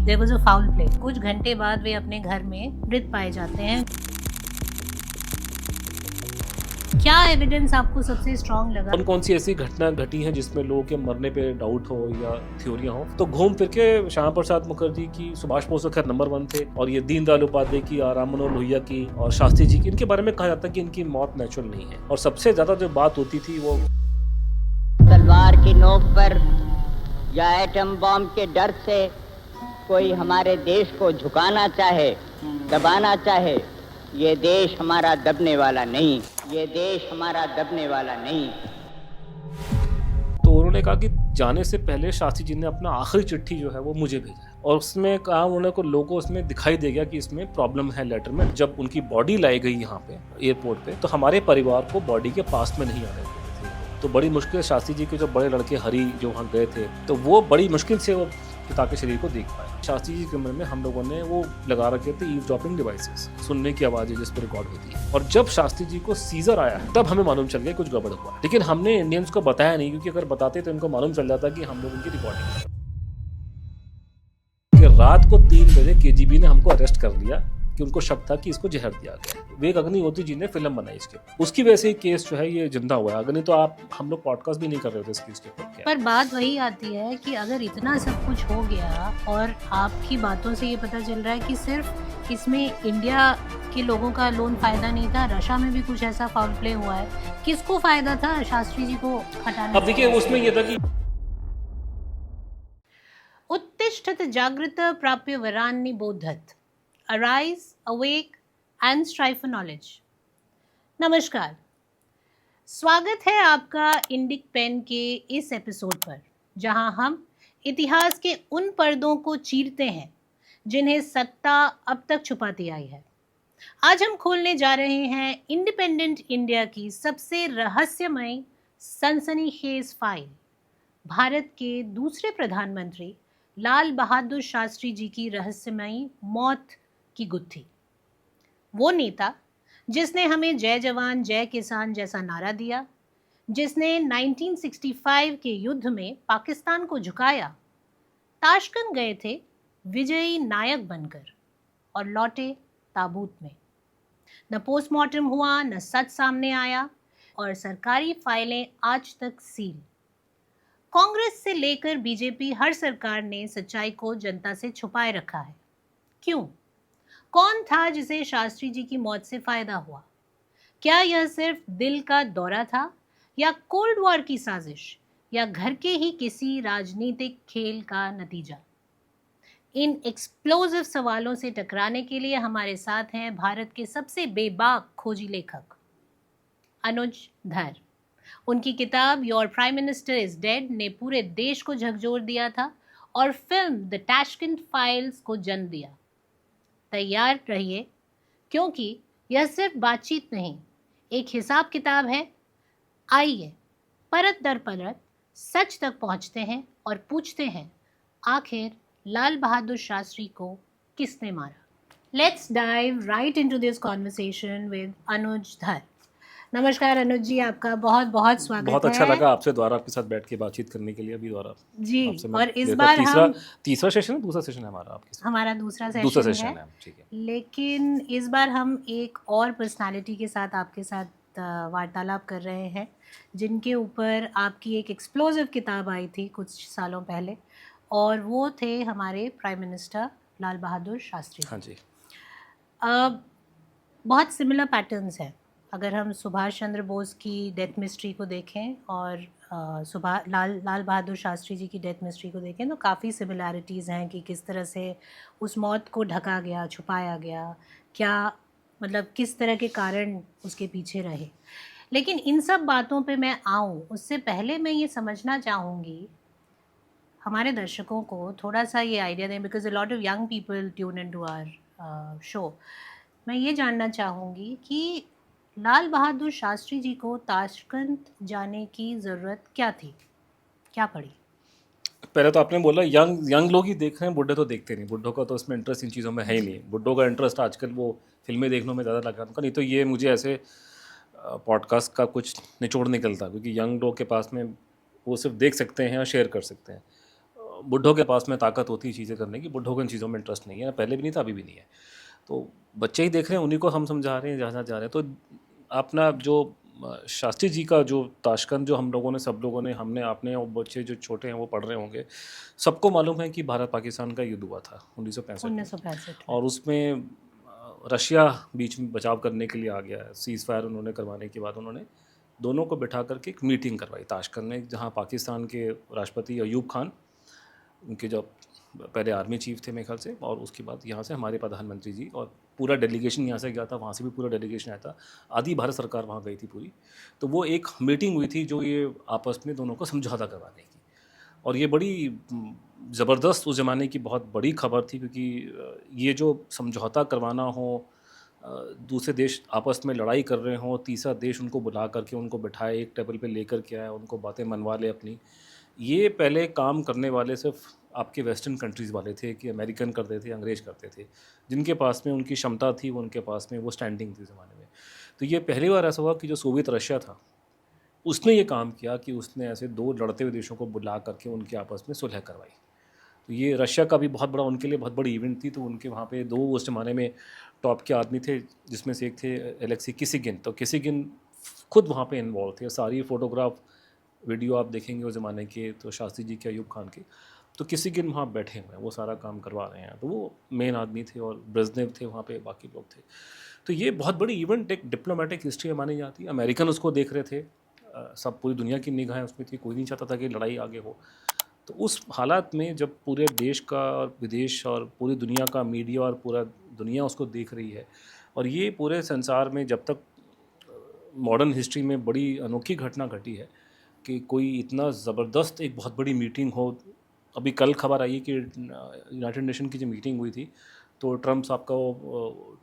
There was a foul play. कुछ घंटे बाद वे अपने घर में मृत पाए जाते हैं। क्या एविडेंस आपको सबसे स्ट्रॉन्ग लगा? कौन सी ऐसी घटना घटी है जिसमें लोगों के मरने पे डाउट हो या थ्योरियां हो? तो घूम फिर के श्यामा प्रसाद मुखर्जी की, सुभाष बोस खैर नंबर 1 थे, और ये दीनदयाल उपाध्याय की, राम मनोहर लोहिया की और शास्त्री जी की, इनके बारे में कहा जाता है कि इनकी मौत नेचुरल नहीं है। और सबसे ज्यादा जो बात होती थी वो तलवार की नोक पर या एटम बॉम्ब के डर से कोई हमारे देश को झुकाना चाहे, दबाना चाहे, ये देश हमारा दबने वाला नहीं, ये देश हमारा दबने वाला नहीं। तो उन्होंने कहा कि जाने से पहले शास्त्री जी ने अपना आखिरी चिट्ठी जो है वो मुझे भेजा है, और उसमें कहा उन्होंने को लोगों को उसमें दिखाई दे गया कि इसमें प्रॉब्लम है लेटर में। जब उनकी बॉडी लाई गई यहाँ पे एयरपोर्ट पे, तो हमारे परिवार को बॉडी के पास में नहीं आने देते थे। तो बड़ी मुश्किल से शास्त्री जी के जो बड़े लड़के हरी जो वहाँ गए थे, तो वो बड़ी मुश्किल से वो पिता के शरीर को देख पाए। शास्त्री जी के कमरे में हम लोगों ने वो लगा रखे थे ईवज़डॉपिंग डिवाइसेस, सुनने की आवाज़ें जिस पर रिकॉर्ड होती है। और जब शास्त्री जी को सीजर आया तब हमें मालूम चल गया कुछ गड़बड़ हुआ, लेकिन हमने इंडियंस को बताया नहीं, क्योंकि अगर बताते तो इनको मालूम चल जाता कि हम लोग उनकी रिकॉर्डिंग कि रात को 3 बजे केजीबी ने हमको अरेस्ट कर लिया कि उनको शक था कि इसको जहर दिया गया। विवेक अग्निहोत्री जी ने फिल्म बनाई इसके, उसकी वजह से ये केस जो है ये जिंदा हुआ है। अगर नहीं तो हम लोग पॉडकास्ट भी नहीं कर रहे थे इस केस के ऊपर। पर बात वही आती है कि अगर इतना सब कुछ हो गया और आपकी बातों से ये पता चल रहा है कि सिर्फ इसमें इंडिया के लोगों का लोन फायदा नहीं था, रशिया में भी कुछ ऐसा फाउल प्ले हुआ है, किसको फायदा था शास्त्री जी को हटाने? अब देखिए उसमें ये था कि उत्तिष्ठत जागृत प्राप्य वरान्नि बोधत, arise awake and strive for knowledge. नमस्कार, स्वागत है आपका इंडिक पेन के इस एपिसोड पर, जहां हम इतिहास के उन पर्दों को चीरते हैं जिन्हें सत्ता अब तक छुपाती आई है। आज हम खोलने जा रहे हैं इंडिपेंडेंट इंडिया की सबसे रहस्यमय सनसनीखेज फाइल, भारत के दूसरे प्रधानमंत्री लाल बहादुर शास्त्री जी की रहस्यमयी मौत की गुत्थी। वो नेता जिसने हमें जय जवान जय किसान जैसा नारा दिया, जिसने 1965 के युद्ध में पाकिस्तान को झुकाया, ताशकंद गए थे विजयी नायक बनकर और लौटे ताबूत में। न पोस्टमार्टम हुआ, न सच सामने आया, और सरकारी फाइलें आज तक सील। कांग्रेस से लेकर बीजेपी हर सरकार ने सच्चाई को जनता से छुपाए रखा है। क्यों? कौन था जिसे शास्त्री जी की मौत से फायदा हुआ? क्या यह सिर्फ दिल का दौरा था, या कोल्ड वॉर की साजिश, या घर के ही किसी राजनीतिक खेल का नतीजा? इन एक्सप्लोसिव सवालों से टकराने के लिए हमारे साथ हैं भारत के सबसे बेबाक खोजी लेखक अनुज धर। उनकी किताब your prime minister is dead ने पूरे देश को झकझोर दिया था और फिल्म द ताशकंद फाइल्स को जन्म दिया। तैयार रहिए, क्योंकि यह सिर्फ बातचीत नहीं, एक हिसाब किताब है। आइए परत दर परत सच तक पहुंचते हैं और पूछते हैं, आखिर लाल बहादुर शास्त्री को किसने मारा? Let's dive right into this conversation with Anuj Dhar. नमस्कार अनुज जी, आपका बहुत बहुत स्वागत है। बहुत अच्छा लगा आपसे द्वारा आपके साथ बैठ के बातचीत करने के लिए अभी द्वारा जी। और इस बार हम तीसरा सेशन है, दूसरा सेशन है हमारा आपके साथ? हमारा दूसरा सेशन है। ठीक है। लेकिन इस बार हम एक और पर्सनालिटी के साथ आपके साथ वार्तालाप कर रहे हैं, जिनके ऊपर आपकी एक एक्सप्लोसिव किताब आई थी कुछ सालों पहले, और वो थे हमारे प्राइम मिनिस्टर लाल बहादुर शास्त्री। हाँ जी। बहुत सिमिलर पैटर्न्स हैं। अगर हम सुभाष चंद्र बोस की डेथ मिस्ट्री को देखें और लाल बहादुर शास्त्री जी की डेथ मिस्ट्री को देखें, तो काफ़ी सिमिलैरिटीज़ हैं कि किस तरह से उस मौत को ढका गया, छुपाया गया, क्या मतलब किस तरह के कारण उसके पीछे रहे। लेकिन इन सब बातों पे मैं आऊँ उससे पहले मैं ये समझना चाहूँगी, हमारे दर्शकों को थोड़ा सा ये आइडिया दें, because a lot of young people tune in to our show. मैं ये जानना चाहूँगी कि लाल बहादुर शास्त्री जी को ताशकंद जाने की ज़रूरत क्या थी, क्या पड़ी? पहले तो आपने बोला यंग लोग ही देख रहे हैं, बुढ़े तो देखते नहीं। बुढ़ों का तो इसमें इंटरेस्ट इन चीज़ों में है ही नहीं। बुढ़ों का इंटरेस्ट आजकल वो फिल्में देखने में ज़्यादा लगा उनका, नहीं तो ये मुझे ऐसे पॉडकास्ट का कुछ निचोड़ निकलता, क्योंकि यंग लोग के पास में वो सिर्फ देख सकते हैं और शेयर कर सकते हैं। बुढ़ों के पास में ताकत होती है चीज़ें करने की, बुढ़ों को इन चीज़ों में इंटरेस्ट नहीं है, पहले भी नहीं था, अभी भी नहीं है। तो बच्चे ही देख रहे हैं, उन्हीं को हम समझा रहे हैं जहाँ जहाँ जा रहे हैं। तो अपना जो शास्त्री जी का जो ताशकंद जो हम लोगों ने, सब लोगों ने, हमने, आपने, और बच्चे जो छोटे हैं वो पढ़ रहे होंगे, सबको मालूम है कि भारत पाकिस्तान का युद्ध हुआ था 1965 में। 1965 और उसमें रशिया बीच में बचाव करने के लिए आ गया है। सीज़ फायर उन्होंने करवाने के बाद उन्होंने दोनों को बिठा करके एक मीटिंग करवाई ताशकंद में, जहाँ पाकिस्तान के राष्ट्रपति अयूब खान, उनके जो पहले आर्मी चीफ थे मेरे ख्याल से, और उसके बाद यहाँ से हमारे प्रधानमंत्री जी, और पूरा डेलीगेशन यहाँ से गया था, वहाँ से भी पूरा डेलीगेशन आया था, आधी भारत सरकार वहाँ गई थी पूरी। तो वो एक मीटिंग हुई थी जो ये आपस में दोनों को समझौता करवाने की, और ये बड़ी ज़बरदस्त उस ज़माने की बहुत बड़ी खबर थी, क्योंकि ये जो समझौता करवाना हो, दूसरे देश आपस में लड़ाई कर रहे हों, तीसरा देश उनको बुला करके उनको बिठाए, एक टेबल पे लेकर के आए, उनको बातें मनवा ले अपनी, ये पहले काम करने वाले सिर्फ आपके वेस्टर्न कंट्रीज़ वाले थे, कि अमेरिकन करते थे, अंग्रेज करते थे, जिनके पास में उनकी क्षमता थी, वो उनके पास में वो स्टैंडिंग थी ज़माने में। तो ये पहली बार ऐसा हुआ कि जो सोवियत रशिया था उसने ये काम किया कि उसने ऐसे दो लड़ते हुए देशों को बुला करके उनके आपस में सुलह करवाई। तो ये रशिया का भी बहुत बड़ा, उनके लिए बहुत बड़ी इवेंट थी। तो उनके वहाँ पे दो उस ज़माने में टॉप के आदमी थे, जिसमें से एक थे एलेक्सी किसिगिन। तो किसिगिन खुद वहाँ पे इन्वॉल्व थे, सारी फ़ोटोग्राफ वीडियो आप देखेंगे उस ज़माने के, तो शास्त्री जी के, अयूब खान के, तो किसिगिन वहाँ बैठे हुए हैं, वो सारा काम करवा रहे हैं। तो वो मेन आदमी थे, और ब्रेज़नेव थे वहाँ पे, बाकी लोग थे। तो ये बहुत बड़ी इवेंट, एक डिप्लोमेटिक हिस्ट्री मानी जाती है। अमेरिकन उसको देख रहे थे, सब पूरी दुनिया की निगाहें उसमें थी, कोई नहीं चाहता था कि लड़ाई आगे हो। तो उस हालात में जब पूरे देश का और विदेश और पूरी दुनिया का मीडिया और पूरा दुनिया उसको देख रही है, और ये पूरे संसार में जब तक मॉडर्न हिस्ट्री में बड़ी अनोखी घटना घटी है कि कोई इतना ज़बरदस्त एक बहुत बड़ी मीटिंग हो। अभी कल खबर आई है कि यूनाइटेड नेशन की जो मीटिंग हुई थी, तो ट्रम्प साहब का वो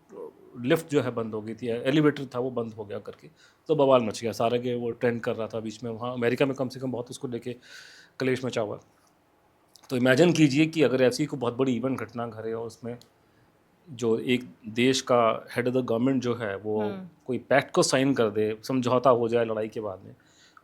लिफ्ट जो है बंद हो गई थी, एलिवेटर था वो बंद हो गया करके, तो बवाल मच गया सारा के, वो ट्रेंड कर रहा था बीच में। वहाँ अमेरिका में कम से कम बहुत उसको लेके कलेश मचा हुआ। तो इमेजिन कीजिए कि अगर ऐसी कोई बहुत बड़ी इवेंट घटना घटे, और उसमें जो एक देश का हेड ऑफ द गवर्नमेंट जो है वो कोई पैक्ट को साइन कर दे, समझौता हो जाए लड़ाई के बाद में,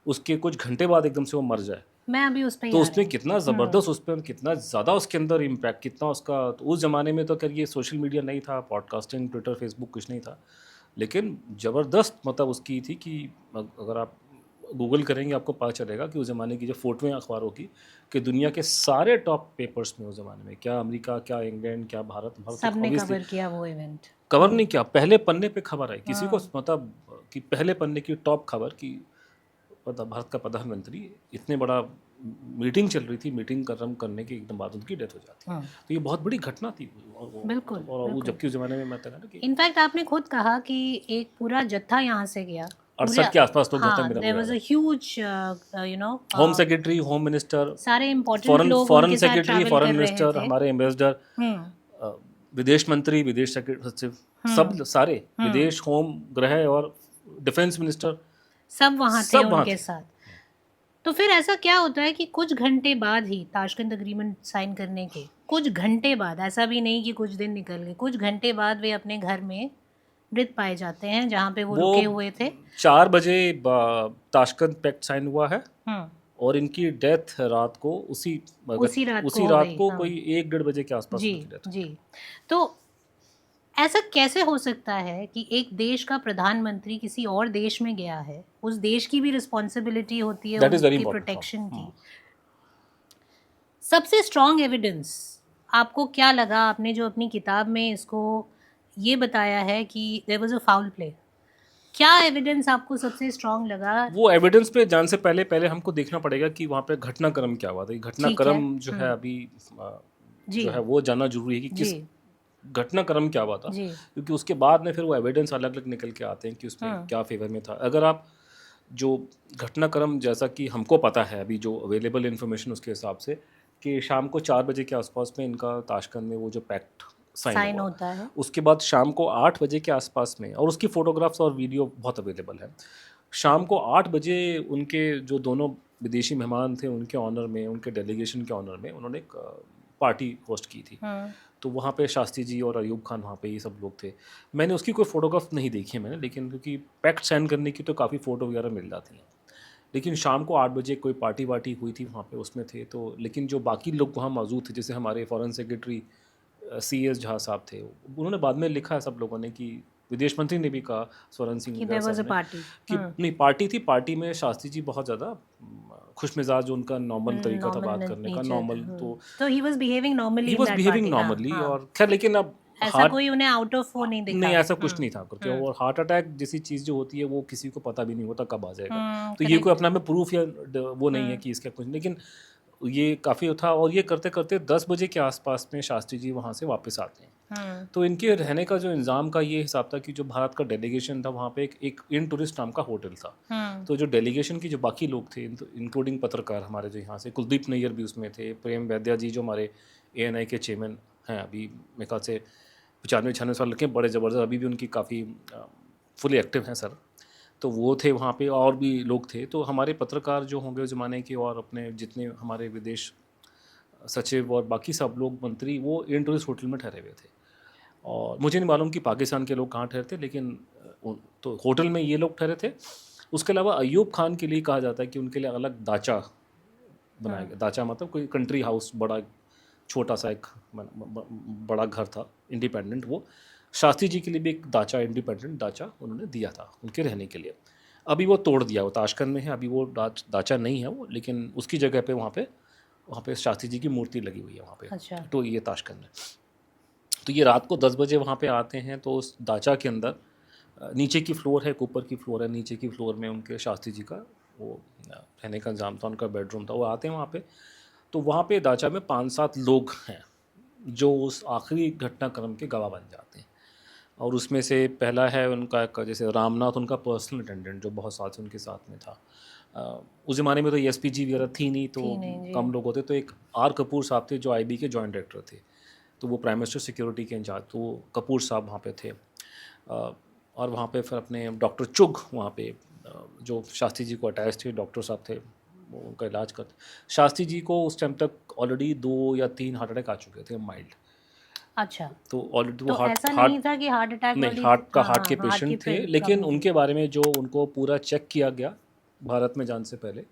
उसके कुछ घंटे बाद एकदम से वो मर जाए, मैं अभी उस पे तो उसमें कितना ज़बरदस्त, उस पर कितना ज़्यादा उसके अंदर इम्पैक्ट, कितना उसका। तो उस ज़माने में तो ये सोशल मीडिया नहीं था, पॉडकास्टिंग, ट्विटर, फेसबुक कुछ नहीं था, लेकिन ज़बरदस्त मतलब उसकी थी कि अगर आप गूगल करेंगे आपको पता चलेगा कि उस ज़माने की जो फोटोएं अखबारों की, कि दुनिया के सारे टॉप पेपर्स में उस ज़माने में, क्या अमेरिका, क्या इंग्लैंड, क्या भारत, सबने कवर किया वो इवेंट। कवर नहीं किया, पहले पन्ने पे खबर आई, किसी को मतलब कि पहले पन्ने की टॉप खबर की, मतलब भारत का प्रधानमंत्री, इतने बड़ा मीटिंग चल रही थी, मीटिंग करने के एकदम बाद उनकी डेथ हो जाती है। तो ये बहुत बड़ी घटना थी। बिल्कुल, और वो जबकि उस ज़माने में मैं कहता ना कि इनफैक्ट आपने खुद कहा कि एक पूरा जत्था यहाँ से गया, 68 के आसपास लोग जाते हैं। हाँ, there was a huge, you know, home secretary, home minister, सारे इम्पोर्टेंट लोग फॉरेन उनके साथ सेक्रेटरी, ट्रैवल फॉरेन कर रहे मिनिस्टर, थे। हमारे एम्बेसडर, विदेश मंत्री, विदेश सचिव, सब सारे, विदेश, होम, गृह और डिफेंस मिनिस्टर, सब वहाँ थे सब वहाँ उनके थे। साथ। तो फिर ऐसा क्या होता है कि कुछ घंटे बाद ही, ताशकंद एग्रीमेंट साइन करने के कुछ घंटे बाद, ऐसा भी नहीं कि कुछ दिन निकल गए, कुछ घंटे बाद वे अपने घर में मृत पाए जाते हैं जहाँ पे वो रुके हुए थे। 4 बजे ताशकंद पैक्ट साइन हुआ है, हम्म, और इनकी डेथ रात को उसी रात रात को हाँ। कोई 1-1:30 बजे के आसपास जी उनकी डेथ। जी। तो ऐसा कैसे हो सकता है कि एक देश का प्रधानमंत्री किसी और देश में गया है, उस देश की भी रिस्पॉन्सिबिलिटी होती है That is very उसकी important, प्रोटेक्शन की। सबसे स्ट्रॉन्ग एविडेंस आपको क्या लगा? आपने जो अपनी किताब में इसको ये बताया है कि there was a foul play, क्या एविडेंस आपको सबसे स्ट्रॉन्ग लगा? वो एविडेंस पे जाने से पहले हमको देखना पड़ेगा कि वहाँ पे घटनाक्रम क्या हुआ था। घटनाक्रम जो है अभी जो है वो जानना जरूरी है कि किस घटनाक्रम क्या हुआ था, क्योंकि उसके बाद में फिर वो एविडेंस अलग अलग निकल के आते हैं कि उसमें क्या फेवर में था। अगर आप जो घटनाक्रम, जैसा कि हमको पता है अभी जो अवेलेबल इन्फॉर्मेशन उसके हिसाब से, कि शाम को 4 बजे के आसपास में इनका ताशकंद में वो जो पैक्ट साइन होता है, उसके बाद शाम को 8 बजे के आसपास में, और उसकी फ़ोटोग्राफ्स और वीडियो बहुत अवेलेबल है, शाम को 8 बजे उनके जो दोनों विदेशी मेहमान थे उनके ऑनर में, उनके डेलीगेशन के ऑनर में उन्होंने एक पार्टी होस्ट की थी। तो वहाँ पे शास्त्री जी और अयूब खान वहाँ पे ये सब लोग थे। मैंने उसकी कोई फ़ोटोग्राफ नहीं देखी है मैंने, लेकिन क्योंकि पैक्ट साइन करने की तो काफ़ी फ़ोटो वगैरह मिल जाती हैं, लेकिन शाम को 8 बजे कोई पार्टी वार्टी हुई थी वहाँ पे, उसमें थे। तो लेकिन जो बाकी लोग वहाँ मौजूद थे, जैसे हमारे फॉरेन सेक्रेटरी CS झा साहब थे, उन्होंने बाद में लिखा है सब लोगों ने कि विदेश मंत्री ने भी कहा, स्वरण सिंह कि साहब there was a ने, party. कि नहीं पार्टी थी, पार्टी में शास्त्री जी बहुत ज़्यादा खुश मिजाज, जो उनका नॉर्मल तरीका था बात करने का, नॉर्मल। तो he was behaving normally he in was that behaving party. हाँ, नॉर्मली। हाँ. और खैर लेकिन अब ऐसा कोई उन्हें आउट ऑफ वो नहीं दिखा. नहीं, ऐसा कुछ नहीं था करके। और हार्ट अटैक जैसी चीज़ जो होती है वो किसी को पता भी नहीं होता कब आ जाएगा। तो ये कोई अपना में प्रूफ या वो नहीं है कि इसका कुछ, लेकिन ये काफ़ी था। और ये करते करते 10 बजे के आसपास में शास्त्री जी वहाँ से वापस आते हैं। तो इनके रहने का जो इंतज़ाम का ये हिसाब था कि जो भारत का डेलीगेशन था वहाँ पे एक इन टूरिस्ट नाम का होटल था। तो जो डेलीगेशन की जो बाकी लोग थे, इंक्लूडिंग पत्रकार हमारे जो यहाँ से, कुलदीप नैयर भी उसमें थे, प्रेम वैद्या जी जो हमारे ANI के चेयरमैन हैं, अभी मेरे ख्याल से 95-96 साल के, बड़े ज़बरदस्त, अभी भी उनकी काफ़ी फुली एक्टिव हैं सर। तो वो थे वहाँ पे, और भी लोग थे। तो हमारे पत्रकार जो होंगे उस ज़माने के, और अपने जितने हमारे विदेश सचिव और बाकी सब लोग, मंत्री, वो इन टूरिस्ट होटल में ठहरे हुए थे। और मुझे नहीं मालूम कि पाकिस्तान के लोग कहाँ ठहरते, लेकिन तो होटल में ये लोग ठहरे थे। उसके अलावा अयूब खान के लिए कहा जाता है कि उनके लिए अलग दाचा बनाया गया। दाचा मतलब कोई कंट्री हाउस, बड़ा छोटा सा एक बड़ा घर था इंडिपेंडेंट। वो शास्त्री जी के लिए भी एक दाचा, इंडिपेंडेंट दाचा उन्होंने दिया था उनके रहने के लिए। अभी वो तोड़ दिया, वो ताशकंद में है, अभी वो दाचा नहीं है वो, लेकिन उसकी जगह पे वहाँ पे शास्त्री जी की मूर्ति लगी हुई है वहाँ पे। अच्छा। तो ये ताशकंद में। तो ये रात को 10 बजे वहाँ पे आते हैं। तो उस दाचा के अंदर नीचे की फ्लोर है, ऊपर की फ्लोर है। नीचे की फ्लोर में उनके शास्त्री जी का वो रहने का इंतजाम था, उनका बेडरूम था। वो आते हैं वहाँ पे, तो वहाँ पे दाचा में 5-7 लोग हैं जो उस आखिरी घटनाक्रम के गवाह बन जाते हैं। और उसमें से पहला है उनका, जैसे रामनाथ, उनका पर्सनल अटेंडेंट जो बहुत साल से उनके साथ में था। उस ज़माने में तो SPG वगैरह थी नहीं, तो कम लोग होते। तो एक R कपूर साहब थे जो IB के जॉइंट डायरेक्टर थे, तो वो प्राइम मिनिस्टर सिक्योरिटी के इंचार्ज, तो वो कपूर साहब वहाँ पे थे। और वहाँ पे फिर अपने डॉक्टर चुग वहाँ पे जो शास्त्री जी को अटैच थे, डॉक्टर साहब थे, वो उनका इलाज करते। शास्त्री जी को उस टाइम तक ऑलरेडी 2 या 3 हार्ट अटैक आ चुके थे, माइल्ड। अच्छा। तो ऑलरेडी वो तो ऐसा नहीं था कि हार्ट अटैक नहीं, हार्ट के पेशेंट थे, लेकिन उनके बारे में जो उनको पूरा चेक किया गया भारत में जाने से पहले,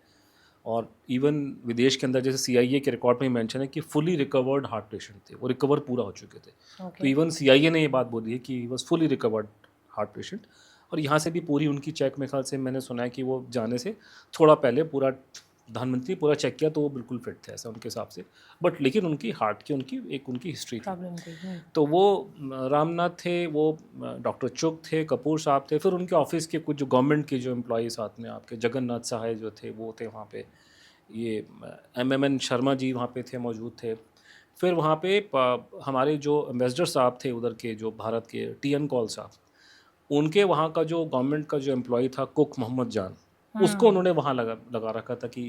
और इवन विदेश के अंदर जैसे CIA के रिकॉर्ड में मेंशन है कि फुली रिकवर्ड हार्ट पेशेंट थे, वो रिकवर पूरा हो चुके थे। तो इवन CIA ने ये बात बोली है कि he was fully recovered heart patient. और यहाँ से भी पूरी उनकी चेक, मेरे ख्याल से मैंने सुना है कि वो जाने से थोड़ा पहले पूरा प्रधानमंत्री पूरा चेक किया, तो वो बिल्कुल फिट थे ऐसा उनके हिसाब से। बट लेकिन उनकी हार्ट की उनकी हिस्ट्री थी। तो वो रामनाथ थे, वो डॉक्टर चुग थे, कपूर साहब थे, फिर उनके ऑफिस के कुछ जो गवर्नमेंट के जो एम्प्लॉई साथ में आपके जगन्नाथ सहाय जो थे वो थे वहाँ पे। ये MMN शर्मा जी वहाँ पे थे, मौजूद थे। फिर वहाँ पे हमारे जो एम्बेसडर साहब थे उधर के, जो भारत के, TN कौल साहब, उनके वहाँ का जो गवर्नमेंट का जो एम्प्लॉई था, कुक मोहम्मद जान, उसको उन्होंने वहाँ लगा रखा था कि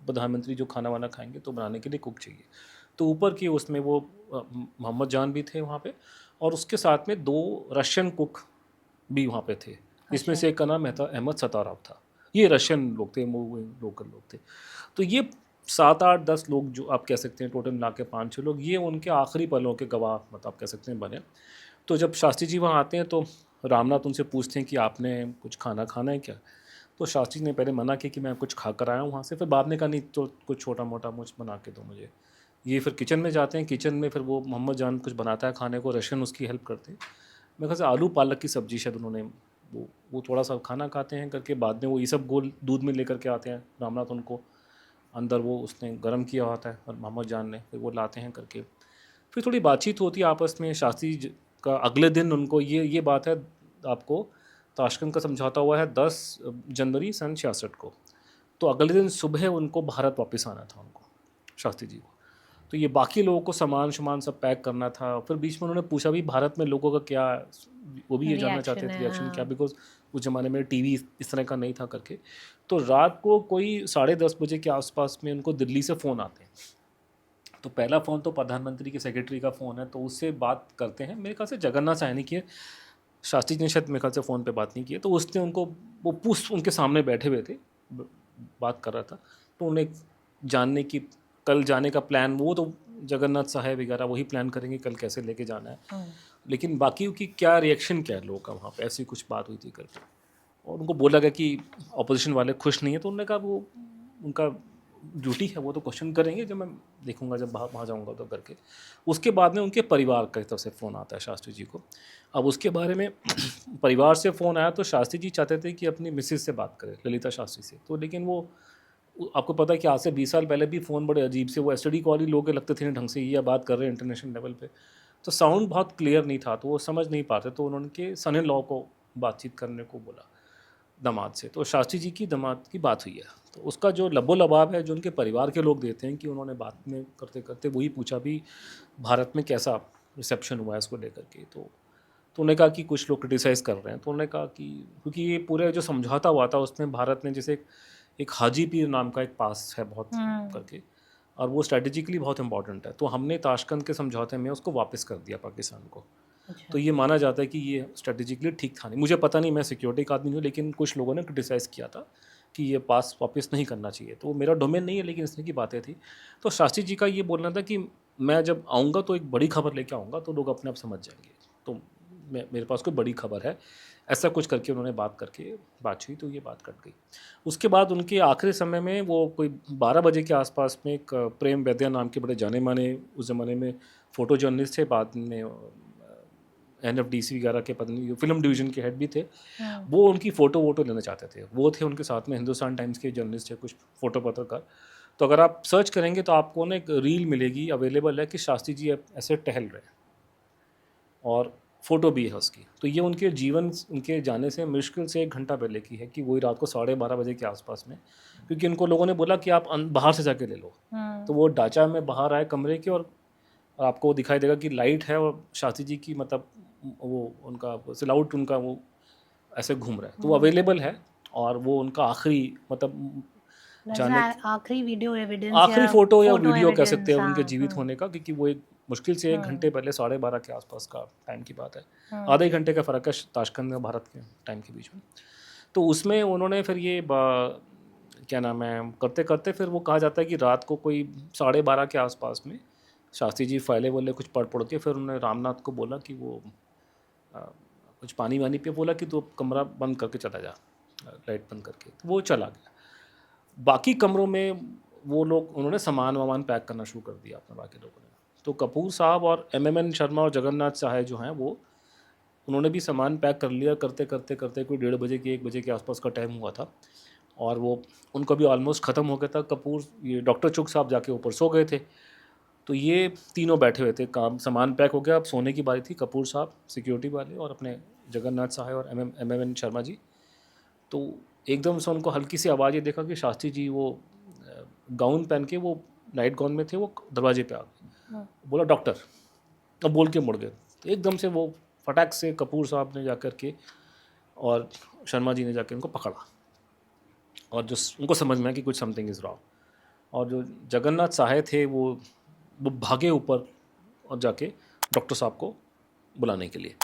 प्रधानमंत्री जो खाना वाना खाएंगे तो बनाने के लिए कुक चाहिए। तो ऊपर की उसमें वो मोहम्मद जान भी थे वहाँ पे, और उसके साथ में 2 रशियन कुक भी वहाँ पे थे। इसमें से एक का नाम अहमद सताराव था। ये रशियन लोग थे, लोकल लोग थे। तो ये 7-8-10 लोग जो आप कह सकते हैं, टोटल मिला के 5-6 लोग, ये उनके आखिरी पलों के गवाह मतलब आप कह सकते हैं बने। तो जब शास्त्री जी वहाँ आते हैं तो रामनाथ उनसे पूछते हैं कि आपने कुछ खाना खाना है क्या। तो शास्त्री ने पहले मना किया कि मैं कुछ खा कर आया हूँ वहाँ से। फिर बाद में कहा नहीं तो कुछ छोटा मोटा मुझ बना के दो मुझे। ये फिर किचन में जाते हैं, किचन में फिर वो मोहम्मद जान कुछ बनाता है खाने को, रशियन उसकी हेल्प करते हैं। मेरे ख्याल से आलू पालक की सब्ज़ी शायद उन्होंने वो थोड़ा सा खाना खाते हैं करके, बाद में वो ये सब गोल दूध में लेकर के आते हैं रामनाथ, उनको अंदर वो उसने गर्म किया होता है और मोहम्मद जान ने, फिर वो लाते हैं करके। फिर थोड़ी बातचीत होती है आपस में। शास्त्री का अगले दिन उनको ये बात है, आपको ताशकंद का समझौता हुआ है 10 जनवरी सन 66 को। तो अगले दिन सुबह उनको भारत वापस आना था उनको, शास्त्री जी को। तो ये बाकी लोगों को सामान सब पैक करना था। फिर बीच में उन्होंने पूछा भी भारत में लोगों का क्या, वो भी ये जानना चाहते थे रिएक्शन क्या, बिकॉज उस ज़माने में TV इस तरह का नहीं था करके। तो रात को कोई 10:30 बजे के आसपास में उनको दिल्ली से फ़ोन आते हैं। तो पहला फ़ोन तो प्रधानमंत्री के सेक्रेटरी का फ़ोन है, तो उससे बात करते हैं। मेरे ख्याल से जगन्नाथ सहाय की है, शास्त्री जी ने शायद मेरे ख्याल से फ़ोन पे बात नहीं की है। तो उसने उनको वो उनके सामने बैठे हुए थे, बात कर रहा था। तो उन्हें जानने की कल जाने का प्लान, वो तो जगन्नाथ सहाय वगैरह वही प्लान करेंगे कल कैसे लेके जाना है, लेकिन बाकी की क्या रिएक्शन क्या है लोगों का वहाँ पे, ऐसी कुछ बात हुई थी करके। और उनको बोला गया कि अपोजिशन वाले खुश नहीं है, तो उन्होंने कहा वो उनका ड्यूटी है, वो तो क्वेश्चन करेंगे जब मैं देखूंगा, जब वहाँ जाऊंगा तो करके। उसके बाद में उनके परिवार की तरफ से फ़ोन आता है शास्त्री जी को। अब उसके बारे में परिवार से फ़ोन आया तो शास्त्री जी चाहते थे कि अपनी मिसेज से बात करें, ललिता शास्त्री से, तो लेकिन वो आपको पता है कि आज से 20 साल पहले भी फ़ोन बड़े अजीब से, वो एसटीडी कॉल ही लोग लगते थे ढंग से, ये बात कर रहे हैं इंटरनेशनल लेवल पे, तो साउंड बहुत क्लियर नहीं था, तो वो समझ नहीं पाते, तो उन्होंने सन इन लॉ को बातचीत करने को बोला दामाद से। तो शास्त्री जी की दामाद की बात हुई है, तो उसका जो लबो लबाब है जो उनके परिवार के लोग देते हैं कि उन्होंने बात में करते करते वही पूछा भी भारत में कैसा रिसेप्शन हुआ है इसको लेकर के। तो उन्होंने कहा कि कुछ लोग क्रिटिसाइज़ कर रहे हैं, तो उन्होंने कहा कि क्योंकि ये पूरे जो समझौता हुआ था उसमें भारत ने जैसे एक हाजी पीर नाम का एक पास है बहुत करके, और वो स्ट्रेटेजिकली बहुत इंपॉर्टेंट है, तो हमने ताशकंद के समझौते में उसको वापस कर दिया पाकिस्तान को। अच्छा। तो ये माना जाता है कि ये स्ट्रेटेजिकली ठीक था नहीं। मुझे पता नहीं, मैं सिक्योरिटी का आदमी नहीं हूँ, लेकिन कुछ लोगों ने क्रिटिसाइज़ किया था कि ये पास वापस नहीं करना चाहिए, तो मेरा डोमेन नहीं है, लेकिन इसमें की बातें थी। तो शास्त्री जी का ये बोलना था कि मैं जब आऊँगा तो एक बड़ी खबर लेके आऊँगा, तो लोग अपने आप समझ जाएंगे, तो मेरे पास कोई बड़ी खबर है, ऐसा कुछ करके उन्होंने बात हुई, तो ये बात कट गई। उसके बाद उनके आखिरी समय में वो कोई 12 बजे के आसपास में एक प्रेम वैद्या नाम के बड़े जाने माने उस ज़माने में फ़ोटो जर्नलिस्ट थे, बाद में NFDC वगैरह के पता नहीं फिल्म डिवीज़न के हेड भी थे, वो उनकी फ़ोटो लेना चाहते थे। वो थे उनके साथ में हिंदुस्तान टाइम्स के जर्नलिस्ट थे, कुछ फ़ोटो पत्रकार। तो अगर आप सर्च करेंगे तो आपको ना एक रील मिलेगी, अवेलेबल है, कि शास्त्री जी ऐसे टहल रहे हैं और फ़ोटो भी है उसकी। तो ये उनके जाने से मुश्किल से 1 घंटा पहले की है, कि वही रात को 12:30 बजे के आसपास में, क्योंकि उनको लोगों ने बोला कि आप बाहर से जाके ले लो। तो वो ढांचा में बाहर आए कमरे के, और आपको दिखाई देगा कि लाइट है और शास्त्री जी की मतलब वो उनका सिलाउट उनका वो ऐसे घूम रहा है, तो वो अवेलेबल है, और वो उनका आखिरी मतलब जाने आखिरी वीडियो एविडेंस, आखिरी फ़ोटो या वीडियो कह एविडेंस, सकते हैं उनके हाँ, जीवित होने का, क्योंकि वो एक मुश्किल से 1 घंटे पहले 12:30 के आसपास का टाइम की बात है। आधे एक घंटे का फ़र्क है ताशकंद में भारत के टाइम के बीच में। तो उसमें उन्होंने फिर ये क्या नाम है, करते करते फिर वो कहा जाता है कि रात को कोई 12:30 के आसपास में शास्त्री जी फाइलें वाले कुछ पढ़ के फिर उन्होंने रामनाथ को बोला कि वो कुछ पानी वानी पे, बोला कि तो कमरा बंद करके चला जा, लाइट बंद करके, तो वो चला गया। बाकी कमरों में वो लोग उन्होंने सामान पैक करना शुरू कर दिया अपने बाकी लोगों ने। तो कपूर साहब और MMN शर्मा और जगन्नाथ साहे जो हैं वो उन्होंने भी सामान पैक कर लिया, करते करते करते कोई 1:30 बजे के 1 बजे के आसपास का टाइम हुआ था, और वो उनको भी ऑलमोस्ट ख़त्म हो गया था। कपूर ये डॉक्टर चुग साहब जाके ऊपर सो गए थे, तो ये तीनों बैठे हुए थे, काम सामान पैक हो गया, अब सोने की बारी थी, कपूर साहब सिक्योरिटी वाले और अपने जगन्नाथ साहे और MMN शर्मा जी। तो एकदम से उनको हल्की सी आवाज़, ये देखा कि शास्त्री जी वो गाउन पहन के, वो नाइट गाउन में थे, वो दरवाजे पे आ गए, बोला डॉक्टर, अब बोल के मुड़ गए। तो एकदम से वो फटाक से कपूर साहब ने जाकर के और शर्मा जी ने जाकर उनको पकड़ा, और जो उनको समझ में आया कि कुछ समथिंग इज़ रॉन्ग, और जो जगन्नाथ साहे थे वो भागे ऊपर और जाके डॉक्टर साहब को बुलाने के लिए,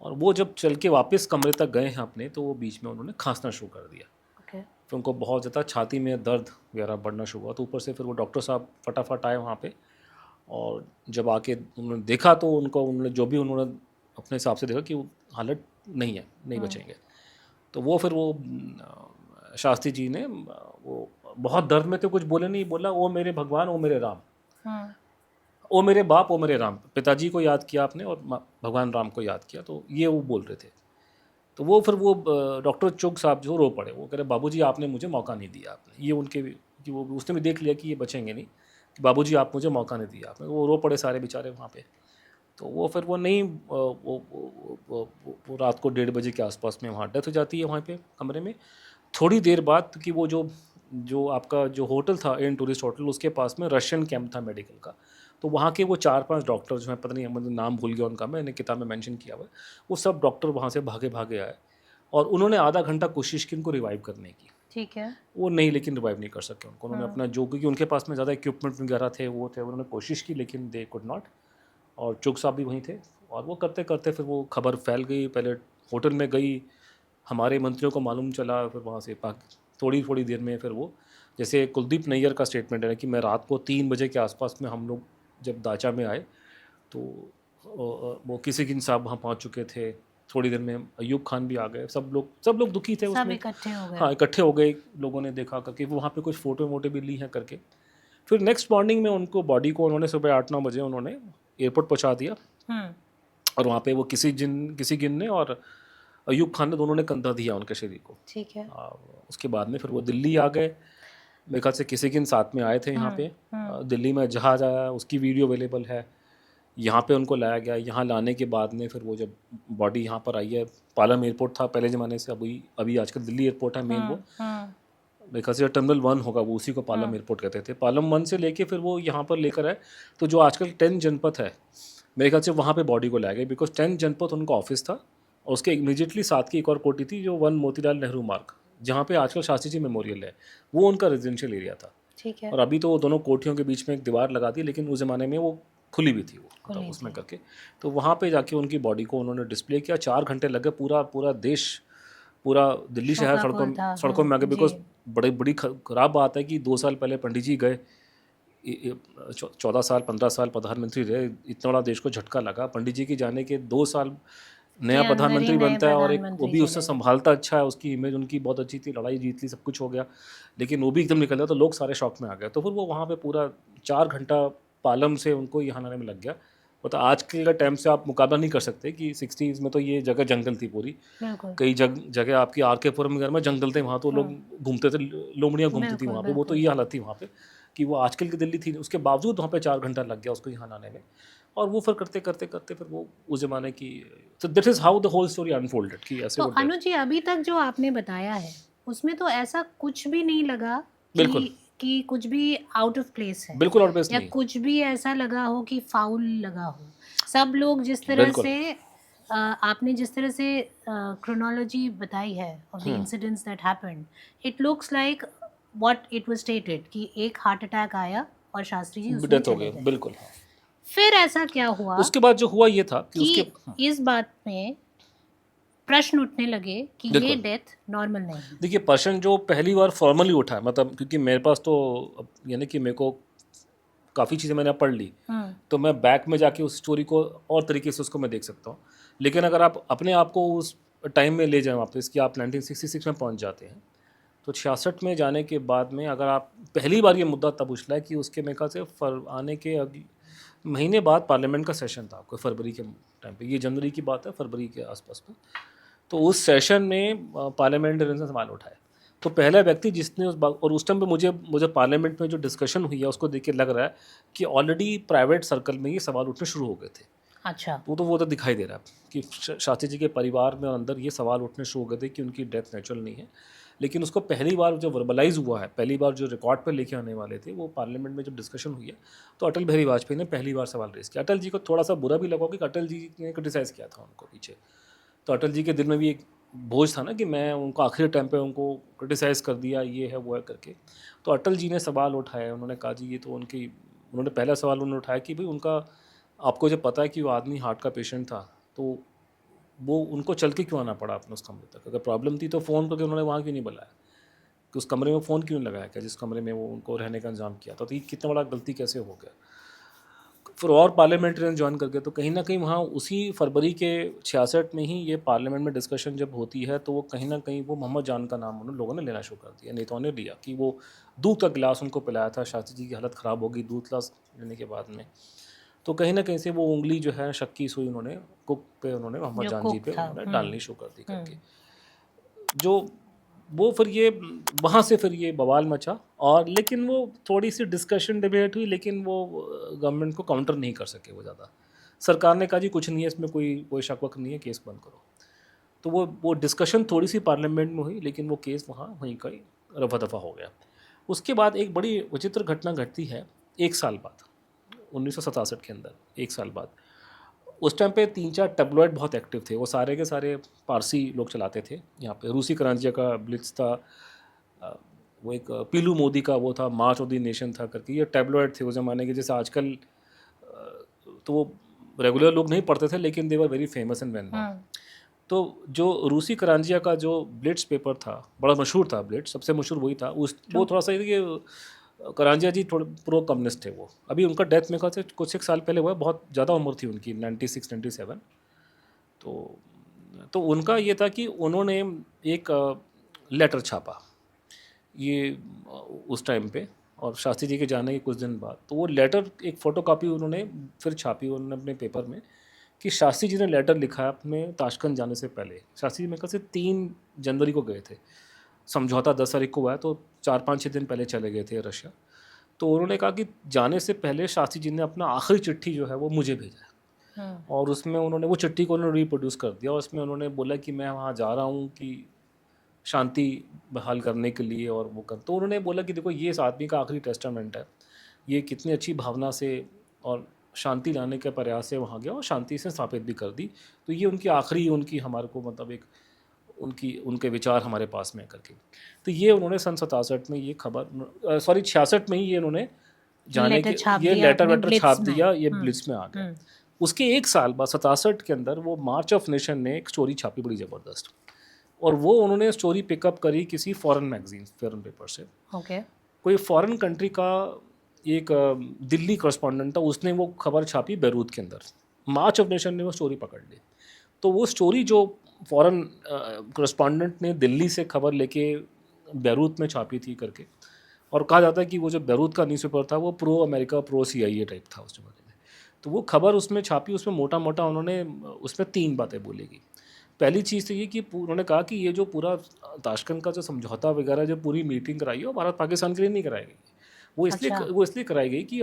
और वो जब चल के वापस कमरे तक गए हैं अपने, तो वो बीच में उन्होंने खांसना शुरू कर दिया। फिर उनको बहुत ज़्यादा छाती में दर्द वगैरह बढ़ना शुरू हुआ, तो ऊपर से फिर वो डॉक्टर साहब फटाफट आए वहाँ पे, और जब आके उन्होंने देखा तो उन्होंने जो भी उन्होंने अपने हिसाब से देखा कि वो हालत नहीं है, नहीं बचेंगे। तो वो फिर वो शास्त्री जी ने वो बहुत दर्द में थे, कुछ बोले नहीं, बोला ओ मेरे भगवान, ओ मेरे राम, ओ मेरे बाप, ओ मेरे राम। पिताजी को याद किया आपने और भगवान राम को याद किया, तो ये वो बोल रहे थे। तो वो फिर वो डॉक्टर चुग साहब जो रो पड़े, वो कह रहे बाबूजी आपने मुझे मौका नहीं दिया, आपने ये उनके कि वो उसने भी देख लिया कि ये बचेंगे नहीं, कि बाबूजी आप मुझे मौका नहीं दिया आपने। वो रो पड़े सारे बेचारे वहाँ पे। तो वो फिर वो नहीं वो रात को 1:30 बजे के आसपास में वहाँ डेथ हो जाती है वहाँ पे कमरे में। थोड़ी देर बाद कि वो जो आपका जो होटल था एन टूरिस्ट होटल, उसके पास में रशियन कैंप था मेडिकल का, तो वहाँ के वो 4-5 डॉक्टर जो हैं, पता नहीं मुझे नाम भूल गया उनका, मैंने किताब में मेंशन किया हुआ है, वो सब डॉक्टर वहाँ से भागे आए, और उन्होंने आधा घंटा कोशिश की उनको रिवाइव करने की। ठीक है। वो नहीं, लेकिन रिवाइव नहीं कर सके उनको। उन्होंने अपना जो, क्योंकि उनके पास में ज़्यादा इक्विपमेंट वगैरह थे, वो थे, उन्होंने कोशिश की लेकिन दे कुड नॉट। और चुग साहब भी वहीं थे, और वो करते करते फिर वो खबर फैल गई, पहले होटल में गई, हमारे मंत्रियों को मालूम चला, फिर वहाँ से थोड़ी देर में फिर वो, जैसे कुलदीप नैयर का स्टेटमेंट है कि मैं रात को 3 बजे के आसपास में हम लोग जब दाचा में आए, तो वो किसी साहब वहाँ पहुँच चुके थे, थोड़ी देर में अयूब खान भी आ गए, सब लोग दुखी थे सब उसमें। इकट्ठे हो गए। हाँ, इकट्ठे हो गए, लोगों ने देखा करके, वहाँ पे कुछ फ़ोटो वोटो भी ली हैं करके। फिर नेक्स्ट मॉर्निंग में उनको बॉडी को उन्होंने सुबह 8-9 बजे उन्होंने एयरपोर्ट पहुँचा दिया, और वहाँ पे वो किसी गिन ने और अयूब खान ने, दोनों ने कंधा दिया उनके शरीर को। ठीक है। उसके बाद में फिर वो दिल्ली आ गए, मेरे ख्याल से किसी गिन साथ में आए थे यहाँ पे। दिल्ली में जहाज आया, उसकी वीडियो अवेलेबल है। यहाँ पे उनको लाया गया, यहाँ लाने के बाद में फिर वो जब बॉडी यहाँ पर आई है, पालम एयरपोर्ट था पहले ज़माने से, अभी आजकल दिल्ली एयरपोर्ट है मेन। वो मेरे ख्याल से टर्मिनल 1 होगा वो, उसी को पालम एयरपोर्ट कहते थे। पालम 1 से लेके फिर वो यहाँ पर लेकर आए, तो जो आजकल 10 जनपथ है मेरे ख्याल से वहाँ पे बॉडी को लाया गया, बिकॉज 10 जनपथ उनका ऑफिस था, और उसके इमीडिएटली साथ की एक और कोठी थी जो 1 मोतीलाल नेहरू मार्ग, जहाँ पे आजकल शास्त्री जी मेमोरियल है, वो उनका रेजिडेंशियल एरिया था। ठीक है। और अभी तो वो दोनों कोठियों के बीच में एक दीवार लगा दी, लेकिन उस ज़माने में वो खुली भी थी, वो तो उसमें करके, तो वहाँ पे जाके उनकी बॉडी को उन्होंने डिस्प्ले किया। 4 घंटे लगे, पूरा देश, पूरा दिल्ली शहर सड़कों में आ गए, बिकॉज बड़ी ख़राब बात है कि 2 साल पहले पंडित जी गए, 14 साल 15 साल प्रधानमंत्री रहे, इतना बड़ा देश को झटका लगा। पंडित जी के जाने के 2 साल नया प्रधानमंत्री बनता है, और एक वो भी उससे संभालता अच्छा है, उसकी इमेज उनकी बहुत अच्छी थी, लड़ाई जीत ली, सब कुछ हो गया, लेकिन वो भी एकदम निकल गया, तो लोग सारे शॉक में आ गए। तो फिर वो वहाँ पे पूरा 4 घंटा पालम से उनको यहाँ आने में लग गया। मतलब आज के टाइम से आप मुकाबला नहीं कर सकते कि 60s में तो ये जगह जंगल थी पूरी, कई जगह आपकी आर.के. पुरम घर में जंगल थे, वहाँ तो लोग घूमते थे, लोमड़ियाँ घूमती थी वहाँ पे, वो तो ये हालत थी वहाँ पे कि वो आजकल की दिल्ली थी। उसके बावजूद वहाँ पे 4 घंटा लग गया उसको यहाँ आने में, और वो फिर करते करते फिर वो उस ज़माने की, तो this is how the whole story unfolded कि ऐसे। तो अनुज जी, अभी तक जो आपने बताया है उसमें तो ऐसा कुछ भी नहीं लगा बिल्कुल कि कुछ भी आउट ऑफ प्लेस है, बिल्कुल आउट प्लेस या नहीं, कुछ भी ऐसा लगा हो कि फाउल लगा हो। सब लोग जिस तरह से आपने जिस तरह से क्रोनोलॉजी बताई है of the incidents that happened, it looks like what it was stated कि एक हार्ट अटैक आया और शास्त्री जी उसमें डेथ हो चले गई। गए। बिल्कुल। फिर ऐसा क्या हुआ उसके बाद जो हुआ ये था कि कि इस बात में प्रश्न उठने लगे कि ये डेथ नॉर्मल नहीं है। देखिए, प्रश्न जो पहली बार फॉर्मली उठा है, मतलब क्योंकि मेरे पास तो यानी कि मेरे को काफ़ी चीज़ें मैंने पढ़ ली, तो मैं बैक में जाके उस स्टोरी को और तरीके से उसको मैं देख सकता हूँ। लेकिन अगर आप अपने आप को उस टाइम में ले जाएं वापस कि आप 1966 में पहुँच जाते हैं, तो 66 में जाने के बाद में अगर आप पहली बार ये मुद्दा तब उछला है कि उसके मेरे ख्याल से आने के महीने बाद पार्लियामेंट का सेशन था, कोई फरवरी के टाइम पे, ये जनवरी की बात है, फरवरी के आसपास में। तो उस सेशन में पार्लियामेंटेरियन ने सवाल उठाया, तो पहला व्यक्ति जिसने और उस टाइम पे मुझे पार्लियामेंट में जो डिस्कशन हुई है उसको देख के लग रहा है कि ऑलरेडी प्राइवेट सर्कल में ये सवाल उठने शुरू हो गए थे। अच्छा। वो तो दिखाई दे रहा है कि शास्त्री जी के परिवार में अंदर ये सवाल उठने शुरू हो गए थे कि उनकी डेथ नेचुरल नहीं है। लेकिन उसको पहली बार जो वर्बलाइज हुआ है, पहली बार जो रिकॉर्ड पर लेके आने वाले थे, वो पार्लियामेंट में जब डिस्कशन हुई है, तो अटल बिहारी वाजपेयी ने पहली बार सवाल रेज किया। अटल जी को थोड़ा सा बुरा भी लगा कि अटल जी ने क्रिटिसाइज़ किया था उनको पीछे, तो अटल जी के दिल में भी एक बोझ था ना कि मैं उनको आखिरी टाइम पे उनको क्रिटिसाइज़ कर दिया, ये है वो है करके। तो अटल जी ने सवाल उठाया, उन्होंने कहा जी ये तो उन्होंने पहला सवाल उन्होंने उठाया कि भाई उनका, आपको जब पता है कि वो आदमी हार्ट का पेशेंट था, तो वो उनको चल के क्यों आना पड़ा अपने उस कमरे तक? अगर प्रॉब्लम थी तो फ़ोन करके उन्होंने वहाँ क्यों नहीं बुलाया, कि उस कमरे में फ़ोन क्यों लगाया क्या जिस कमरे में वो उनको रहने का इंतजाम किया था? तो ये कितना बड़ा गलती कैसे हो गया? फिर और पार्लियामेंटेरियन ज्वाइन कर गए, तो कहीं ना कहीं वहाँ उसी फरवरी के 66 में ही ये पार्लियामेंट में डिस्कशन जब होती है, तो वो कहीं ना कहीं वो मोहम्मद जान का नाम उन लोगों ने लेना शुरू कर दिया, नेताओं ने लिया, कि वो दूध का गिलास उनको पिलाया था, शास्त्री जी की हालत ख़राब होगी दूध गिलास लेने के बाद में। तो कहीं ना कहीं से वो उंगली जो है शक्की सुई उन्होंने कुक पे, उन्होंने मोहम्मद जान जी पे उन्होंने डालनी शुरू कर दी करके, जो वो फिर ये वहाँ से फिर ये बवाल मचा। और लेकिन वो थोड़ी सी डिस्कशन डिबेट हुई, लेकिन वो गवर्नमेंट को काउंटर नहीं कर सके वो ज़्यादा। सरकार ने कहा जी कुछ नहीं है इसमें, कोई शक वक नहीं है, केस बंद करो। तो वो डिस्कशन थोड़ी सी पार्लियामेंट में हुई, लेकिन वो केस वहीं का ही रफा दफा हो गया। उसके बाद एक बड़ी विचित्र घटना घटती है 1 साल बाद, 1967 के अंदर 1 साल बाद। उस टाइम पे 3-4 टैबलॉइड बहुत एक्टिव थे, वो सारे के सारे पारसी लोग चलाते थे। यहाँ पे रूसी करांजिया का ब्लिट्स था, वो एक पीलू मोदी का वो था, मार्च ऑफ द नेशन था करके, ये टैबलॉइड थे उस ज़माने के। जैसे आजकल तो वो रेगुलर लोग नहीं पढ़ते थे, लेकिन they were very famous and well known. तो जो रूसी करांजिया का जो ब्लिट्स पेपर था, बड़ा मशहूर था, ब्लिट्स सबसे मशहूर वही था। वो थोड़ा सा ये करांजिया जी थोड़े प्रो कम्युनिस्ट थे वो। अभी उनका डेथ मेरे ख्याल से कुछ 1 साल पहले हुआ, बहुत ज़्यादा उम्र थी उनकी, 96-97। तो तो उनका ये था कि उन्होंने एक लेटर छापा ये उस टाइम पे, और शास्त्री जी के जाने के कुछ दिन बाद तो वो लेटर एक फ़ोटोकॉपी उन्होंने फिर छापी उन्होंने अपने पेपर में कि शास्त्री जी ने लेटर लिखा है अपने ताशकंद जाने से पहले। शास्त्री जी मेरे ख्याल से 3 जनवरी को गए थे, समझौता 10 तारीख को हुआ है, तो 4-5-6 दिन पहले चले गए थे रशिया। तो उन्होंने कहा कि जाने से पहले शास्त्री जी ने अपना आखिरी चिट्ठी जो है वो मुझे भेजा है, और उसमें उन्होंने वो चिट्ठी को उन्होंने रिप्रोड्यूस कर दिया, और उसमें उन्होंने बोला कि मैं वहाँ जा रहा हूँ कि शांति बहाल करने के लिए और वो कर। तो उन्होंने बोला कि देखो ये इस आदमी का आखिरी टेस्टामेंट है, ये कितनी अच्छी भावना से और शांति लाने के प्रयास से वहाँ गया और शांति से स्थापित भी कर दी, तो ये उनकी आखिरी उनकी हमारे को मतलब एक उनके विचार हमारे पास में करके। तो ये उन्होंने सन 67 में ये खबर 66 में ही ये उन्होंने जाने के ये लेटर वेटर छाप दिया, ये ब्लिट्स में आ गया। उसके 1 साल बाद 67 के अंदर वो मार्च ऑफ नेशन ने एक स्टोरी छापी बड़ी ज़बरदस्त, और वो उन्होंने स्टोरी पिकअप करी किसी फॉरेन मैगजीन फॉरेन पेपर से। कोई फॉरेन कंट्री का एक दिल्ली करस्पॉन्डेंट था, उसने वो खबर छापी बैरूत के अंदर। मार्च ऑफ नेशन ने वो स्टोरी पकड़ ली। तो वो स्टोरी जो फॉरेन करस्पॉन्डेंट ने दिल्ली से खबर लेके बैरूत में छापी थी करके, और कहा जाता है कि वो जो बैरूत का न्यूज़पेपर था वो pro America pro CIA type था उस ज़माने में। तो वो खबर उसमें छापी, उसमें मोटा मोटा उन्होंने उसमें 3 बातें बोलेगी। पहली चीज़ तो ये कि उन्होंने कहा कि ये जो पूरा ताशकंद का जो समझौता वगैरह जो पूरी मीटिंग कराई है वो भारत पाकिस्तान के लिए नहीं कराई गई, वो इसलिए कराई गई कि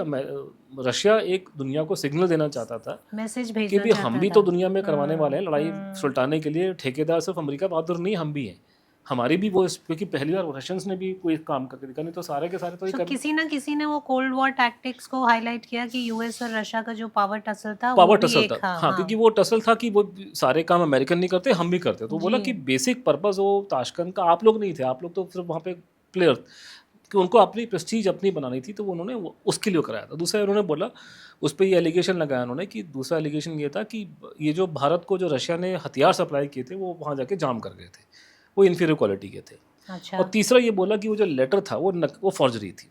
रशिया एक दुनिया को सिग्नल देना चाहता था, मैसेज भेजना कि भी हम भी तो दुनिया में करवाने वाले हैं लड़ाई सुलटाने के लिए, ठेकेदार सिर्फ अमेरिका बहादुर नहीं, हम भी हैं, हमारी भी वो, क्योंकि पहली बार रशियंस ने भी कोई काम करके दिखा, नहीं तो सारे के सारे तो किसी ना किसी ने वो कोल्ड वॉर टैक्टिक्स को हाईलाइट किया कि यूएस और रशिया का जो पावर टसल था हाँ, क्योंकि वो टसल था कि वो सारे काम अमेरिकन नहीं करते, हम भी करते। तो बोला कि बेसिक पर्पस वो ताशकंद का आप लोग नहीं थे, आप लोग तो सिर्फ वहाँ पे प्लेयर, कि उनको अपनी प्रेस्टीज अपनी बनानी थी, तो उन्होंने उसके लिए कराया था। दूसरा उन्होंने बोला, उस पर ये एलिगेशन लगाया उन्होंने कि दूसरा एलिगेशन ये था कि ये जो भारत को जो रशिया ने हथियार सप्लाई किए थे वो वहाँ जाके जाम कर गए थे, वो इन्फीरियर क्वालिटी के थे। अच्छा। और तीसरा ये बोला कि वो जो लेटर था वो फॉर्जरी थी।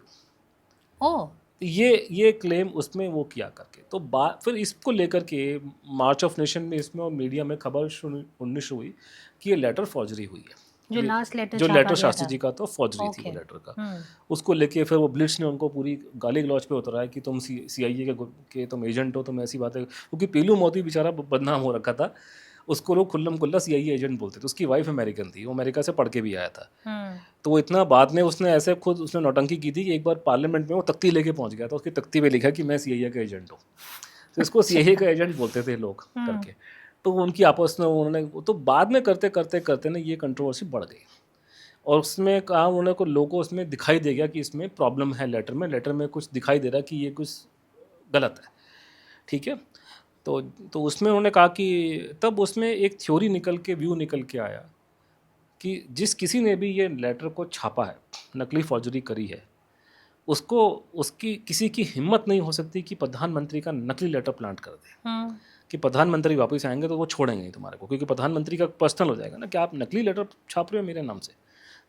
ये क्लेम उसमें वो किया करके, तो फिर इसको लेकर के मार्च ऑफ नेशन में इसमें और मीडिया में खबर सुननी शुरू हुई कि ये लेटर फॉर्जरी हुई है। जो लेटर शास्त्री जी का तो फौजरी थी वो लेटर का, उसको लेके फिर वो ब्लिट्स ने उनको पूरी गाली गलौज पे उतराया कि तुम CIA के तुम एजेंट हो, तुम ऐसी बातें, क्योंकि पीलू मोदी बेचारा बदनाम हो रखा था, उसको लोग खुल्लम खुल्ला CIA एजेंट बोलते थे। उसकी वाइफ अमेरिकन थी, वो अमेरिका से पढ़ के भी आया था। तो वो इतना बाद में उसने ऐसे खुद उसने नौटंकी की थी कि एक बार पार्लियामेंट में वो तख्ती लेके पहुंच गया था, उसकी तख्ती पे लिखा कि मैं CIA का एजेंट हूँ, तो इसको CIA का एजेंट बोलते थे लोग करके। तो उनकी आपस में उन्होंने, तो बाद में करते करते करते ना ये कंट्रोवर्सी बढ़ गई, और उसमें कहा उन्होंने को लोगों को उसमें दिखाई दे गया कि इसमें प्रॉब्लम है, लेटर में कुछ दिखाई दे रहा कि ये कुछ गलत है, ठीक है। तो उसमें उन्होंने कहा कि तब उसमें एक थ्योरी व्यू निकल के आया कि जिस किसी ने भी ये लेटर को छापा है, नकली फौजरी करी है, उसकी किसी की हिम्मत नहीं हो सकती कि प्रधानमंत्री का नकली लेटर प्लांट कर दे, कि प्रधानमंत्री वापस आएंगे तो वो छोड़ेंगे नहीं तुम्हारे को, क्योंकि प्रधानमंत्री का पर्सनल हो जाएगा ना कि आप नकली लेटर छाप रहे हो मेरे नाम से,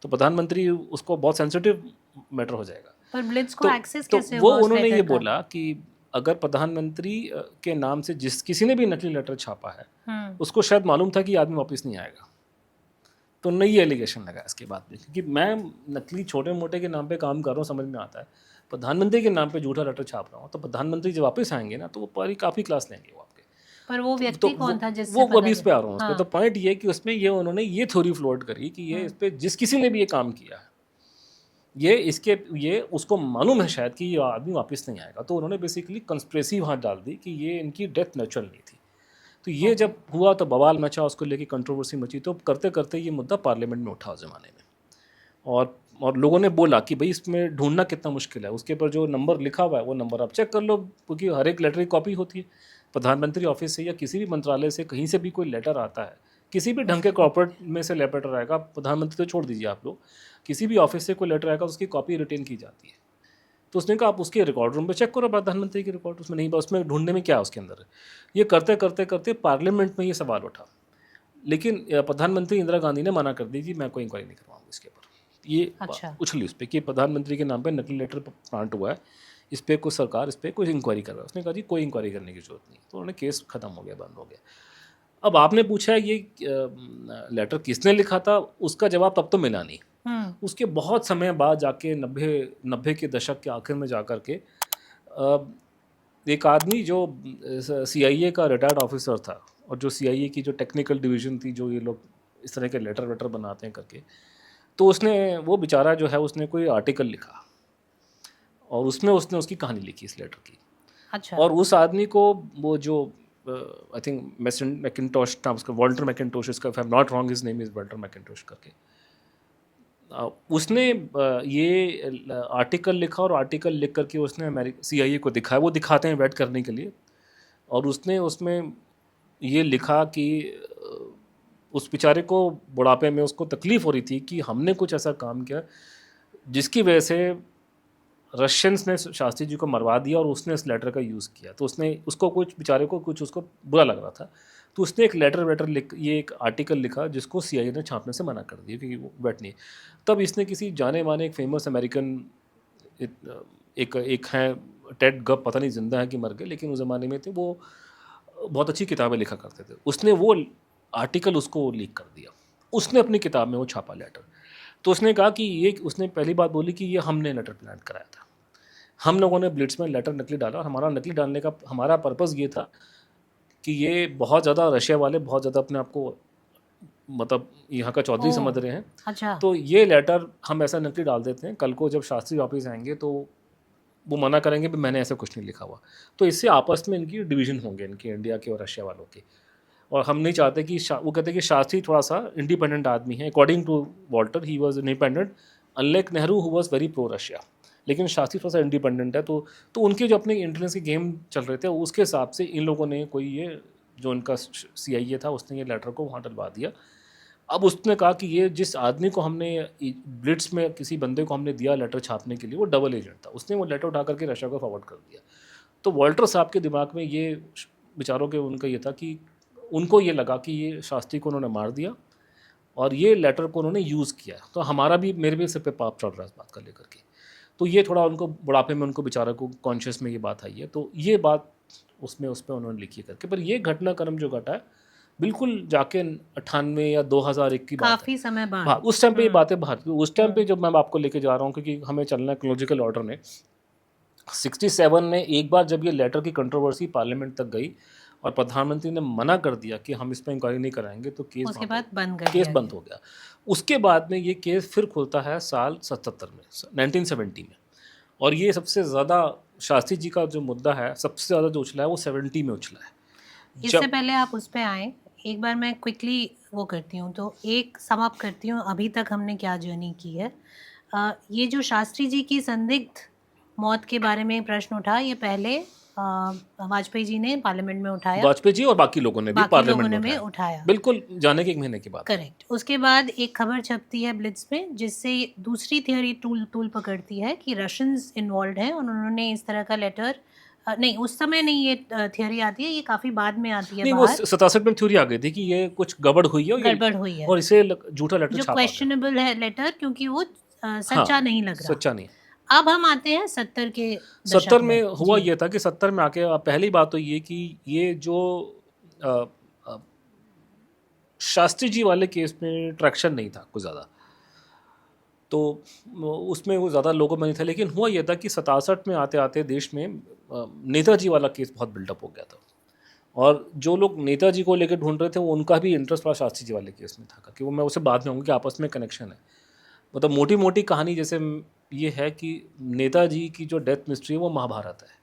तो प्रधानमंत्री उसको बहुत सेंसिटिव मैटर हो जाएगा। पर ब्लिट्स को एक्सेस कैसे हुआ? वो उन्होंने ये बोला कि अगर प्रधानमंत्री के नाम से जिस किसी ने भी नकली लेटर छापा है उसको शायद मालूम था कि आदमी वापस नहीं आएगा, तो नई एलिगेशन लगा इसके बाद में, क्योंकि मैं नकली छोटे मोटे के नाम पे काम कर रहा हूँ, समझ में आता है, प्रधानमंत्री के नाम पे झूठा लेटर छाप रहा हूँ, तो प्रधानमंत्री जब वापस आएंगे ना तो वो पूरी काफ़ी क्लास लेंगे वो आपके। पर वो व्यक्ति कौन था जिससे वो अभी इस पे आ रहा हूँ उसमें। तो पॉइंट ये कि उसमें ये उन्होंने ये थ्योरी फ्लोट करी कि ये इस पे जिस किसी ने भी ये काम किया है, ये उसको मालूम है शायद कि ये आदमी वापस नहीं आएगा, तो उन्होंने बेसिकली कंस्पिरेसी वहाँ डाल दी कि ये इनकी डेथ नेचुरल नहीं थी। तो ये जब हुआ तो बवाल मचा, उसको लेके कंट्रोवर्सी मची, तो करते करते ये मुद्दा पार्लियामेंट में उठा उस ज़माने में, और लोगों ने बोला कि भाई इसमें ढूंढना कितना मुश्किल है, उसके ऊपर जो नंबर लिखा हुआ है वो नंबर आप चेक कर लो, क्योंकि हर एक लेटर की कॉपी होती है। प्रधानमंत्री ऑफिस से या किसी भी मंत्रालय से कहीं से भी कोई लेटर आता है, किसी भी ढंग के कॉर्पोरेट में से लेटर आएगा, प्रधानमंत्री तो छोड़ दीजिए आप लोग, किसी भी ऑफिस से कोई लेटर आएगा उसकी कॉपी रिटेन की जाती है। तो उसने कहा आप उसके रिकॉर्ड रूम पे चेक करो प्रधानमंत्री के रिकॉर्ड, उसमें नहीं, उसमें ढूंढने में क्या है उसके अंदर। ये करते करते करते पार्लियामेंट में ये सवाल उठा, लेकिन प्रधानमंत्री इंदिरा गांधी ने मना कर दी कि मैं कोई इंक्वायरी नहीं करवाऊंगा इसके ऊपर। ये उछली उस पर कि प्रधानमंत्री के नाम पर नकली लेटर प्लांट हुआ है, इस पर कोई सरकार इस पर कोई इंक्वायरी कर रहा है। उसने कहा जी कोई इंक्वायरी करने की जरूरत नहीं, तो उन्होंने केस ख़त्म हो गया, बंद हो गया। अब आपने पूछा है ये लेटर किसने लिखा था, उसका जवाब तब तो मिला नहीं। उसके बहुत समय बाद जाके नब्बे के दशक के आखिर में जाकर के एक आदमी जो CIA का रिटायर्ड ऑफिसर था और जो CIA की जो टेक्निकल डिवीज़न थी, जो ये लोग इस तरह के लेटर वेटर बनाते हैं करके, तो उसने वो बेचारा जो है उसने कोई आर्टिकल लिखा और उसमें उसने उसकी कहानी लिखी इस लेटर की। अच्छा। और उस आदमी को वो जो आई थिंक मैकिंटोश था उसका, वॉल्टर मैकिंटोश, इसका if I am not wrong his name is Walter Macintosh करके, उसने ये आर्टिकल लिखा और आर्टिकल लिख करके उसने CIA को दिखाया। वो दिखाते हैं वेट करने के लिए, और उसने उसमें ये लिखा कि उस बेचारे को बुढ़ापे में उसको तकलीफ़ हो रही थी कि हमने कुछ ऐसा काम किया जिसकी वजह से रशियंस ने शास्त्री जी को मरवा दिया और उसने इस लेटर का यूज़ किया। तो उसने उसको कुछ बेचारे को कुछ उसको बुरा लग रहा था, तो उसने एक लेटर लिख, ये एक आर्टिकल लिखा जिसको CIA ने छापने से मना कर दिया कि वो वेट नहीं। तब इसने किसी जाने माने एक फेमस अमेरिकन एक हैं टेड गप, पता नहीं जिंदा है कि मर गए, लेकिन उस ज़माने में थे, वो बहुत अच्छी किताबें लिखा करते थे। उसने वो आर्टिकल उसको लीक कर दिया, उसने अपनी किताब में वो छापा लेटर। तो उसने कहा कि ये, उसने पहली बात बोली कि ये हमने लेटर प्लान कराया था, हम लोगों ने ब्लिट्स में लेटर नकली डाला, और हमारा नकली डालने का हमारा पर्पज़ ये था कि ये बहुत ज़्यादा रशिया वाले बहुत ज़्यादा अपने आप को मतलब यहाँ का चौधरी समझ रहे हैं। अच्छा। तो ये लेटर हम ऐसा नकली डाल देते हैं, कल को जब शास्त्री वापस आएंगे तो वो मना करेंगे भी मैंने ऐसा कुछ नहीं लिखा हुआ। तो इससे आपस में इनकी डिवीज़न होंगे, इनके इंडिया के और रशिया वालों के। और हम नहीं चाहते कि वो कहते हैं कि शास्त्री थोड़ा सा इंडिपेंडेंट आदमी है। According to Walter he was independent unlike Nehru who was very pro Russia, लेकिन शास्त्री थोड़ा सा इंडिपेंडेंट है। तो उनके जो अपने इंटेलिजेंस के गेम चल रहे थे उसके हिसाब से इन लोगों ने कोई ये जो इनका CIA था उसने ये लेटर को वहाँ डलवा दिया। अब उसने कहा कि ये जिस आदमी को हमने ब्लिट्स में किसी बंदे को हमने दिया लेटर छापने के लिए, वो डबल एजेंट था, उसने वो लेटर उठा करके रशिया को फॉरवर्ड कर दिया। तो वॉल्टर साहब के दिमाग में ये बेचारों के उनका ये था कि उनको ये लगा कि ये शास्त्री को उन्होंने मार दिया और ये लेटर को उन्होंने यूज़ किया, तो हमारा भी, मेरे भी सिर पे पाप चढ़ रहा है इस बात का लेकर के। तो ये थोड़ा उनको बुढ़ापे में उनको बेचारा को कॉन्शियस में ये बात आई है, तो ये बात उस पर उन्होंने लिखी करके। पर ये घटनाक्रम जो घटा है बिल्कुल जाके 98 या 2001 की बात है, काफी समय बाद। हाँ, उस टाइम पे ये बातें बाहर थी। उस टाइम पे जब मैं आपको लेके जा रहा हूँ, क्योंकि हमें चलना है क्रोनोलॉजिकल ऑर्डर में, 67 में एक बार जब ये लेटर की कंट्रोवर्सी पार्लियामेंट तक गई और प्रधानमंत्री ने मना कर दिया कि हम इस पर इंक्वायरी नहीं कराएंगे, तो केस उसके बाद केस बंद हो गया। उसके बाद में ये केस फिर खुलता है साल 77 में, 1970 में, और ये सबसे ज़्यादा शास्त्री जी का जो मुद्दा है सबसे ज़्यादा जो उछला है वो 70 में उछला है। इससे पहले आप उस पर आए, एक बार मैं क्विकली वो करती हूँ, तो एक समाप्त करती हूँ अभी तक हमने क्या जर्नी की है। ये जो शास्त्री जी की संदिग्ध मौत के बारे में प्रश्न उठा, ये पहले वाजपेयी जी ने पार्लियामेंट में उठाया, वाजपेयी जी और बाकी लोगों ने भी पार्लियामेंट में उठाया, बिल्कुल जाने के एक महीने के बाद। करेक्ट। उसके बाद एक खबर छपती है ब्लिट्स में, जिससे दूसरी थियोरी तूल पकड़ती है कि रशियंस इन्वॉल्व हैं और उन्होंने इस तरह का लेटर, नहीं उस समय नहीं ये थ्योरी आती है, ये काफी बाद में आती है। नहीं, वो 67 में थ्योरी आ गई थी कि ये कुछ गड़बड़ हुई है और इसे झूठा लेटर जो छापा क्वेश्चनेबल है लेटर, क्योंकि वो सच्चा नहीं लग रहा, सच्चा नहीं। अब हम आते हैं 70 के दशक 70 में हुआ ये था कि 70 में आके पहली बात तो ये कि ये जो शास्त्री जी वाले केस में ट्रैक्शन नहीं था कुछ ज़्यादा, तो उसमें वो ज़्यादा लोगों में नहीं था। लेकिन हुआ ये था कि 67 में आते आते देश में नेताजी वाला केस बहुत बिल्डअप हो गया था, और जो लोग नेताजी को लेकर ढूंढ रहे थे वो उनका भी इंटरेस्ट थोड़ा शास्त्री जी वाले केस में था, कि वो मैं उसे बाद में आऊँगा कि आपस में कनेक्शन है। मतलब मोटी मोटी कहानी जैसे ये है कि नेताजी की जो डेथ मिस्ट्री है वो महाभारत है,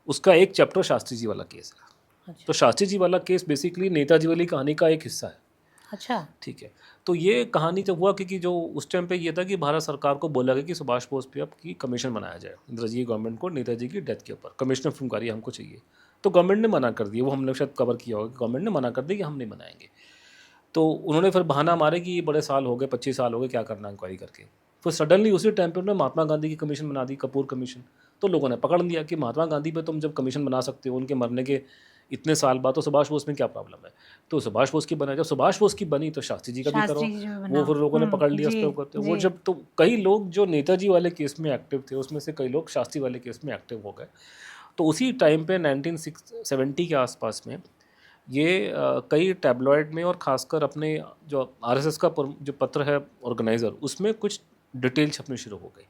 उसका एक चैप्टर शास्त्री जी वाला केस है। अच्छा। तो शास्त्री जी वाला केस बेसिकली नेताजी वाली कहानी का एक हिस्सा है। अच्छा, ठीक है। तो ये कहानी जब हुआ क्योंकि जो उस टाइम पे ये था कि भारत सरकार को बोला गया कि सुभाष बोस पे अब की कमीशन बनाया जाए, इंदिरा जी गवर्नमेंट को नेताजी की डेथ के ऊपर कमीशन ऑफ इंक्वायरी हमको चाहिए। तो गवर्नमेंट ने मना कर दिया, वो हमने शायद कवर किया होगा, गवर्नमेंट ने मना कर दिया कि हम नहीं बनाएंगे। तो उन्होंने फिर बहाना मारे कि ये बड़े साल हो गए, 25 साल हो गए, क्या करना इंक्वायरी करके। फिर सडनली उसी टाइम पे उन्होंने महात्मा गांधी की कमीशन बना दी, कपूर कमीशन। तो लोगों ने पकड़ लिया कि महात्मा गांधी पे तुम जब कमीशन बना सकते हो उनके मरने के इतने साल बाद, तो सुभाष बोस में क्या प्रॉब्लम है। तो सुभाष बोस की बना, जब सुभाष बोस की बनी तो शास्त्री जी का भी करो, वो फिर लोगों ने पकड़ लिया उस पर करते। वो जब तो कई लोग जो नेताजी वाले केस में एक्टिव थे उसमें से कई लोग शास्त्री वाले केस में एक्टिव हो गए। तो उसी टाइम पे 1970 के आसपास में ये कई टैबलॉइड में और ख़ासकर अपने जो आरएसएस का जो पत्र है ऑर्गेनाइज़र, उसमें कुछ डिटेल छपनी शुरू हो गई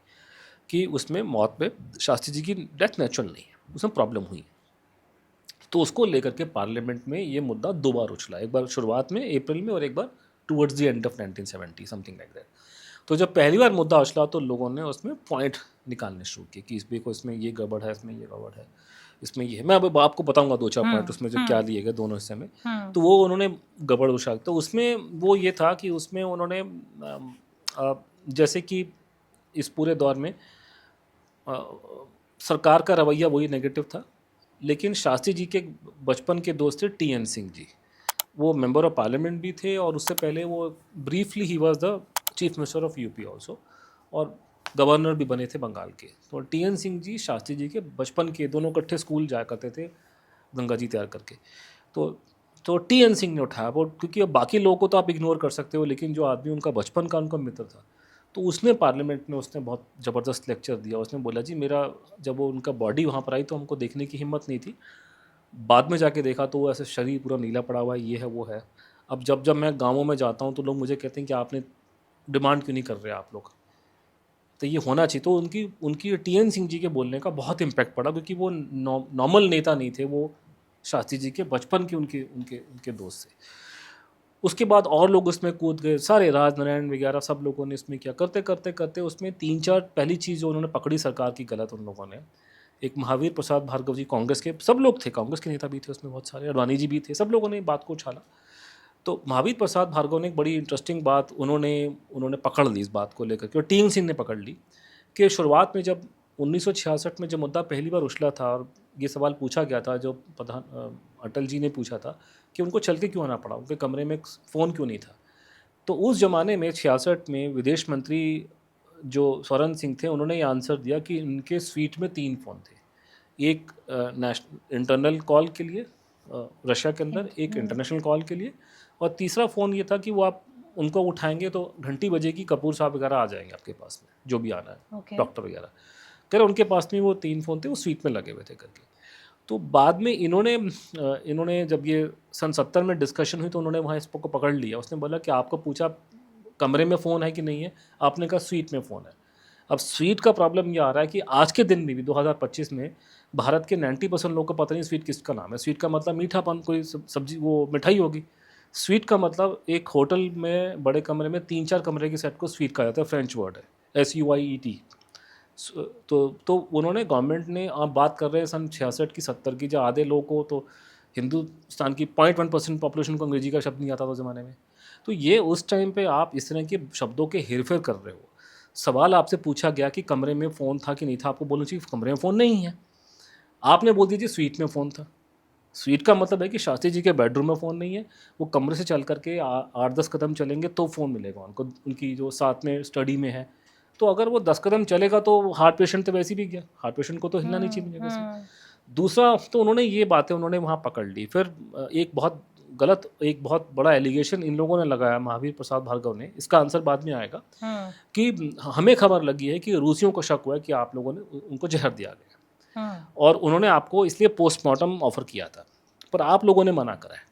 कि उसमें मौत में शास्त्री जी की डेथ नेचुरल नहीं है, उसमें प्रॉब्लम हुई है। तो उसको लेकर के पार्लियामेंट में ये मुद्दा 2 बार उछला, एक बार शुरुआत में अप्रैल में और एक बार towards the end of 1970 something like that. तो जब पहली बार मुद्दा उछला तो लोगों ने उसमें पॉइंट निकालने शुरू किए कि इसमें ये गड़बड़ है, इसमें ये गड़बड़ है, इसमें ये है। मैं अब आपको बताऊंगा 2-4 पॉइंट उसमें जो क्या लिए गए दोनों हिस्से में। तो वो उन्होंने गड़बड़ उछाल, तो उसमें वो ये था कि उसमें उन्होंने जैसे कि इस पूरे दौर में सरकार का रवैया वही नेगेटिव था, लेकिन शास्त्री जी के बचपन के दोस्त थे टी.एन. सिंह जी। वो मेंबर ऑफ पार्लियामेंट भी थे और उससे पहले वो briefly he was the chief minister of UP also, और गवर्नर भी बने थे बंगाल के। तो टी.एन. सिंह जी शास्त्री जी के बचपन के, दोनों इकट्ठे स्कूल जाया करते थे गंगा जी तैयार करके। तो टी.एन. सिंह ने उठाया वो, क्योंकि अब बाकी लोगों को तो आप इग्नोर कर सकते हो, लेकिन जो आदमी उनका बचपन का उनका मित्र था, तो उसने पार्लियामेंट में उसने बहुत ज़बरदस्त लेक्चर दिया। उसने बोला जी मेरा, जब वो उनका बॉडी वहाँ पर आई तो हमको देखने की हिम्मत नहीं थी, बाद में जाके देखा तो वो ऐसे शरीर पूरा नीला पड़ा हुआ है, ये है वो है। अब जब मैं गाँवों में जाता हूँ तो लोग मुझे कहते हैं कि आपने डिमांड क्यों नहीं कर रहे आप लोग, तो ये होना चाहिए। तो उनकी टी.एन. सिंह जी के बोलने का बहुत इम्पैक्ट पड़ा, क्योंकि वो नॉर्मल नेता नहीं थे, वो शास्त्री जी के बचपन के उनके दोस्त थे। उसके बाद और लोग उसमें कूद गए, सारे राजनारायण वगैरह सब लोगों ने इसमें क्या करते करते करते उसमें 3-4 पहली चीज़ जो उन्होंने पकड़ी सरकार की गलत उन लोगों ने, एक महावीर प्रसाद भार्गव जी कांग्रेस के, सब लोग थे, कांग्रेस के नेता भी थे उसमें बहुत सारे, अडवाणी जी भी थे, सब लोगों ने बात को उछाला। तो महावीर प्रसाद भार्गव ने एक बड़ी इंटरेस्टिंग बात उन्होंने पकड़ ली इस बात को लेकर के, और टी.एन. सिंह ने पकड़ ली कि शुरुआत में जब 1966 में जब मुद्दा पहली बार उछला था और ये सवाल पूछा गया था, जो प्रधान अटल जी ने पूछा था कि उनको चल के क्यों आना पड़ा, उनके कमरे में फ़ोन क्यों नहीं था। तो उस ज़माने में 66 में विदेश मंत्री जो स्वर्ण सिंह थे, उन्होंने ये आंसर दिया कि उनके स्वीट में 3 फ़ोन थे, एक इंटरनल कॉल के लिए रशिया के अंदर, एक इंटरनेशनल कॉल के लिए, और तीसरा फ़ोन ये था कि वो आप उनको उठाएंगे तो घंटी बजेगी, कपूर साहब वगैरह आ जाएंगे आपके पास में, जो भी आना है, डॉक्टर वगैरह। कह रहे उनके पास में वो 3 फ़ोन थे, वो स्वीट में लगे हुए थे करके। तो बाद में इन्होंने जब ये सन 70 में डिस्कशन हुई तो उन्होंने वहाँ इसको पकड़ लिया। उसने बोला कि आपको पूछा कमरे में फ़ोन है कि नहीं है, आपने कहा स्वीट में फ़ोन है। अब स्वीट का प्रॉब्लम ये आ रहा है कि आज के दिन में भी 2025 में भारत के 90% लोगों को पता नहीं स्वीट किसका नाम है। स्वीट का मतलब मीठापन, कोई सब्जी, वो मिठाई होगी। स्वीट का मतलब एक होटल में बड़े कमरे में 3-4 कमरे के सेट को स्वीट कहा जाता है, फ्रेंच वर्ड है, SUIET। तो उन्होंने, गवर्नमेंट ने, आप बात कर रहे हैं सन 66 की 70 की, जो आधे लोगों को तो हिंदुस्तान की 0.1% पॉपुलेशन को अंग्रेजी का शब्द नहीं आता था उस ज़माने में। तो ये उस टाइम पे आप इस तरह के शब्दों के हेरफेर कर रहे हो। सवाल आपसे पूछा गया कि कमरे में फ़ोन था कि नहीं था, आपको बोलना चाहिए कमरे में फ़ोन नहीं है, आपने बोल दीजिए स्वीट में फ़ोन था। स्वीट का मतलब है कि शास्त्री जी के बेडरूम में फ़ोन नहीं है, वो कमरे से चल करके 8-10 कदम चलेंगे तो फ़ोन मिलेगा उनको, उनकी जो साथ में स्टडी में है। तो अगर वो 10 कदम चलेगा तो हार्ट पेशेंट तो वैसे भी गया, हार्ट पेशेंट को तो हिलना नहीं चाहिए जगह से। दूसरा, तो उन्होंने ये बातें उन्होंने वहाँ पकड़ ली। फिर एक बहुत बड़ा एलिगेशन इन लोगों ने लगाया, महावीर प्रसाद भार्गव ने, इसका आंसर बाद में आएगा, कि हमें खबर लगी है कि रूसियों को शक हुआ है कि आप लोगों ने उनको जहर दिया गया, और उन्होंने आपको इसलिए पोस्टमार्टम ऑफर किया था, पर आप लोगों ने मना करा है।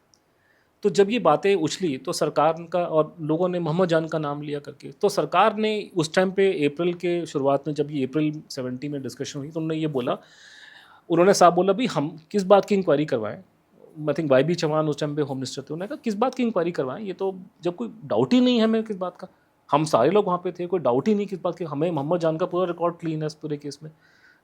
तो जब ये बातें उछली तो सरकार का, और लोगों ने मोहम्मद जान का नाम लिया करके, तो सरकार ने उस टाइम पे अप्रैल के शुरुआत में, जब ये अप्रैल 70 में डिस्कशन हुई, तो उन्होंने ये बोला, उन्होंने साहब बोला भी हम किस बात की इंक्वायरी करवाएं। I think Y B Chauhan उस टाइम पे होम मिनिस्टर थे, उन्होंने कहा किस बात की इंक्वायरी करवाएं, ये तो जब कोई डाउट ही नहीं है हमें किस बात का, हम सारे लोग वहाँ पे थे, कोई डाउट ही नहीं किस बात की, हमें मोहम्मद जान का पूरा रिकॉर्ड क्लीन है इस पूरे केस में,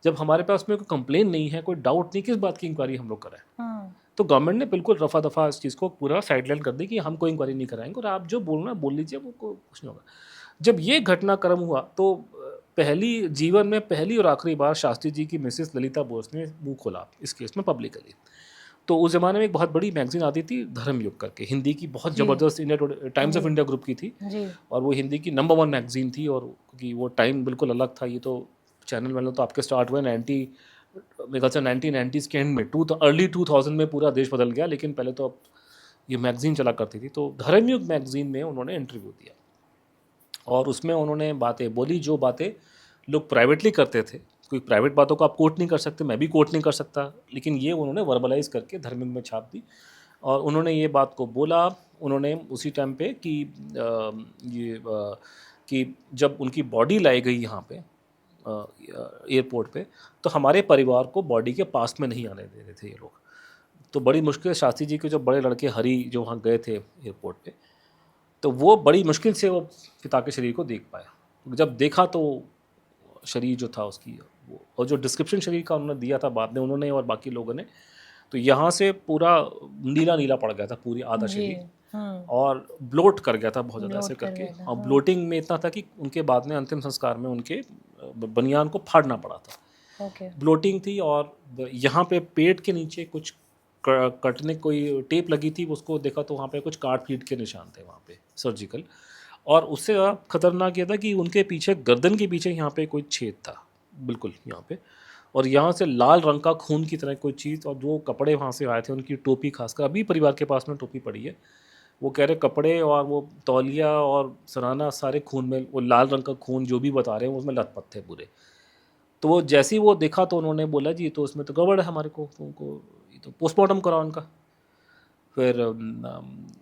जब हमारे पास में कोई कंप्लेन नहीं है, कोई डाउट नहीं, किस बात की इंक्वायरी हम लोग कराएं। तो गवर्नमेंट ने बिल्कुल रफा दफा इस चीज़ को पूरा साइडलाइन कर दी कि हम कोई इंक्वायरी नहीं कराएंगे, और आप जो बोलना बोल लीजिए, वो कुछ नहीं होगा। जब ये घटनाक्रम हुआ तो जीवन में पहली और आखिरी बार शास्त्री जी की मिसेस ललिता बोस ने मुंह खोला इस केस में पब्लिकली। तो उस ज़माने में एक बहुत बड़ी मैगजीन आती थी धर्मयुग करके, हिंदी की, बहुत ज़बरदस्त, India times of India group की थी, और वो हिंदी की नंबर 1 मैगजीन थी, और क्योंकि वो टाइम बिल्कुल अलग था। ये तो चैनल वाले तो आपके स्टार्ट हुए मेरे ख्याल से 1990s के एंड में, अर्ली 2000 में पूरा देश बदल गया, लेकिन पहले तो अब ये मैगज़ीन चला करती थी। तो धर्मयुग मैगज़ीन में उन्होंने इंटरव्यू दिया, और उसमें उन्होंने बातें बोली जो बातें लोग प्राइवेटली करते थे। कोई प्राइवेट बातों को आप कोट नहीं कर सकते, मैं भी कोट नहीं कर सकता, लेकिन ये उन्होंने वर्बलाइज करके धर्मयुग में छाप दी। और उन्होंने ये बात को बोला उन्होंने उसी टाइम पे कि जब उनकी बॉडी लाई गई यहाँ पे एयरपोर्ट पे, तो हमारे परिवार को बॉडी के पास में नहीं आने दे रहे थे ये लोग। तो बड़ी मुश्किल से शास्त्री जी के जो बड़े लड़के हरी जो वहाँ गए थे एयरपोर्ट पे, तो वो बड़ी मुश्किल से वो पिता के शरीर को देख पाया। जब देखा तो शरीर जो था उसकी और जो डिस्क्रिप्शन शरीर का उन्होंने दिया था बाद में उन्होंने और बाकी लोगों ने, तो यहाँ से पूरा नीला नीला पड़ गया था पूरी आधा शरीर, और ब्लोट कर गया था बहुत ज़्यादा ऐसे करके। और ब्लोटिंग में इतना था कि उनके बाद में अंतिम संस्कार में उनके बनियान को फाड़ना पड़ा था। ब्लोटिंग थी और यहाँ पे पेट के नीचे कुछ कटने कोई टेप लगी थी, उसको देखा तो वहाँ पे कुछ काट पीट के निशान थे वहाँ पे सर्जिकल। और उससे खतरनाक ये था कि उनके पीछे गर्दन के पीछे यहाँ पे कोई छेद था बिल्कुल यहाँ पे, और यहाँ से लाल रंग का खून की तरह कोई चीज़। और जो कपड़े वहाँ से आए थे उनकी टोपी, खासकर अभी परिवार के पास में टोपी पड़ी है, वो कह रहे कपड़े और वो तौलिया और सराना सारे खून में, वो लाल रंग का खून जो भी बता रहे हैं उसमें लथपथ थे पूरे। तो वो जैसे ही वो देखा तो उन्होंने बोला जी तो उसमें तो गड़बड़ है हमारे को, उनको ये तो पोस्टमार्टम कराओ उनका। फिर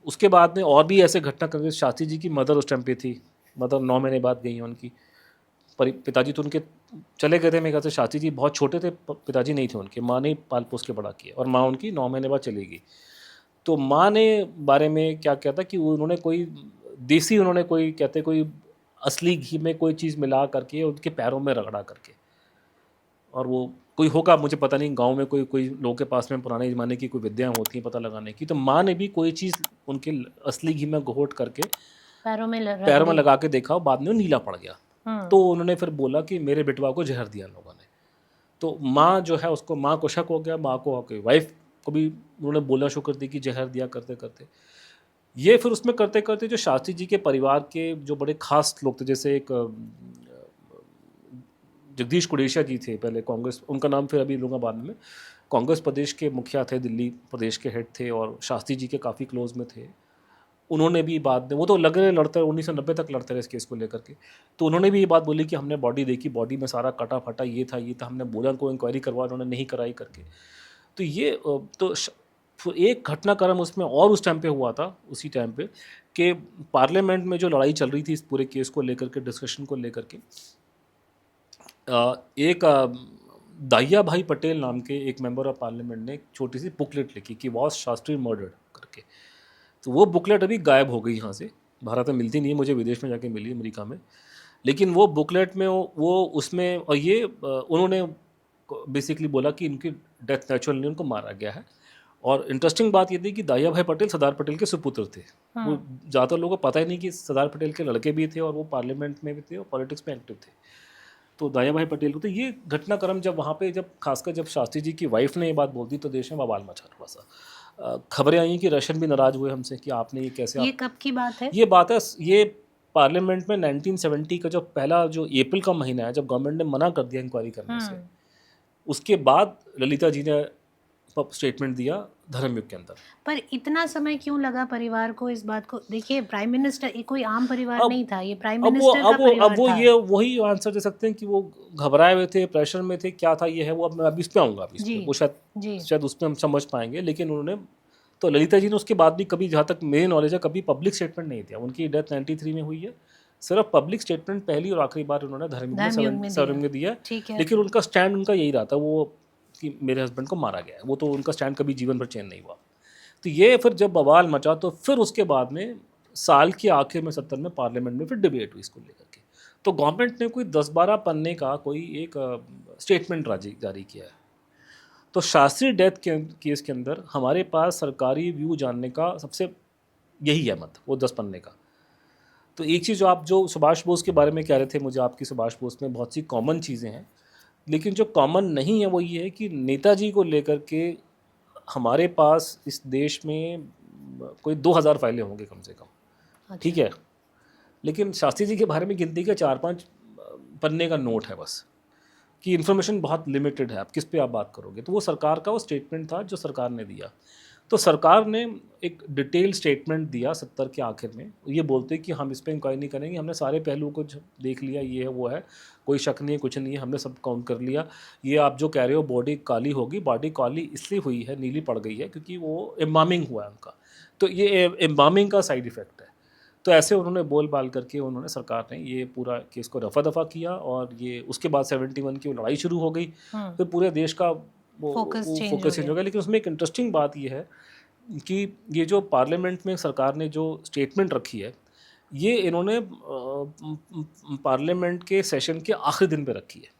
उसके बाद में और भी ऐसे घटना कर, शास्त्री जी की मदर उस टाइम पे थी, मदर 9 महीने बाद गई हैं उनकी। पिताजी तो उनके चले गए थे मेरे ख्याल से, शास्त्री जी बहुत छोटे थे, पिताजी नहीं थे उनके, माँ ने पाल पोस के बड़ा किया और माँ उनकी 9 महीने बाद चली गई। तो माँ ने बारे में क्या कहता कि उन्होंने कोई देसी, उन्होंने कोई कहते कोई असली घी में कोई चीज़ मिला करके उनके पैरों में रगड़ा करके, और वो कोई होगा मुझे पता नहीं, गांव में कोई लोगों के पास में पुराने ज़माने की कोई विद्याएं होती हैं पता लगाने की, तो माँ ने भी कोई चीज़ उनके असली घी में घोट करके पैरों में लगा के देखा और बाद में वो नीला पड़ गया। तो उन्होंने फिर बोला कि मेरे बेटवा को जहर दिया लोगों ने। तो माँ जो है उसको, माँ को शक हो गया, माँ को आके वाइफ को भी उन्होंने बोला शुरू कर दी कि जहर दिया करते करते ये। फिर उसमें करते करते जो शास्त्री जी के परिवार के जो बड़े खास लोग थे, जैसे एक जगदीश कुडेशिया जी थे पहले कांग्रेस, उनका नाम फिर अभी लूँगा बाद में, कांग्रेस प्रदेश के मुखिया थे, दिल्ली प्रदेश के हेड थे और शास्त्री जी के काफ़ी क्लोज में थे। उन्होंने भी बाद में, वो तो लग रहे लड़ते 1990 तक लड़ते रहे इस केस को लेकर के, तो उन्होंने भी ये बात बोली कि हमने बॉडी देखी, बॉडी में सारा कटा फटा ये था, हमने बोला उनको इंक्वायरी करवा, उन्होंने नहीं कराई करके। तो ये तो एक घटनाक्रम उसमें और उस टाइम पे हुआ था, उसी टाइम पे कि पार्लियामेंट में जो लड़ाई चल रही थी इस पूरे केस को लेकर के, डिस्कशन को लेकर के, एक दाहिया भाई पटेल नाम के एक मेंबर ऑफ पार्लियामेंट ने एक छोटी सी बुकलेट लिखी कि वॉज शास्त्री मर्डर्ड करके। तो वो बुकलेट अभी गायब हो गई यहाँ से, भारत में मिलती नहीं है, मुझे विदेश में जाके मिली अमेरिका में। लेकिन वो बुकलेट में वो उसमें, और ये उन्होंने बेसिकली बोला कि इनकी डेथ नेचुरल नहीं, उनको मारा गया है। और इंटरेस्टिंग बात ये थी कि दाहिया भाई पटेल सरदार पटेल के सुपुत्र थे। वो ज़्यादातर लोगों को पता ही नहीं कि सरदार पटेल के लड़के भी थे और वो पार्लियामेंट में भी थे और पॉलिटिक्स में एक्टिव थे। तो दाहिया भाई पटेल को, तो ये घटनाक्रम जब वहाँ पे, जब खासकर जब शास्त्री जी की वाइफ ने ये बात बोल दी तो देश में बवाल मचा थोड़ा सा। खबरें आई कि रशियन भी नाराज़ हुए हमसे कि आपने ये कैसे। ये कब की बात है? ये बात है, ये पार्लियामेंट में 1970 का जो पहला जो अप्रैल का महीना है, जब गवर्नमेंट ने मना कर दिया इंक्वायरी करने से, उसके बाद ललिता जी ने स्टेटमेंट दिया धर्मयुग के अंदर। पर इतना समय क्यों लगा परिवार को इस बात को? देखिए प्राइम मिनिस्टर कोई आम परिवार नहीं था, ये प्राइम मिनिस्टर का परिवार अब वो था। ये वही आंसर दे सकते हैं कि वो घबराए हुए थे, प्रेशर में थे, क्या था ये है वो। अब मैं अभी इस पे आऊँगा, वो शायद उस पर हम समझ पाएंगे। लेकिन उन्होंने तो ललिता जी ने उसके बाद भी कभी, जहाँ तक मेरी नॉलेज है, कभी पब्लिक स्टेटमेंट नहीं दिया। उनकी डेथ 93 में हुई है, सिर्फ पब्लिक स्टेटमेंट पहली और आखिरी बार उन्होंने धर्मयुग में दिया। लेकिन उनका स्टैंड उनका यही रहा था वो कि मेरे हस्बैंड को मारा गया है, वो तो उनका स्टैंड कभी जीवन भर चेंज नहीं हुआ। तो ये फिर जब बवाल मचा तो फिर उसके बाद में साल के आखिर में 70 में पार्लियामेंट में फिर डिबेट हुई इसको लेकर के। तो गवर्नमेंट ने कोई 10-12 पन्ने का कोई एक स्टेटमेंट जारी किया है। तो शास्त्री डेथ के केस के अंदर हमारे पास सरकारी व्यू जानने का सबसे यही है मत, वो 10 पन्ने का। तो एक चीज़ जो आप जो सुभाष बोस के बारे में कह रहे थे, मुझे आपकी सुभाष बोस में बहुत सी कॉमन चीज़ें हैं, लेकिन जो कॉमन नहीं है वो ये है कि नेताजी को लेकर के हमारे पास इस देश में कोई 2000 फाइलें होंगे कम से कम। ठीक है, लेकिन शास्त्री जी के बारे में गिनती का 4-5 पन्ने का नोट है बस, कि इन्फॉर्मेशन बहुत लिमिटेड है, आप किस पे आप बात करोगे। तो वो सरकार का वो स्टेटमेंट था जो सरकार ने दिया। तो सरकार ने एक डिटेल स्टेटमेंट दिया 70 के आखिर में, ये बोलते कि हम इस पर इंक्वायरी नहीं करेंगे, हमने सारे पहलुओं को देख लिया, ये है वो है, कोई शक नहीं है, कुछ नहीं है, हमने सब काउंट कर लिया। ये आप जो कह रहे हो बॉडी काली होगी, बॉडी काली इसलिए हुई है, नीली पड़ गई है क्योंकि वो एम्बामिंग हुआ है उनका, तो ये एम्बामिंग का साइड इफ़ेक्ट है। तो ऐसे उन्होंने बोल बाल करके उन्होंने, सरकार ने ये पूरा केस को रफा दफा किया और ये उसके बाद 71 की वो लड़ाई शुरू हो गई। फिर पूरे देश का वो फोकस चेंज हो गया। लेकिन उसमें एक इंटरेस्टिंग बात ये है कि ये जो पार्लियामेंट में सरकार ने जो स्टेटमेंट रखी है, ये इन्होंने पार्लियामेंट के सेशन के आखिरी दिन पे रखी है।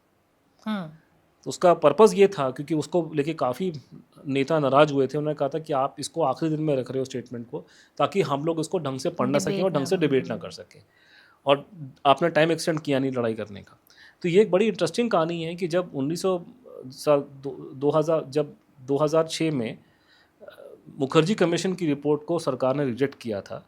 तो उसका पर्पज़ ये था क्योंकि उसको लेके काफ़ी नेता नाराज़ हुए थे। उन्होंने कहा था कि आप इसको आखिरी दिन में रख रहे हो स्टेटमेंट को, ताकि हम लोग इसको ढंग से पढ़ ना सकें और ढंग से डिबेट ना कर सकें, और आपने टाइम एक्सटेंड किया नहीं लड़ाई करने का। तो ये एक बड़ी इंटरेस्टिंग कहानी है कि जब 2006 में मुखर्जी कमीशन की रिपोर्ट को सरकार ने रिजेक्ट किया था,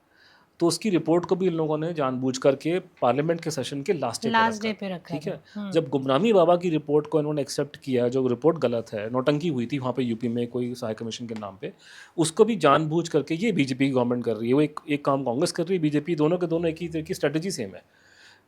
तो उसकी रिपोर्ट को भी इन लोगों ने जानबूझ करके पार्लियामेंट के सेशन के लास्ट डे पे रखा। ठीक है, जब गुमनामी बाबा की रिपोर्ट को इन्होंने एक्सेप्ट किया, जो रिपोर्ट गलत है, नौटंकी हुई थी वहाँ पे यूपी में कोई सहायक कमीशन के नाम पे, उसको भी जानबूझ करके ये बीजेपी की गवर्नमेंट कर रही है, वो एक काम कांग्रेस कर रही है, बीजेपी, दोनों के दोनों एक ही तरह की स्ट्रेटजी सेम है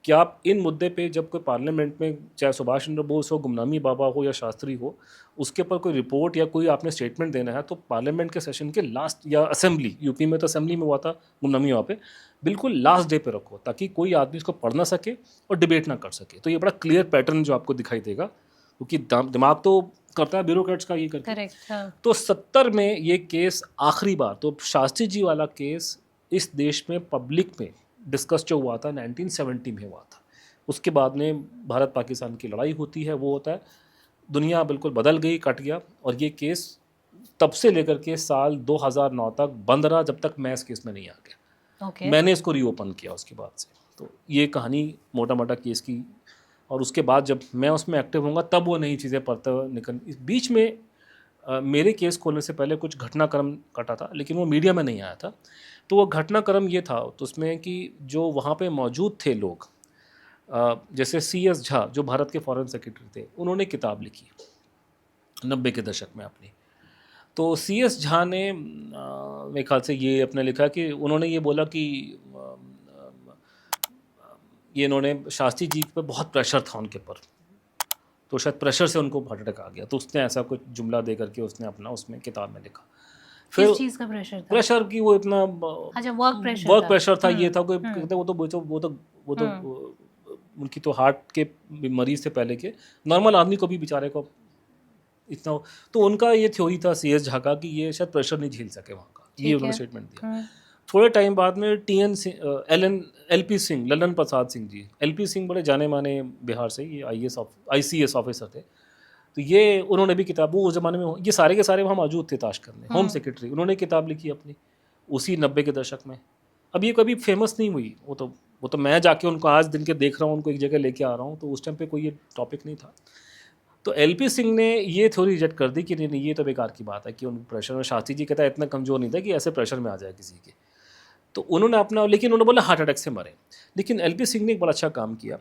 कि आप इन मुद्दे पे जब कोई पार्लियामेंट में, चाहे सुभाष चंद्र बोस हो, गुमनामी बाबा हो या शास्त्री हो, उसके ऊपर कोई रिपोर्ट या कोई आपने स्टेटमेंट देना है, तो पार्लियामेंट के सेशन के लास्ट, या असेंबली, यूपी में तो असेंबली में हुआ था गुमनामी बाबा पे, बिल्कुल लास्ट डे पे रखो, ताकि कोई आदमी इसको पढ़ ना सके और डिबेट ना कर सके। तो ये बड़ा क्लियर पैटर्न जो आपको दिखाई देगा, क्योंकि दिमाग तो करता है ब्यूरोक्रेट्स का ये करके। करेक्ट, हाँ। तो 70 में ये केस आखिरी बार, तो शास्त्री जी वाला केस इस देश में पब्लिक में डिस्कस जो हुआ था 1970 में हुआ था। उसके बाद में भारत पाकिस्तान की लड़ाई होती है, वो होता है, दुनिया बिल्कुल बदल गई, कट गया, और ये केस तब से लेकर के साल 2009 तक बंद रहा, जब तक मैं इस केस में नहीं आ गया। मैंने इसको रीओपन किया उसके बाद से। तो ये कहानी मोटा मोटा केस की, और उसके बाद जब मैं उसमें एक्टिव होऊंगा तब वो नई चीज़ें पढ़ते हुए निकल। इस बीच में मेरे केस खोलने से पहले कुछ घटनाक्रम कटा था, लेकिन वो मीडिया में नहीं आया था। तो वो घटनाक्रम ये था तो उसमें कि जो वहाँ पे मौजूद थे लोग, जैसे CS झा जो भारत के फॉरेन सेक्रेटरी थे, उन्होंने किताब लिखी 90 के दशक में अपनी। तो CS झा ने मेरे ख्याल से ये अपने लिखा कि उन्होंने ये बोला कि ये इन्होंने शास्त्री जी पे बहुत प्रेशर था उनके ऊपर, तो शायद प्रेशर से उनको हार्ट अटैक आ गया, तो उसने ऐसा कुछ जुमला दे करके उसने अपना उसमें किताब में लिखा। फिर किस चीज़ का प्रेशर था? प्रेशर की वो इतना, अच्छा, वर्क प्रेशर था। ये था कोई कहते वो तो उनकी तो हार्ट के मरीज से पहले के नॉर्मल आदमी को भी बेचारे को इतना, तो उनका ये थ्योरी था CS झा का कि ये शायद प्रेशर नहीं झेल सके वहाँ का, ये उन्होंने स्टेटमेंट दिया। थोड़े टाइम बाद में LP सिंह, ललन प्रसाद सिंह जी, LP सिंह बड़े जाने माने बिहार से, ये ICS ऑफिसर थे, तो ये उन्होंने भी किताब, वो उस ज़माने में ये सारे के सारे वहाँ मौजूद थे ताशकंद में, होम सेक्रेटरी, उन्होंने किताब लिखी अपनी उसी 90 के दशक में। अब ये कभी फेमस नहीं हुई, वो तो मैं जाके उनको आज दिन के देख रहा हूँ, उनको एक जगह लेके आ रहा हूँ, तो उस टाइम पे कोई ये टॉपिक नहीं था। तो LP सिंह ने ये थ्योरी रिजेक्ट कर दी कि नहीं ये तो बेकार की बात है कि उन प्रेशर में, शास्त्री जी कहता है इतना कमज़ोर नहीं था कि ऐसे प्रेशर में आ जाए किसी के, तो उन्होंने अपना, लेकिन उन्होंने बोला हार्ट अटैक से मरे। लेकिन LP सिंह ने एक बड़ा अच्छा काम किया,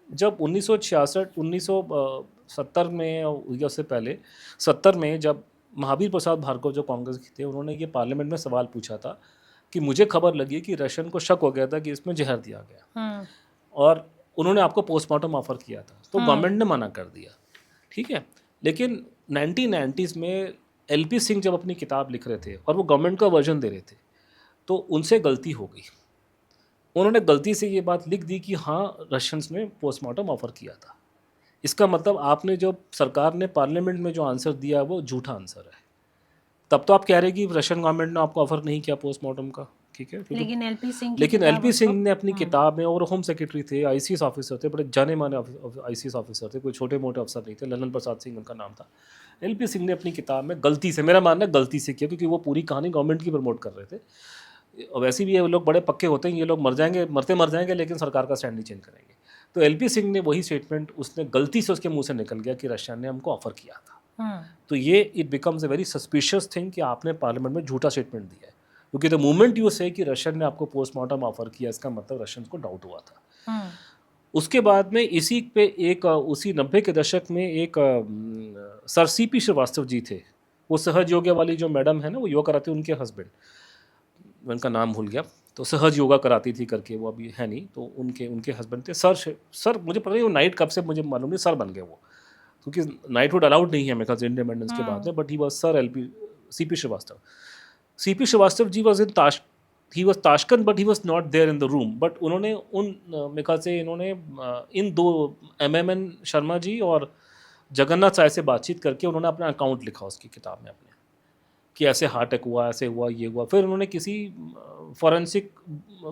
जब 1970 में या उससे पहले 70 में जब महावीर प्रसाद भार्गव जो कांग्रेस के थे, उन्होंने ये पार्लियामेंट में सवाल पूछा था कि मुझे खबर लगी कि रशियन को शक हो गया था कि इसमें जहर दिया गया, और उन्होंने आपको पोस्टमार्टम ऑफर किया था, तो गवर्नमेंट ने मना कर दिया। ठीक है, लेकिन 1990s में LP सिंह जब अपनी किताब लिख रहे थे और वो गवर्नमेंट का वर्जन दे रहे थे, तो उनसे गलती हो गई। उन्होंने गलती से ये बात लिख दी कि हाँ रशियंस ने पोस्टमार्टम ऑफर किया था। इसका मतलब आपने जो सरकार ने पार्लियामेंट में जो आंसर दिया वो झूठा आंसर है। तब तो आप कह रहे कि रशियन गवर्नमेंट ने आपको ऑफर नहीं किया पोस्टमार्टम का, ठीक है, लेकिन LP सिंह ने अपनी किताब में, और होम सेक्रेटरी थे, ICS ऑफिसर थे, बड़े जाने माने ICS ऑफिसर थे, कोई छोटे मोटे अफसर नहीं थे, ललन प्रसाद सिंह उनका नाम था। LP सिंह ने अपनी किताब में गलती से, मेरा मानना गलती से किया, क्योंकि वो पूरी कहानी गवर्नमेंट की प्रमोट कर रहे थे। और वैसे भी ये लोग बड़े पक्के होते हैं, ये लोग मर जाएंगे लेकिन सरकार का स्टैंड नहीं चेंज करेंगे। तो LP सिंह ने वही स्टेटमेंट, उसने गलती से उसके मुंह से निकल गया कि रशिया ने हमको ऑफर किया था। तो ये it becomes a very suspicious thing कि आपने पार्लियामेंट में झूठा स्टेटमेंट दिया है, क्योंकि द मोमेंट यू से कि रशियन ने आपको पोस्टमार्टम ऑफर किया, इसका मतलब रशियन को डाउट हुआ था। उसके बाद में इसी पे एक उसी 90 के दशक में एक सर CP श्रीवास्तव जी थे, वो सहज योगा वाली जो मैडम है ना, वो योगा कराती है, उनके हस्बैंड, मैं उनका नाम भूल गया, तो सहज योगा कराती थी करके, वो अभी है नहीं, तो उनके उनके हस्बैंड थे सर मुझे पता नहीं वो नाइट कब से मुझे मालूम नहीं, सर बन गए वो, क्योंकि नाइटहुड अलाउड नहीं है मेरे ख्याल से इंडिपेंडेंस के बाद में, but he was sir LP CP Srivastava. CP Srivastava ji was in he was Tashkent, but he was not there in the room, but उन्होंने मेरे ख्याल से इन्होंने इन दो MMN शर्मा जी और जगन्नाथ साय से बातचीत करके उन्होंने अपना अकाउंट लिखा उसकी किताब में अपने, कि ऐसे हार्ट अटैक हुआ, ऐसे हुआ, ये हुआ। फिर उन्होंने किसी फॉरेंसिक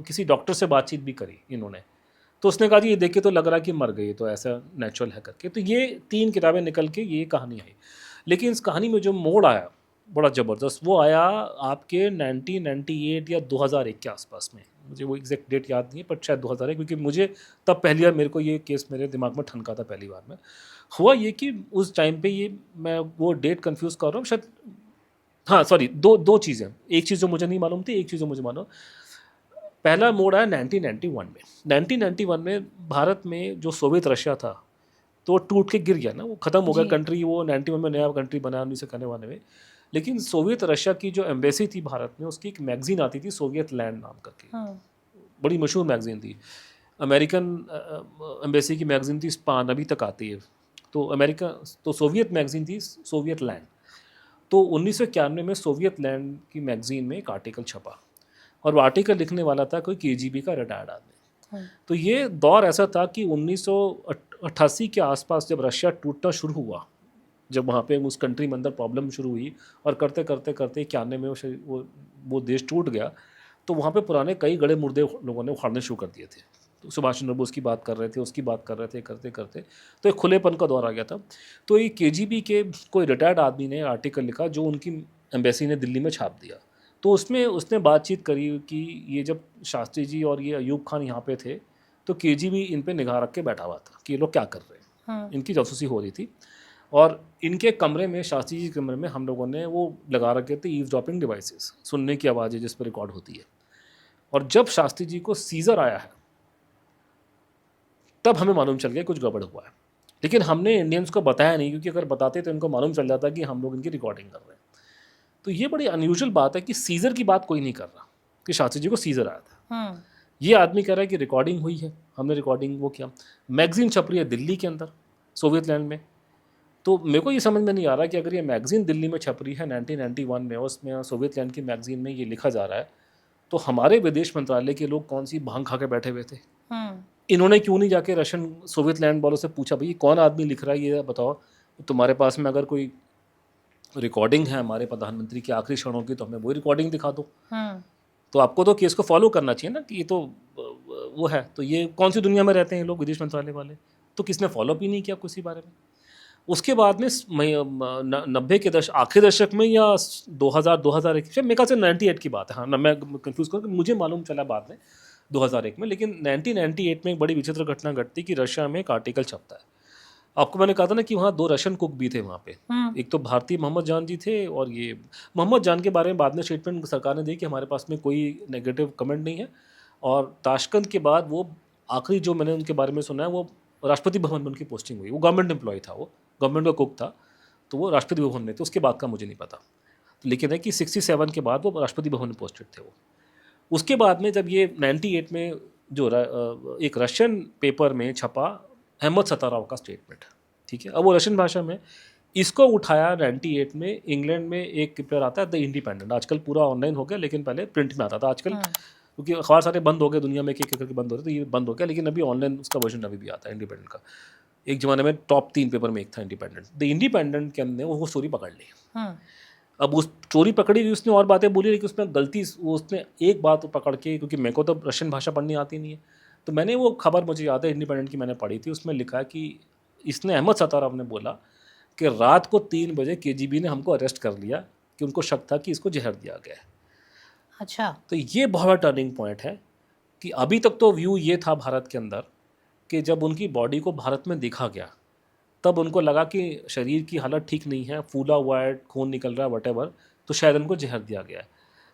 किसी डॉक्टर से बातचीत भी करी इन्होंने, तो उसने कहा जी ये देख के तो लग रहा कि मर गई, तो ऐसा नेचुरल है करके। तो ये 3 किताबें निकल के ये कहानी आई। लेकिन इस कहानी में जो मोड़ आया बड़ा ज़बरदस्त, वो आया आपके 1998 या 2001 के आसपास में, मुझे वो एग्जैक्ट डेट याद नहीं है, बट शायद 2001, क्योंकि मुझे तब पहली बार मेरे को ये केस मेरे दिमाग में ठनका था पहली बार में। हुआ ये कि उस टाइम पे ये, मैं वो डेट कंफ्यूज कर रहा हूँ शायद, हाँ सॉरी, दो चीज़ें, एक चीज़ जो मुझे नहीं मालूम थी, एक चीज़ जो मुझे मालूम। पहला मोड़ आया 1991 में। 1991 में भारत में जो सोवियत रशिया था तो वो टूट के गिर गया ना, वो ख़त्म हो गया कंट्री, वो 91 में नया कंट्री बना 1991 में। लेकिन सोवियत रशिया की जो एम्बेसी थी भारत में, उसकी एक मैगजीन आती थी सोवियत लैंड नाम करके, बड़ी मशहूर मैगजीन थी। अमेरिकन एम्बेसी की मैगजीन थी स्पान, अभी तक आती है। तो सोवियत मैगजीन थी सोवियत लैंड। तो 1991 में सोवियत लैंड की मैगजीन में एक आर्टिकल छपा, और वो आर्टिकल लिखने वाला था कोई KGB का रिटायर्ड आदमी। तो ये दौर ऐसा था कि 1988 के आसपास जब रशिया टूटना शुरू हुआ, जब वहाँ पे उस कंट्री में अंदर प्रॉब्लम शुरू हुई, और करते करते करते 91 में वो देश टूट गया, तो वहाँ पे पुराने कई गड़े मुर्दे लोगों ने उखाड़ने शुरू कर दिए थे। तो सुभाष चंद्र बोस की बात कर रहे थे, उसकी बात कर रहे थे, करते करते तो एक खुलेपन का दौर आ गया था। तो ये KGB के कोई रिटायर्ड आदमी ने आर्टिकल लिखा, जो उनकी एम्बेसी ने दिल्ली में छाप दिया। तो उसमें उसने बातचीत करी कि ये जब शास्त्री जी और ये अयूब खान यहाँ पे थे, तो KGB इन पे निगाह रख के बैठा हुआ था कि ये लोग क्या कर रहे हैं। इनकी जासूसी हो रही थी, और इनके कमरे में, शास्त्री जी के कमरे में, हम लोगों ने वो लगा रखे थे ईव्सड्रॉपिंग डिवाइसेस, सुनने की आवाज़ें जिस पर रिकॉर्ड होती है। और जब शास्त्री जी को सीजर आया है, तब हमें मालूम चल गया कुछ गड़बड़ हुआ है। लेकिन हमने इंडियंस को बताया नहीं, क्योंकि अगर बताते तो इनको मालूम चल जाता कि हम लोग इनकी रिकॉर्डिंग कर रहे हैं। तो ये बड़ी अनयूजुअल बात है कि सीजर की बात कोई नहीं कर रहा कि शास्त्री जी को सीजर आया था। ये आदमी कह रहा है कि रिकॉर्डिंग हुई है, हमने रिकॉर्डिंग वो किया। मैगजीन छप रही है दिल्ली के अंदर, सोवियत लैंड में। तो मेरे को ये समझ में नहीं आ रहा कि अगर ये मैगजीन दिल्ली में छप रही है 1991 में, उसमें सोवियत लैंड की मैगजीन में ये लिखा जा रहा है, तो हमारे विदेश मंत्रालय के लोग कौन सी भांग खा के बैठे हुए थे? इन्होंने क्यों नहीं जाके रशियन सोवियत लैंड वालों से पूछा, भाई कौन आदमी लिख रहा है, ये बताओ, तुम्हारे पास में अगर कोई रिकॉर्डिंग है हमारे प्रधानमंत्री की आखिरी क्षणों की, तो हमें वही रिकॉर्डिंग दिखा दो। तो आपको तो केस को फॉलो करना चाहिए ना, कि ये तो वो है। तो ये कौन सी दुनिया में रहते हैं लोग, विदेश मंत्रालय वाले? तो किसने फॉलो भी नहीं किया किसी बारे में। उसके बाद में 90 के आखिरी दशक में, या 2001, मेरे ख्याल से 98 की बात है, हाँ, मैं कंफ्यूज करूँ, मुझे मालूम चला बाद में 2001 में। लेकिन 1998 में एक बड़ी विचित्र घटना घटती कि रशिया में एक आर्टिकल छपता है। आपको मैंने कहा था ना कि वहाँ 2 रशियन कुक भी थे वहाँ पे। एक तो भारतीय मोहम्मद जान जी थे, और ये मोहम्मद जान के बारे में बाद में स्टेटमेंट सरकार ने दी कि हमारे पास में कोई नेगेटिव कमेंट नहीं है। और ताशकंद के बाद वो आखिरी जो मैंने उनके बारे में सुना है, वो राष्ट्रपति भवन में उनकी पोस्टिंग हुई। वो गवर्नमेंट एम्प्लॉय था, वो गवर्नमेंट का कुक था, तो वो राष्ट्रपति भवन में थे। उसके बाद का मुझे नहीं पता, लेकिन है कि 67 के बाद वो राष्ट्रपति भवन में पोस्टेड थे वो। उसके बाद में जब ये 98 में जो एक रशियन पेपर में छपा अहमद सताराव का स्टेटमेंट, ठीक है, अब वो रशियन भाषा में, इसको उठाया 98 में। इंग्लैंड में एक पेपर आता है द इंडिपेंडेंट, आजकल पूरा ऑनलाइन हो गया, लेकिन पहले प्रिंट में आता था। आजकल क्योंकि अखबार सारे बंद हो गए दुनिया में, एक करके बंद हो रहे, तो ये बंद हो गया, लेकिन अभी ऑनलाइन उसका वर्जन अभी भी आता है इंडिपेंडेंट का। एक ज़माने में टॉप 3 पेपर में एक था इंडिपेंडेंट। द इंडिपेंडेंट के अंदर वो स्टोरी पकड़ ली। अब उस स्टोरी पकड़ी, उसने और बातें बोली, लेकिन उसमें गलती, उसने एक बात पकड़ के, क्योंकि मेरे को तो रशियन भाषा पढ़नी आती नहीं है, तो मैंने वो खबर, मुझे याद है इंडिपेंडेंट की मैंने पढ़ी थी, उसमें लिखा है कि इसने, अहमद सताराव ने बोला कि रात को 3 बजे KGB ने हमको अरेस्ट कर लिया, कि उनको शक था कि इसको जहर दिया गया है। अच्छा। तो ये बहुत बड़ा टर्निंग पॉइंट है कि अभी तक तो व्यू ये था भारत के अंदर कि जब उनकी बॉडी को भारत में देखा गया, तब उनको लगा कि शरीर की हालत ठीक नहीं है, फूला हुआ है, खून निकल रहा है, वटेवर, तो शायद उनको जहर दिया गया है।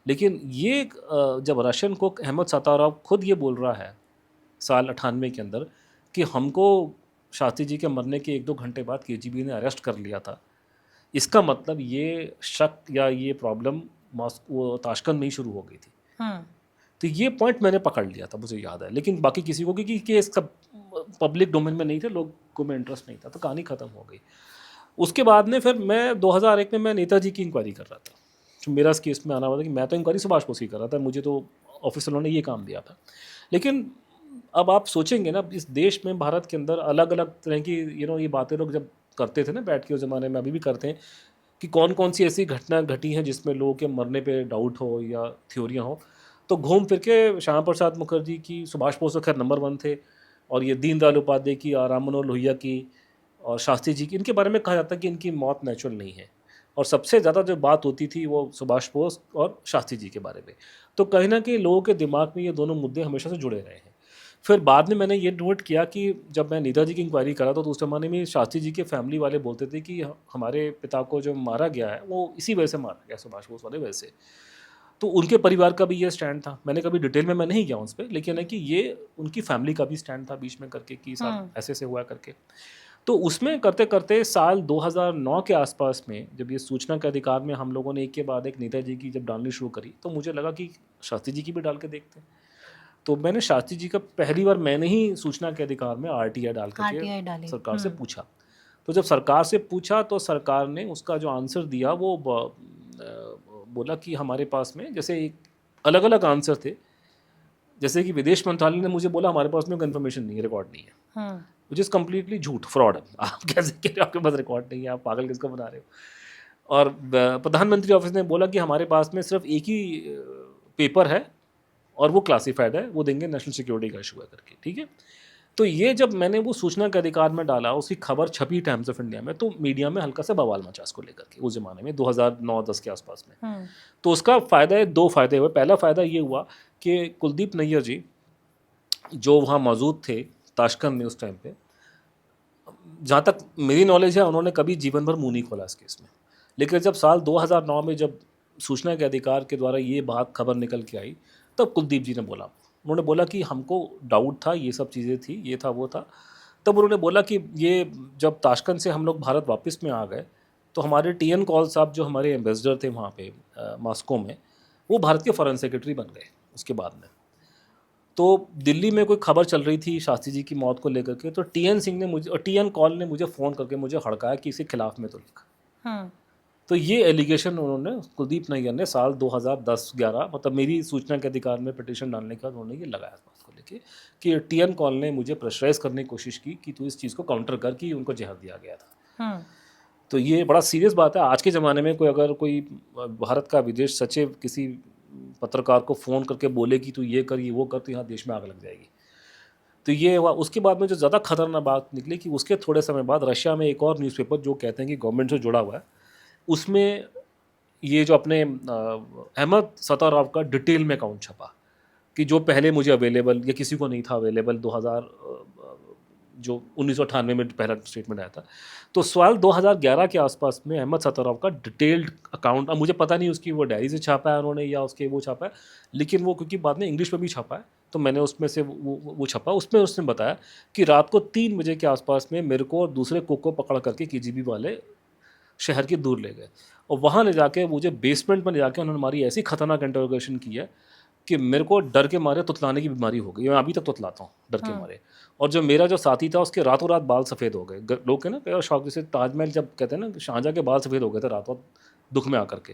लेकिन ये जब रशियन कुक अहमद सताराव खुद ये बोल रहा है साल 98 के अंदर कि हमको शास्त्री जी के मरने के 1-2 घंटे बाद KGB ने अरेस्ट कर लिया था, इसका मतलब ये शक या ये प्रॉब्लम मॉस्को ताशकंद में ही शुरू हो गई थी। तो ये पॉइंट मैंने पकड़ लिया था, मुझे याद है। लेकिन बाकी किसी को क्योंकि केस सब पब्लिक डोमेन में नहीं थे, लोगों में इंटरेस्ट नहीं था, तो कहानी ख़त्म हो गई। उसके बाद में फिर मैं 2001 में मैं नेताजी की इंक्वायरी कर रहा था। तो मेरा इस केस में आना हुआ था कि मैं तो इंक्वायरी सुभाष बोस की कर रहा था, मुझे तो ऑफिसरों ने ये काम दिया था। लेकिन अब आप सोचेंगे ना, इस देश में भारत के अंदर अलग अलग तरह की ये बातें लोग जब करते थे ना बैठ के उस ज़माने में, अभी भी करते हैं, कि कौन कौन सी ऐसी घटना घटी हैं जिसमें लोगों के मरने पे डाउट हो या थ्योरियाँ हो, तो घूम फिर के श्यामा प्रसाद मुखर्जी की, सुभाष बोस तो खैर नंबर 1 थे, और ये दीनदयाल उपाध्याय की, राम मनोहर लोहिया की और शास्त्री जी की, इनके बारे में कहा जाता है कि इनकी मौत नेचुरल नहीं है। और सबसे ज़्यादा जो बात होती थी वो सुभाष बोस और शास्त्री जी के बारे में। तो कहीं ना कहीं लोगों के दिमाग में ये दोनों मुद्दे हमेशा से जुड़े रहे हैं। फिर बाद में मैंने ये नोट किया कि जब मैं नेताजी की इंक्वायरी करा तो उस ज़माने में शास्त्री जी के फैमिली वाले बोलते थे कि हमारे पिता को जो मारा गया है वो इसी वजह से मारा गया, सुभाष बोस वाले वजह से। तो उनके परिवार का भी ये स्टैंड था। मैंने कभी डिटेल में मैं नहीं गया उस पर, लेकिन है कि ये उनकी फैमिली का भी स्टैंड था बीच में करके कि साहब ऐसे से हुआ करके। तो उसमें करते करते साल 2009 के आसपास में जब ये सूचना के अधिकार में हम लोगों ने एक के बाद एक नेताजी की जब डालनी शुरू करी, तो मुझे लगा कि शास्त्री जी की भी डाल के देखते हैं। तो मैंने शास्त्री जी का पहली बार मैंने ही सूचना के अधिकार में RTI डाल करके सरकार से पूछा। तो जब सरकार से पूछा तो सरकार ने उसका जो आंसर दिया वो बोला कि हमारे पास में, जैसे एक अलग अलग आंसर थे, जैसे कि विदेश मंत्रालय ने मुझे बोला हमारे पास में कोई इन्फॉर्मेशन नहीं है, रिकॉर्ड नहीं है, विच इज़ कम्प्लीटली झूठ, फ्रॉड है। आप कैसे कह रहे हो आपके पास रिकॉर्ड नहीं है, आप पागल किसको बना रहे हो। और प्रधानमंत्री ऑफिस ने बोला कि हमारे पास में सिर्फ एक ही पेपर है और वो क्लासिफाइड है, वो देंगे, नेशनल सिक्योरिटी का इशू है करके, ठीक है। तो ये जब मैंने वो सूचना के अधिकार में डाला, उसकी खबर छपी टाइम्स ऑफ इंडिया में, तो मीडिया में हल्का सा बवाल मचा इसको लेकर के उस ज़माने में 2009-10 के आसपास में। तो उसका फ़ायदा है, 2 फ़ायदे हुए। पहला फ़ायदा ये हुआ कि कुलदीप नैयर जी जो वहाँ मौजूद थे ताशकंद में उस टाइम पे, जहाँ तक मेरी नॉलेज है उन्होंने कभी जीवन भर मुँह नहीं खोला इस केस में। लेकिन जब साल 2009 में जब सूचना के अधिकार के द्वारा ये बात खबर निकल के आई, तब कुलदीप जी ने बोला, उन्होंने बोला कि हमको डाउट था, ये सब चीज़ें थी, ये था वो था। तब उन्होंने बोला कि ये जब ताशकंद से हम लोग भारत वापस में आ गए तो हमारे TN कॉल साहब जो हमारे एम्बेसडर थे वहाँ पे मॉस्को में, वो भारत के फॉरेन सेक्रेटरी बन गए उसके बाद में। तो दिल्ली में कोई खबर चल रही थी शास्त्री जी की मौत को लेकर के, तो TN सिंह ने मुझे और TN कॉल ने मुझे फ़ोन करके मुझे हड़काया कि इसके खिलाफ में तो लिखा। तो ये एलिगेशन उन्होंने, कुलदीप नैयर ने साल 2010-11, मतलब मेरी सूचना के अधिकार में पिटीशन डालने के बाद उन्होंने ये लगाया इस बात को लेके कि TN कॉल ने मुझे प्रेशराइज करने की कोशिश की कि तू इस चीज़ को काउंटर कर, कि उनको जहर दिया गया था। तो ये बड़ा सीरियस बात है। आज के ज़माने में कोई भारत का विदेश सचिव किसी पत्रकार को फ़ोन करके बोले कि तू ये कर, ये वो कर, तो यहाँ देश में आग लग जाएगी। तो ये हुआ। उसके बाद में जो ज़्यादा खतरनाक बात निकली कि उसके थोड़े समय बाद रशिया में एक और न्यूज़पेपर जो कहते हैं कि गवर्नमेंट से जुड़ा हुआ है, उसमें ये जो अपने अहमद सताराव का डिटेल में अकाउंट छपा कि जो पहले मुझे अवेलेबल या किसी को नहीं था अवेलेबल, 1998 में पहला स्टेटमेंट आया था। तो साल 2011 के आसपास में अहमद सताराव का डिटेल्ड अकाउंट, अब मुझे पता नहीं उसकी वो डायरी से छापा है उन्होंने या उसके वो छापा है, लेकिन वो क्योंकि बाद में इंग्लिश में भी छपा है तो मैंने उसमें से वो छपा। उसमें उसने बताया कि रात को 3 बजे के आसपास में मेरे को और दूसरे कुक को पकड़ करके KGB वाले शहर की दूर ले गए और वहाँ ले जाके मुझे बेसमेंट में ले जाके उन्होंने हमारी ऐसी खतरनाक इंटरोगेशन की है कि मेरे को डर के मारे तुतलाने की बीमारी हो गई। मैं अभी तक तुतलाता हूँ डर के मारे। और जो मेरा जो साथी था उसके रातों रात बाल सफ़ेद हो गए। लोग के ना शौक, जैसे ताजमहल जब कहते हैं ना शाहजहाँ के बाल सफ़ेद हो गए थे रातों दुख में आकर के,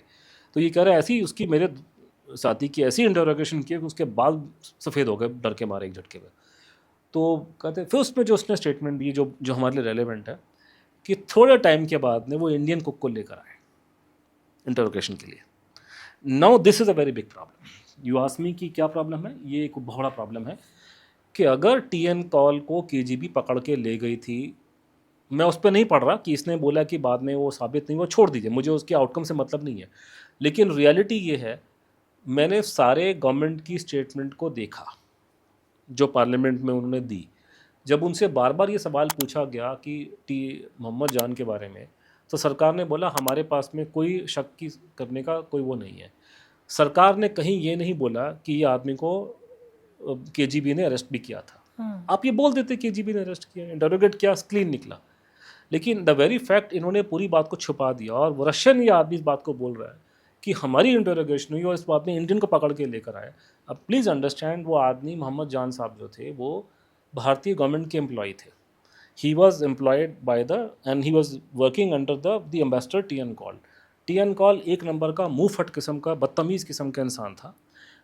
तो ये कह रहे हैं ऐसी उसकी मेरे साथी की ऐसी इंटरोगेशन की कि उसके बाल सफ़ेद हो गए डर के मारे एक झटके में। तो कहते फिर उसमें जो उसने स्टेटमेंट दी जो हमारे लिए रेलेवेंट है कि थोड़े टाइम के बाद में वो इंडियन कुक को लेकर आए इंटरोगेशन के लिए। Now this is a very big problem. You ask me कि क्या प्रॉब्लम है। ये एक बहुत बड़ा प्रॉब्लम है कि अगर TN कॉल को KGB पकड़ के ले गई थी, मैं उस पर नहीं पढ़ रहा कि इसने बोला कि बाद में वो साबित नहीं, वो छोड़ दीजिए, मुझे उसके आउटकम से मतलब नहीं है। लेकिन रियलिटी ये है, मैंने सारे गवर्नमेंट की स्टेटमेंट को देखा जो पार्लियामेंट में उन्होंने दी। जब उनसे बार बार ये सवाल पूछा गया कि मोहम्मद जान के बारे में, तो सरकार ने बोला हमारे पास में कोई शक की करने का कोई वो नहीं है। सरकार ने कहीं ये नहीं बोला कि ये आदमी को KGB ने अरेस्ट भी किया था। आप ये बोल देते KGB ने अरेस्ट किया, इंटरोगेट किया, क्लीन निकला। लेकिन द वेरी फैक्ट इन्होंने पूरी बात को छुपा दिया, और वो रशियन ये आदमी इस बात को बोल रहा है कि हमारी इंटरोगेशन हुई और इस बात में इंडियन को पकड़ के लेकर आए। अब प्लीज़ अंडरस्टैंड, वो आदमी मोहम्मद जान साहब जो थे वो भारतीय गवर्नमेंट के एम्प्लॉय थे। He was employed by the and he was working under the ambassador TN. Call. TN. Call एक नंबर का मुँह फट किस्म का बदतमीज़ किस्म का इंसान था,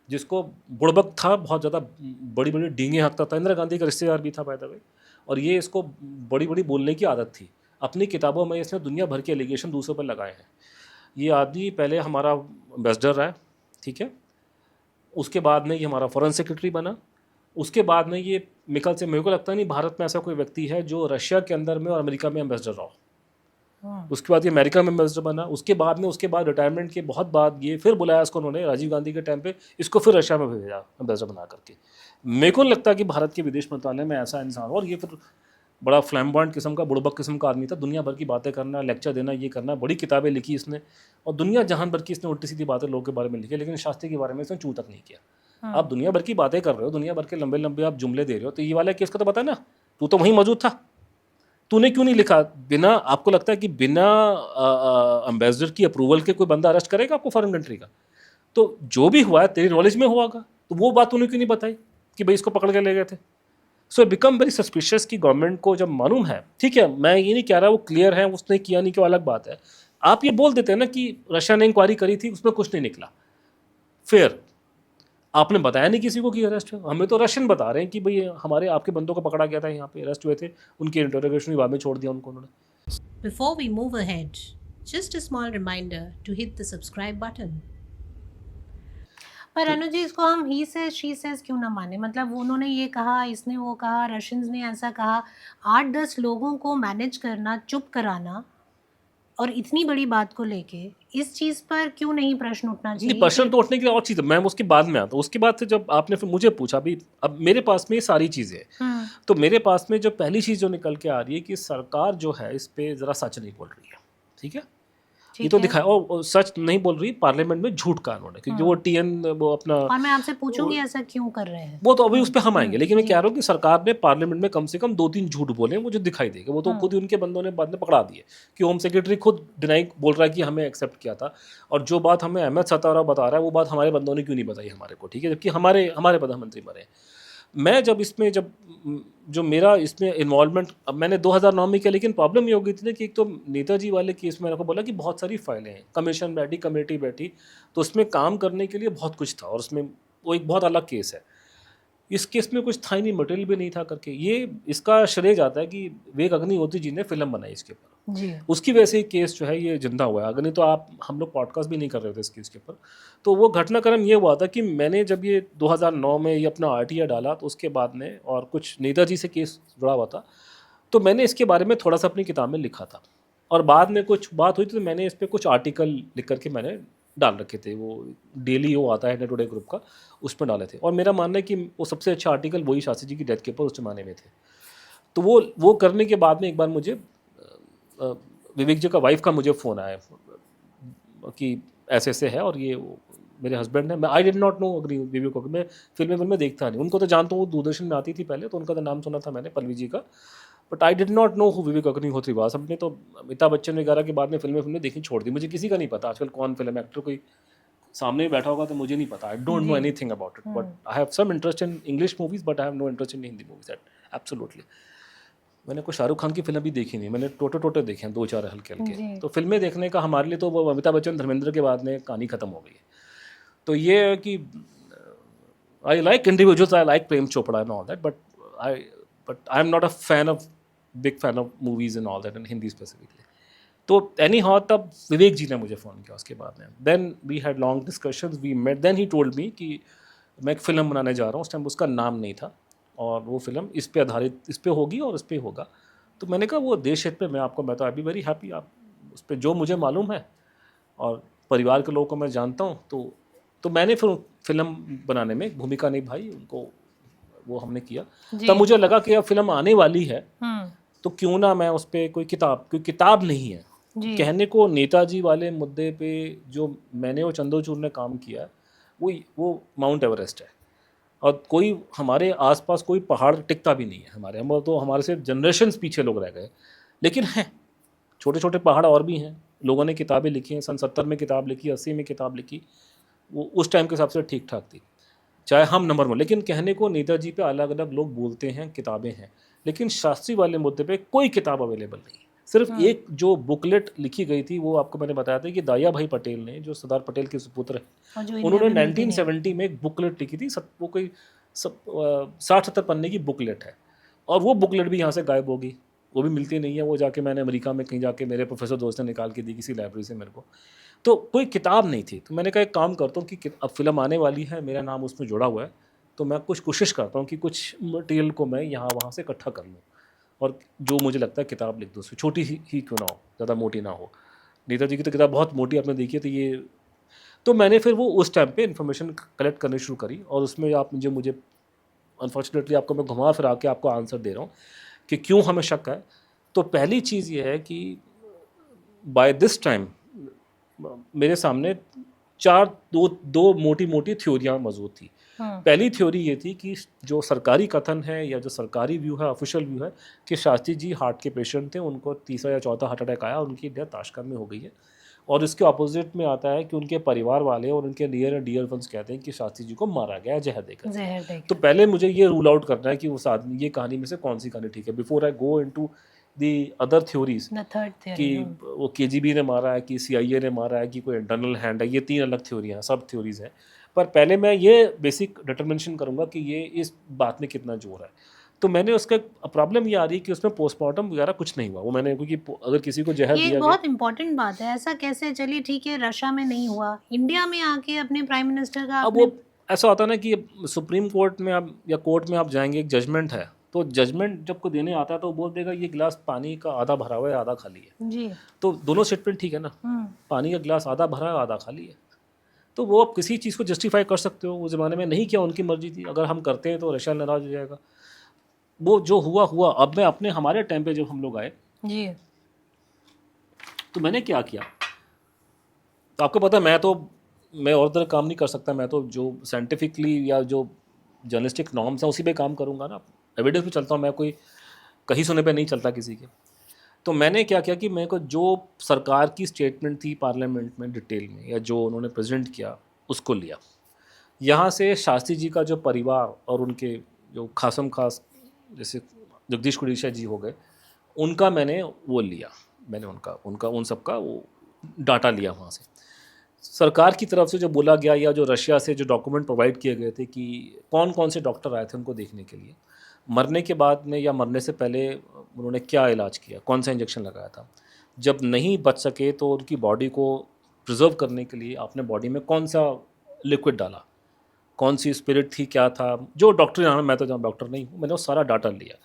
जिसको बुड़बक था, बहुत ज़्यादा बड़ी बड़ी डींगे हाँकता था, इंदिरा गांधी का रिश्तेदार भी था बाय द वे, और ये इसको बड़ी बड़ी बोलने की आदत थी। अपनी किताबों में इसने दुनिया भर के एलिगेशन दूसरों पर लगाए हैं। ये आदमी पहले हमारा एम्बेसडर रहा है, ठीक है, उसके बाद में ये हमारा फॉरेन सेक्रेटरी बना, उसके बाद में ये मिकल से, मेरे को लगता नहीं भारत में ऐसा कोई व्यक्ति है जो रशिया के अंदर में और अमेरिका में एम्बेसडर रहा हो। उसके बाद ये अमेरिका में एम्बेसडर बना, उसके बाद रिटायरमेंट के बहुत बाद ये फिर बुलाया इसको उन्होंने राजीव गांधी के टाइम पे, इसको फिर रशिया में भेजा एम्बेसडर बना करके। मेरे को नहीं लगता कि भारत के विदेश मंत्रालय में ऐसा इंसान हो, और ये फिर बड़ा फ्लैम्बॉयंट किस्म का, बुड़बक किस्म का आदमी था, दुनिया भर की बातें करना, लेक्चर देना, ये करना, बड़ी किताबें लिखी इसने, और दुनिया जहान भर की इसने उल्टी सीधी बातें लोगों के बारे में लिखी, लेकिन शास्त्री के बारे में इसने चू तक नहीं किया। आप दुनिया भर की बातें कर रहे हो, दुनिया भर के लंबे लंबे आप जुमले दे रहे हो, तो ये वाला केस का तो पता है ना, तू तो वहीं मौजूद था, तूने क्यों नहीं लिखा? बिना, आपको लगता है कि बिना एम्बेसडर की अप्रूवल के कोई बंदा अरेस्ट करेगा आपको फॉरेन कंट्री का? तो जो भी हुआ है तेरी नॉलेज में हुआ होगा, तो वो बात तूने क्यों नहीं बताई कि भाई इसको पकड़ के ले गए थे? सो बिकम वेरी सस्पिशियस कि गवर्नमेंट को जब मालूम है, ठीक है, मैं ये नहीं कह रहा वो क्लियर है, उसने किया नहीं, क्यों अलग बात है, आप ये बोल देते हैं ना कि रशिया ने इंक्वायरी करी थी, उसमें कुछ नहीं निकला, फिर आपने बताया नहीं किसी को कि अरेस्ट है। हमें तो रशियन बता रहे हैं कि भाई हमारे आपके बंदों को पकड़ा गया था, यहाँ पे अरेस्ट हुए थे, उनके इंटरोगेशन बाद में छोड़ दिया उनको उन्होंने। Before we move ahead, just a small reminder to hit the subscribe button. पर अनुज जी, इसको हम ही से शी सेज क्यों ना माने? मतलब उन्होंने ये कहा, इसने वो कहा, रशियंस ने ऐसा कहा, 8-10 लोगों को मैनेज करना, चुप कराना, और इतनी बड़ी बात को लेके इस चीज़ पर क्यों नहीं प्रश्न उठना चाहिए? नहीं, प्रश्न तो उठने की और चीज़ है, मैं उसके बाद में आता हूँ। उसके बाद से जब आपने फिर मुझे पूछा, भी अब मेरे पास में ये सारी चीज़ें हैं, तो मेरे पास में जो पहली चीज़ जो निकल के आ रही है कि सरकार जो है इस पे ज़रा सच नहीं बोल रही है, ठीक है, ये तो दिखाया, और सच नहीं बोल रही, पार्लियामेंट में झूठ कहा उन्होंने, क्योंकि वो टी.एन. वो अपना, और मैं आपसे पूछूंगी ऐसा क्यों कर रहे हैं, वो तो अभी उस पर हम आएंगे, लेकिन मैं कह रहा हूँ कि सरकार ने पार्लियामेंट में कम से कम 2-3 झूठ बोले, मुझे दिखाई देगा, वो तो खुद ही उनके बंदों ने बाद में पकड़ा दिए कि होम सेक्रेटरी खुद डिनाई बोल रहा है कि हमें एक्सेप्ट किया था, और जो बात हमें अहमद सतारा बता रहा है वो बात हमारे बंदों ने क्यों नहीं बताई हमारे को, ठीक है, जबकि हमारे प्रधानमंत्री मरे। मैं जब इसमें जो मेरा इसमें इन्वॉल्वमेंट, अब मैंने 2009 में किया, लेकिन प्रॉब्लम ये हो गई थी ना कि एक तो नेताजी वाले केस में मैंने को बोला कि बहुत सारी फाइलें हैं, कमीशन बैठी, कमेटी बैठी, तो उसमें काम करने के लिए बहुत कुछ था, और उसमें वो एक बहुत अलग केस है। इस केस में कुछ था ही नहीं, मटेरियल भी नहीं था करके, ये इसका श्रेय जाता है कि विवेक अग्निहोत्री जी ने फिल्म बनाई इसके ऊपर, उसकी वजह से केस जो है ये जिंदा हुआ है। अगर नहीं तो हम लोग पॉडकास्ट भी नहीं कर रहे थे इस केस के ऊपर। तो वो घटनाक्रम ये हुआ था कि मैंने जब ये 2009 में ये अपना RTI डाला, तो उसके बाद में और कुछ नेताजी से केस जुड़ा हुआ था, तो मैंने इसके बारे में थोड़ा सा अपनी किताब में लिखा था, और बाद में कुछ बात हुई तो मैंने इस पर कुछ आर्टिकल लिख करके मैंने डाल रखे थे, वो डेली वो आता है इंडिया टुडे ग्रुप का, उसमें डाले थे। और मेरा मानना है कि वो सबसे अच्छा आर्टिकल वही शास्त्री जी की डेथ के ऊपर उस जमाने में थे। तो वो करने के बाद में एक बार मुझे विवेक जी का वाइफ का मुझे फ़ोन आया कि ऐसे ऐसे है, और ये मेरे हस्बैंड है। मैं I did not know agree Vivek को, मैं फिल्में देखता नहीं, उनको तो जानता हूँ, दूरदर्शन में आती थी पहले, तो उनका तो नाम सुना था मैंने, पल्लवी जी का, but I did not know who Vivek Agnihotri was. हमने तो अमिताभ बच्चन वगैरह के बाद में फिल्में देखी, छोड़ दी, मुझे किसी का नहीं पता आजकल कौन फिल्म एक्टर कोई सामने बैठा होगा तो मुझे नहीं पता, I don't know anything about it, but I have some interest in English movies, but I have no interest in Hindi movies absolutely. मैंने कोई शाहरुख खान की फिल्म भी देखी नहीं, मैंने टोटे देखे हैं 2-4 हल्के हल्के। तो फिल्में देखने का हमारे लिए तो वो अमिताभ बच्चन धर्मेंद्र के बाद में कहानी खत्म हो गई है। तो ये है कि I like individuals, I like Prem Chopra and all that, but I am not a big fan of movies and all that, in Hindi specifically. तो एनी हाउ तब विवेक जी ने मुझे फ़ोन किया उसके बाद में, then we had long discussions, we met, then he told me कि मैं एक फ़िल्म बनाने जा रहा हूँ। उस टाइम उसका नाम नहीं था, और वो फिल्म इस पे आधारित, इस पे होगी और इस पे होगा। तो मैंने कहा वो देश हित पे मैं तो आई बी वेरी हैप्पी, आप उस पर जो मुझे मालूम है और परिवार के लोगों को मैं जानता हूँ, तो मैंने फिर फिल्म बनाने में भूमिका निभाई, उनको वो हमने किया। तब मुझे लगा कि अब फिल्म आने वाली है, तो क्यों ना मैं उस पर कोई किताब नहीं है कहने को, नेताजी वाले मुद्दे पे जो मैंने और चंद्रचूड़ ने काम किया, वो माउंट एवरेस्ट है, और कोई हमारे आसपास कोई पहाड़ टिकता भी नहीं है हमारे, हम तो हमारे से जनरेशन्स पीछे लोग रह गए, लेकिन हैं छोटे छोटे पहाड़ और भी हैं। लोगों ने किताबें लिखी हैं, सन 70 में किताब लिखी, 80 में किताब लिखी, वो उस टाइम के हिसाब से ठीक ठाक थी, चाहे हम नंबर में। लेकिन कहने को नेताजी पे अलग अलग लोग बोलते हैं, किताबें हैं, लेकिन शास्त्री वाले मुद्दे पे कोई किताब अवेलेबल नहीं है। सिर्फ एक जो बुकलेट लिखी गई थी वो आपको मैंने बताया था कि दाया भाई पटेल ने, जो सरदार पटेल के सुपुत्र हैं, उन्होंने 1970 में एक बुकलेट लिखी थी। वो कोई 60-70 पन्ने की बुकलेट है, और वो बुकलेट भी यहाँ से गायब होगी, वो भी मिलती नहीं है। वो जाके मैंने अमेरिका में कहीं जाके मेरे प्रोफेसर दोस्त ने निकाल के दी किसी लाइब्रेरी से मेरे को, तो कोई किताब नहीं थी। तो मैंने कहा एक काम करता हूँ कि अब फिल्म आने वाली है, मेरा नाम उसमें जुड़ा हुआ है, तो मैं कुछ कोशिश करता हूँ कि कुछ मटेरियल को मैं यहाँ वहाँ से इकट्ठा कर लूँ, और जो मुझे लगता है किताब लिख दूँ, उसमें छोटी ही क्यों ना हो, ज़्यादा मोटी ना हो। नेताजी की तो किताब बहुत मोटी आपने देखी है, तो ये तो मैंने फिर वो उस टाइम पे इन्फॉर्मेशन कलेक्ट करनी शुरू करी, और उसमें आप मुझे अनफॉर्चुनेटली आपको मैं घुमा फिरा के आपको आंसर दे रहा हूँ कि क्यों हमें शक है। तो पहली चीज़ ये है कि बाय दिस टाइम मेरे सामने दो मोटी मोटी थ्योरियाँ मौजूद थी। पहली थ्योरी ये थी कि जो सरकारी कथन है या जो सरकारी व्यू है, ऑफिशियल व्यू है, कि शास्त्री जी हार्ट के पेशेंट थे, उनको तीसरा या चौथा हार्ट अटैक आया, उनकी डेथ ताशकंद में हो गई है। और इसके ऑपोजिट में आता है कि उनके परिवार वाले और उनके नियर एंड डियर वंस कहते हैं कि शास्त्री जी को मारा गया जहर देकर। तो पहले मुझे ये रूल आउट करना है कि उस आदमी, ये कहानी में से कौन सी कहानी ठीक है, before I go into the other theories, कि वो केजीबी ने मारा है, कि सीआईए ने मारा है, कि कोई इंटरनल हैंड है। ये 3 अलग थ्योरियाँ हैं, सब थ्योरीज हैं, पर पहले मैं ये बेसिक डिटरमिनेशन करूँगा कि ये इस बात में कितना जोर है। तो मैंने उसका प्रॉब्लम ये आ रही है कि उसमें पोस्टमार्टम वगैरह कुछ नहीं हुआ। वो मैंने, क्योंकि अगर किसी को जहर दिया, ये बहुत इंपॉर्टेंट बात है। ऐसा कैसे, चलिए ठीक है, रशिया में नहीं हुआ, इंडिया में आके अपने प्राइम मिनिस्टर का अब वो ऐसा होता है ना कि सुप्रीम कोर्ट में आप या कोर्ट में आप जाएंगे, एक जजमेंट है, तो जजमेंट जब को देने आता है तो वो बोल देगा ये गिलास पानी का आधा भरा हुआ है, आधा खाली है जी, तो दोनों स्टेटमेंट ठीक है ना, पानी का गिलास आधा भरा है, आधा खाली है। तो वो आप किसी चीज़ को जस्टिफाई कर सकते हो, उस ज़माने में नहीं किया, उनकी मर्जी थी। अगर हम करते हैं तो रशिया नाराज हो जाएगा। वो जो हुआ हुआ। अब मैं अपने हमारे टाइम पे जब हम लोग आए जी, तो मैंने क्या किया, तो आपको पता है मैं और तरह काम नहीं कर सकता। मैं तो जो साइंटिफिकली या जो जर्नलिस्टिक नॉर्म्स हैं उसी पे काम करूँगा ना, एविडेंस पे चलता हूँ मैं, कोई कहीं सुने पे नहीं चलता किसी के। तो मैंने क्या किया कि मेरे को जो सरकार की स्टेटमेंट थी पार्लियामेंट में डिटेल में, या जो उन्होंने प्रेजेंट किया, उसको लिया। यहाँ से शास्त्री जी का जो परिवार और उनके जो खासम खास, जैसे जगदीश कुडीशा जी हो गए, उनका मैंने वो लिया, मैंने उनका उन सब का वो डाटा लिया वहाँ से। सरकार की तरफ से जो बोला गया, या जो रशिया से जो डॉक्यूमेंट प्रोवाइड किए गए थे कि कौन कौन से डॉक्टर आए थे उनको देखने के लिए, मरने के बाद में या मरने से पहले उन्होंने क्या इलाज किया, कौन सा इंजेक्शन लगाया था, जब नहीं बच सके तो उनकी बॉडी को प्रिजर्व करने के लिए आपने बॉडी में कौन सा लिक्विड डाला, कौन सी स्पिरिट थी, क्या था, जो डॉक्टर यहाँ, मैं तो जहाँ डॉक्टर नहीं हूँ, मैंने वो सारा डाटा लिया।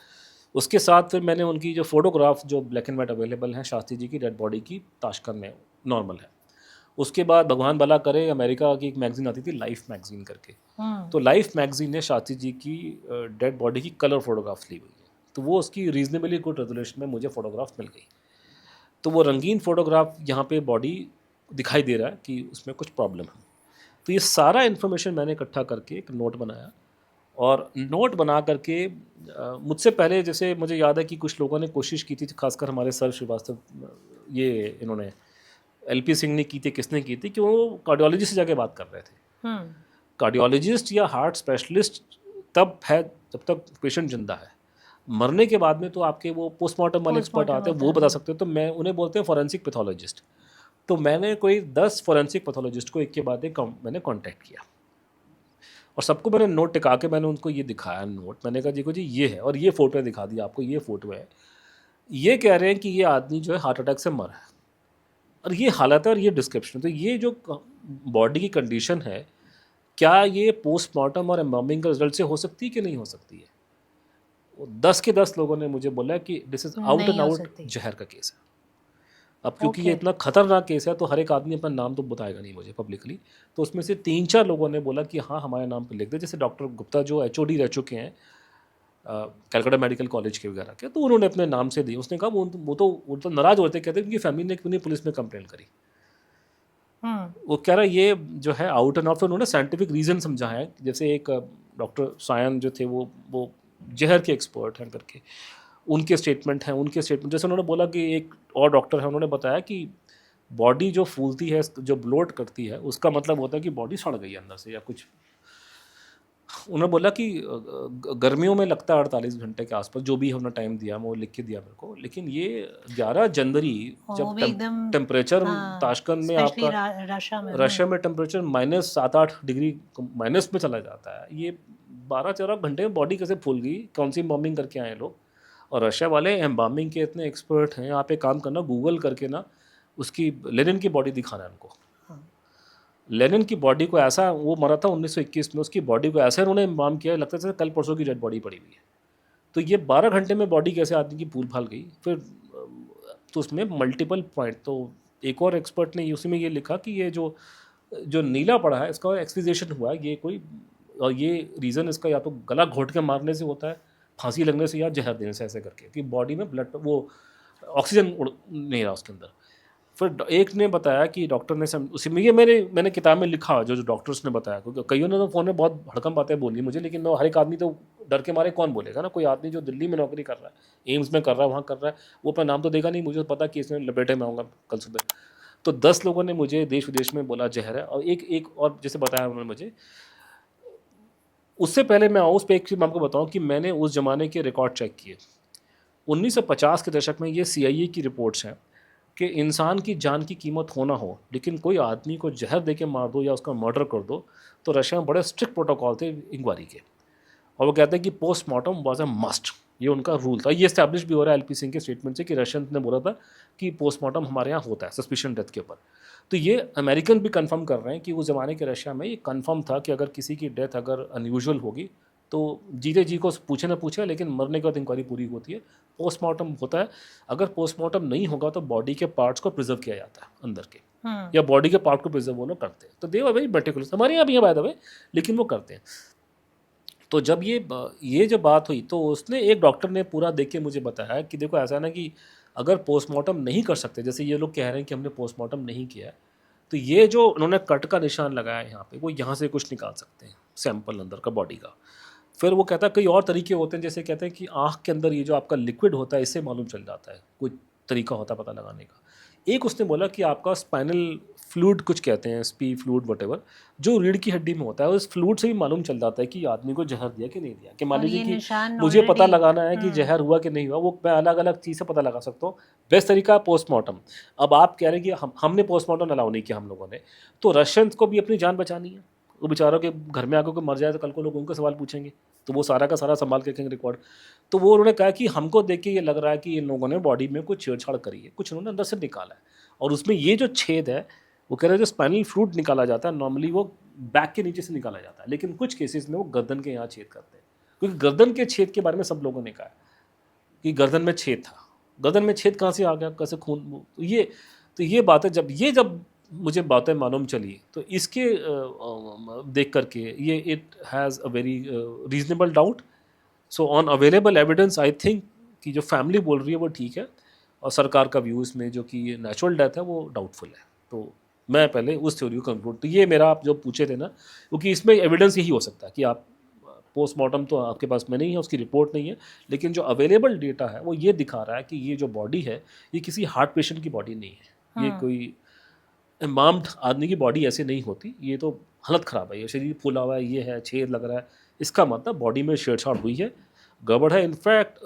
उसके साथ फिर मैंने उनकी जो फोटोग्राफ जो ब्लैक एंड वाइट अवेलेबल हैं शास्त्री जी की डेड बॉडी की, ताशकंद में नॉर्मल है। उसके बाद भगवान भला करे, अमेरिका की एक मैगजीन आती थी लाइफ मैगजीन करके, तो लाइफ मैगजीन ने शास्त्री जी की डेड बॉडी की कलर फोटोग्राफ्स ली हुई है। तो वो उसकी रीजनेबली गुड रेजोल्यूशन में मुझे फोटोग्राफ मिल गई। तो वो रंगीन फोटोग्राफ यहाँ पे बॉडी दिखाई दे रहा है कि उसमें कुछ प्रॉब्लम है। तो ये सारा इन्फॉर्मेशन मैंने इकट्ठा करके एक नोट बनाया, और नोट बना करके मुझसे पहले, जैसे मुझे याद है कि कुछ लोगों ने कोशिश की थी, खासकर हमारे सर श्रीवास्तव, ये इन्होंने एलपी सिंह ने की थी, किसने की थी, कि वो कार्डियोलॉजिस्ट से जाके बात कर रहे थे। कार्डियोलॉजिस्ट या हार्ट स्पेशलिस्ट तब है जब तक पेशेंट जिंदा है, मरने के बाद में तो आपके वो पोस्टमार्टम वाले एक्सपर्ट आते हैं, वो बता सकते हैं। तो मैं उन्हें बोलते हैं फॉरेंसिक पैथोलॉजिस्ट। तो मैंने कोई 10 फॉरेंसिक पैथोलॉजिस्ट को एक के बाद एक मैंने कांटेक्ट किया, और सबको मैंने नोट टिका के मैंने उनको ये दिखाया नोट। मैंने कहा देखो जी ये है, और ये फ़ोटो दिखा दी आपको, ये फ़ोटो है, ये कह रहे हैं कि ये आदमी जो है हार्ट अटैक से मरा है, और ये हालत है और ये डिस्क्रिप्शन। तो ये जो बॉडी की कंडीशन है, क्या ये पोस्टमार्टम और एम्बार्मिंग का रिजल्ट से हो सकती है कि नहीं हो सकती है। 10 के 10 लोगों ने मुझे बोला कि this is out and out जहर का केस है। अब क्योंकि ये इतना खतरनाक केस है तो हर एक आदमी अपना नाम तो बताएगा नहीं मुझे पब्लिकली, तो उसमें से 3-4 लोगों ने बोला कि हाँ हमारे नाम पे लिख दे। जैसे डॉक्टर गुप्ता जो HOD रह चुके हैं कलकत्ता मेडिकल कॉलेज के वगैरह के, तो उन्होंने अपने नाम से दी। उसने कहा वो तो नाराज़ होते, कहते उनकी फैमिली ने क्यों नहीं पुलिस में कंप्लेंट करी। वो कह रहा ये जो है आउट एंड आउट। उन्होंने साइंटिफिक रीज़न समझा है, जैसे एक डॉक्टर सायन जो थे वो जहर के एक्सपर्ट हैं करके, उनके स्टेटमेंट हैं, उनके स्टेटमेंट जैसे उन्होंने बोला कि एक और डॉक्टर है, उन्होंने बताया कि बॉडी जो फूलती है, जो ब्लोट करती है, उसका मतलब होता है कि बॉडी सड़ गई अंदर से या कुछ। उन्होंने बोला कि गर्मियों में लगता है 48 घंटे के आसपास, जो भी हमने टाइम दिया वो लिख के दिया मेरे को, लेकिन ये 11 जनवरी वो जब भी एकदम टेम्परेचर हाँ, ताशकंद में स्पेशली आपका रशिया में रशिया में टेम्परेचर -7-8 डिग्री माइनस में चला जाता है, ये 12-14 घंटे में बॉडी कैसे फूल गई, कौन सी एम्बामिंग करके आए लोग। और रशिया वाले एम्बामिंग के इतने एक्सपर्ट हैं, आप एक काम करना, गूगल करके ना उसकी लेनिन की बॉडी दिखाना है उनको। लेनिन की बॉडी को ऐसा, वो मरा था 1921 में, उसकी बॉडी को ऐसा उन्होंने इम्बाम किया, लगता था कल परसों की डेड बॉडी पड़ी हुई है। तो ये 12 घंटे में बॉडी कैसे आदमी की फूल फाल गई। फिर तो उसमें मल्टीपल पॉइंट, तो एक और एक्सपर्ट ने उसी में ये लिखा कि ये जो नीला पड़ा है इसका एक्सपीजिएशन हुआ है, ये कोई, और ये रीज़न इसका या तो गला घोट के मारने से होता है, फांसी लगने से, या जहर देने से, ऐसे करके कि बॉडी में ब्लड, वो ऑक्सीजन नहीं रहा उसके अंदर। फिर एक ने बताया कि डॉक्टर ने उसी में, ये मैंने किताब में लिखा जो डॉक्टर्स ने बताया, क्योंकि कईयों ने तो फ़ोन में बहुत भड़कम बातें बोली मुझे, लेकिन मैं हर एक आदमी तो डर के मारे कौन बोलेगा ना। कोई आदमी जो दिल्ली में नौकरी कर रहा है, एम्स में कर रहा है, वहाँ कर रहा है, वो अपना नाम तो देगा नहीं, मुझे पता कि इसमें लपेटे में आऊँगा कल सुबह। तो 10 लोगों ने मुझे देश विदेश में बोला जहर है, और एक और जैसे बताया उन्होंने मुझे। उससे पहले मैं आऊँ उस पर एक चीज़ मैं आपको बताऊँ कि मैंने उस ज़माने के रिकॉर्ड चेक किए। 1950 के दशक में ये CIA की रिपोर्ट्स हैं कि इंसान की जान की कीमत हो ना हो, लेकिन कोई आदमी को जहर दे के मार दो या उसका मर्डर कर दो, तो रशिया में बड़े स्ट्रिक्ट प्रोटोकॉल थे इंक्वायरी के, और वो कहते हैं कि पोस्टमार्टम वाज अ मस्ट, ये उनका रूल था। ये इस्टेब्लिश भी हो रहा है LP सिंह के स्टेटमेंट से कि रशियन ने बोला था कि पोस्टमार्टम हमारे यहाँ होता है सस्पिशन डेथ के ऊपर। तो ये अमेरिकन भी कंफर्म कर रहे हैं कि उस ज़माने के रशिया में ये कंफर्म था कि अगर किसी की डेथ अगर अनयूजुअल होगी तो जीते जी को पूछे ना पूछे, लेकिन मरने के बाद इंक्वायरी पूरी होती है, पोस्टमार्टम होता है। अगर पोस्टमार्टम नहीं होगा तो बॉडी के पार्ट्स को प्रिजर्व किया जाता है अंदर के, या बॉडी के पार्ट को प्रिजर्व वो लोग करते हैं। तो दे आर वेरी मेटिकुलस, हमारे यहाँ भी है बाय द वे, लेकिन वो करते हैं। तो जब ये जब बात हुई तो उसने, एक डॉक्टर ने पूरा देख के मुझे बताया कि देखो ऐसा ना कि अगर पोस्टमार्टम नहीं कर सकते, जैसे ये लोग कह रहे हैं कि हमने पोस्टमार्टम नहीं किया, तो ये जो उन्होंने कट का निशान लगाया है यहाँ पे, वो यहाँ से कुछ निकाल सकते हैं सैंपल अंदर का बॉडी का। फिर वो कहता है कई और तरीके होते हैं, जैसे कहते हैं कि आँख के अंदर ये जो आपका लिक्विड होता है, इससे मालूम चल जाता है, कोई तरीका होता है पता लगाने का। एक उसने बोला कि आपका स्पाइनल फ्लूइड, कुछ कहते हैं SP फ्लूइड वटेवर, जो रीढ़ की हड्डी में होता है, उस फ्लूइड से भी मालूम चल जाता है कि आदमी को जहर दिया कि नहीं दिया। कि मान लीजिए कि मुझे पता लगाना है कि जहर हुआ कि नहीं हुआ, वो मैं अलग अलग चीज़ से पता लगा सकता हूँ। बेस्ट तरीका है पोस्टमार्टम। अब आप कह रहे हैं कि हमने पोस्टमार्टम अलाउ नहीं किया हम लोगों ने, तो रशियंस को भी अपनी जान बचानी है। वो बेचारों के घर में आकर कोई मर जाए तो कल को लोग उनके सवाल पूछेंगे, तो वो सारा का सारा संभाल के रखेंगे रिकॉर्ड। तो वो उन्होंने कहा कि हमको देख के ये लग रहा है कि इन लोगों ने बॉडी में कुछ छेड़छाड़ करी है, कुछ उन्होंने अंदर से निकाला है। और उसमें ये जो छेद है, वो कह रहे हैं जो स्पाइनल फ्लूइड निकाला जाता है नॉर्मली वो बैक के नीचे से निकाला जाता है, लेकिन कुछ केसेस में वो गर्दन के यहाँ छेद करते हैं। क्योंकि गर्दन के छेद के बारे में सब लोगों ने कहा कि गर्दन में छेद था, गर्दन में छेद कहाँ से आ गया, कैसे खून, तो ये बातें जब मुझे बातें मालूम चली, तो इसके देख करके ये it has a very reasonable doubt. So on available evidence I think कि जो फैमिली बोल रही है वो ठीक है, और सरकार का व्यू इसमें जो कि ये नेचुरल डेथ है वो डाउटफुल है। तो मैं पहले उस थ्योरी को कंक्लूड, तो ये मेरा आप जो पूछे थे ना, क्योंकि इसमें एविडेंस यही हो सकता है कि आप पोस्टमार्टम तो आपके पास में नहीं है, उसकी रिपोर्ट नहीं है, लेकिन जो अवेलेबल डेटा है वो ये दिखा रहा है कि ये जो बॉडी है ये किसी हार्ट पेशेंट की बॉडी नहीं है। ये कोई एम्बाम्ड आदमी की बॉडी ऐसे नहीं होती, ये तो हालत ख़राब है, ये शरीर फूला हुआ है, ये है, छेद लग रहा है, इसका मतलब बॉडी में छेड़छाड़ हुई है, गड़बड़ है। इनफैक्ट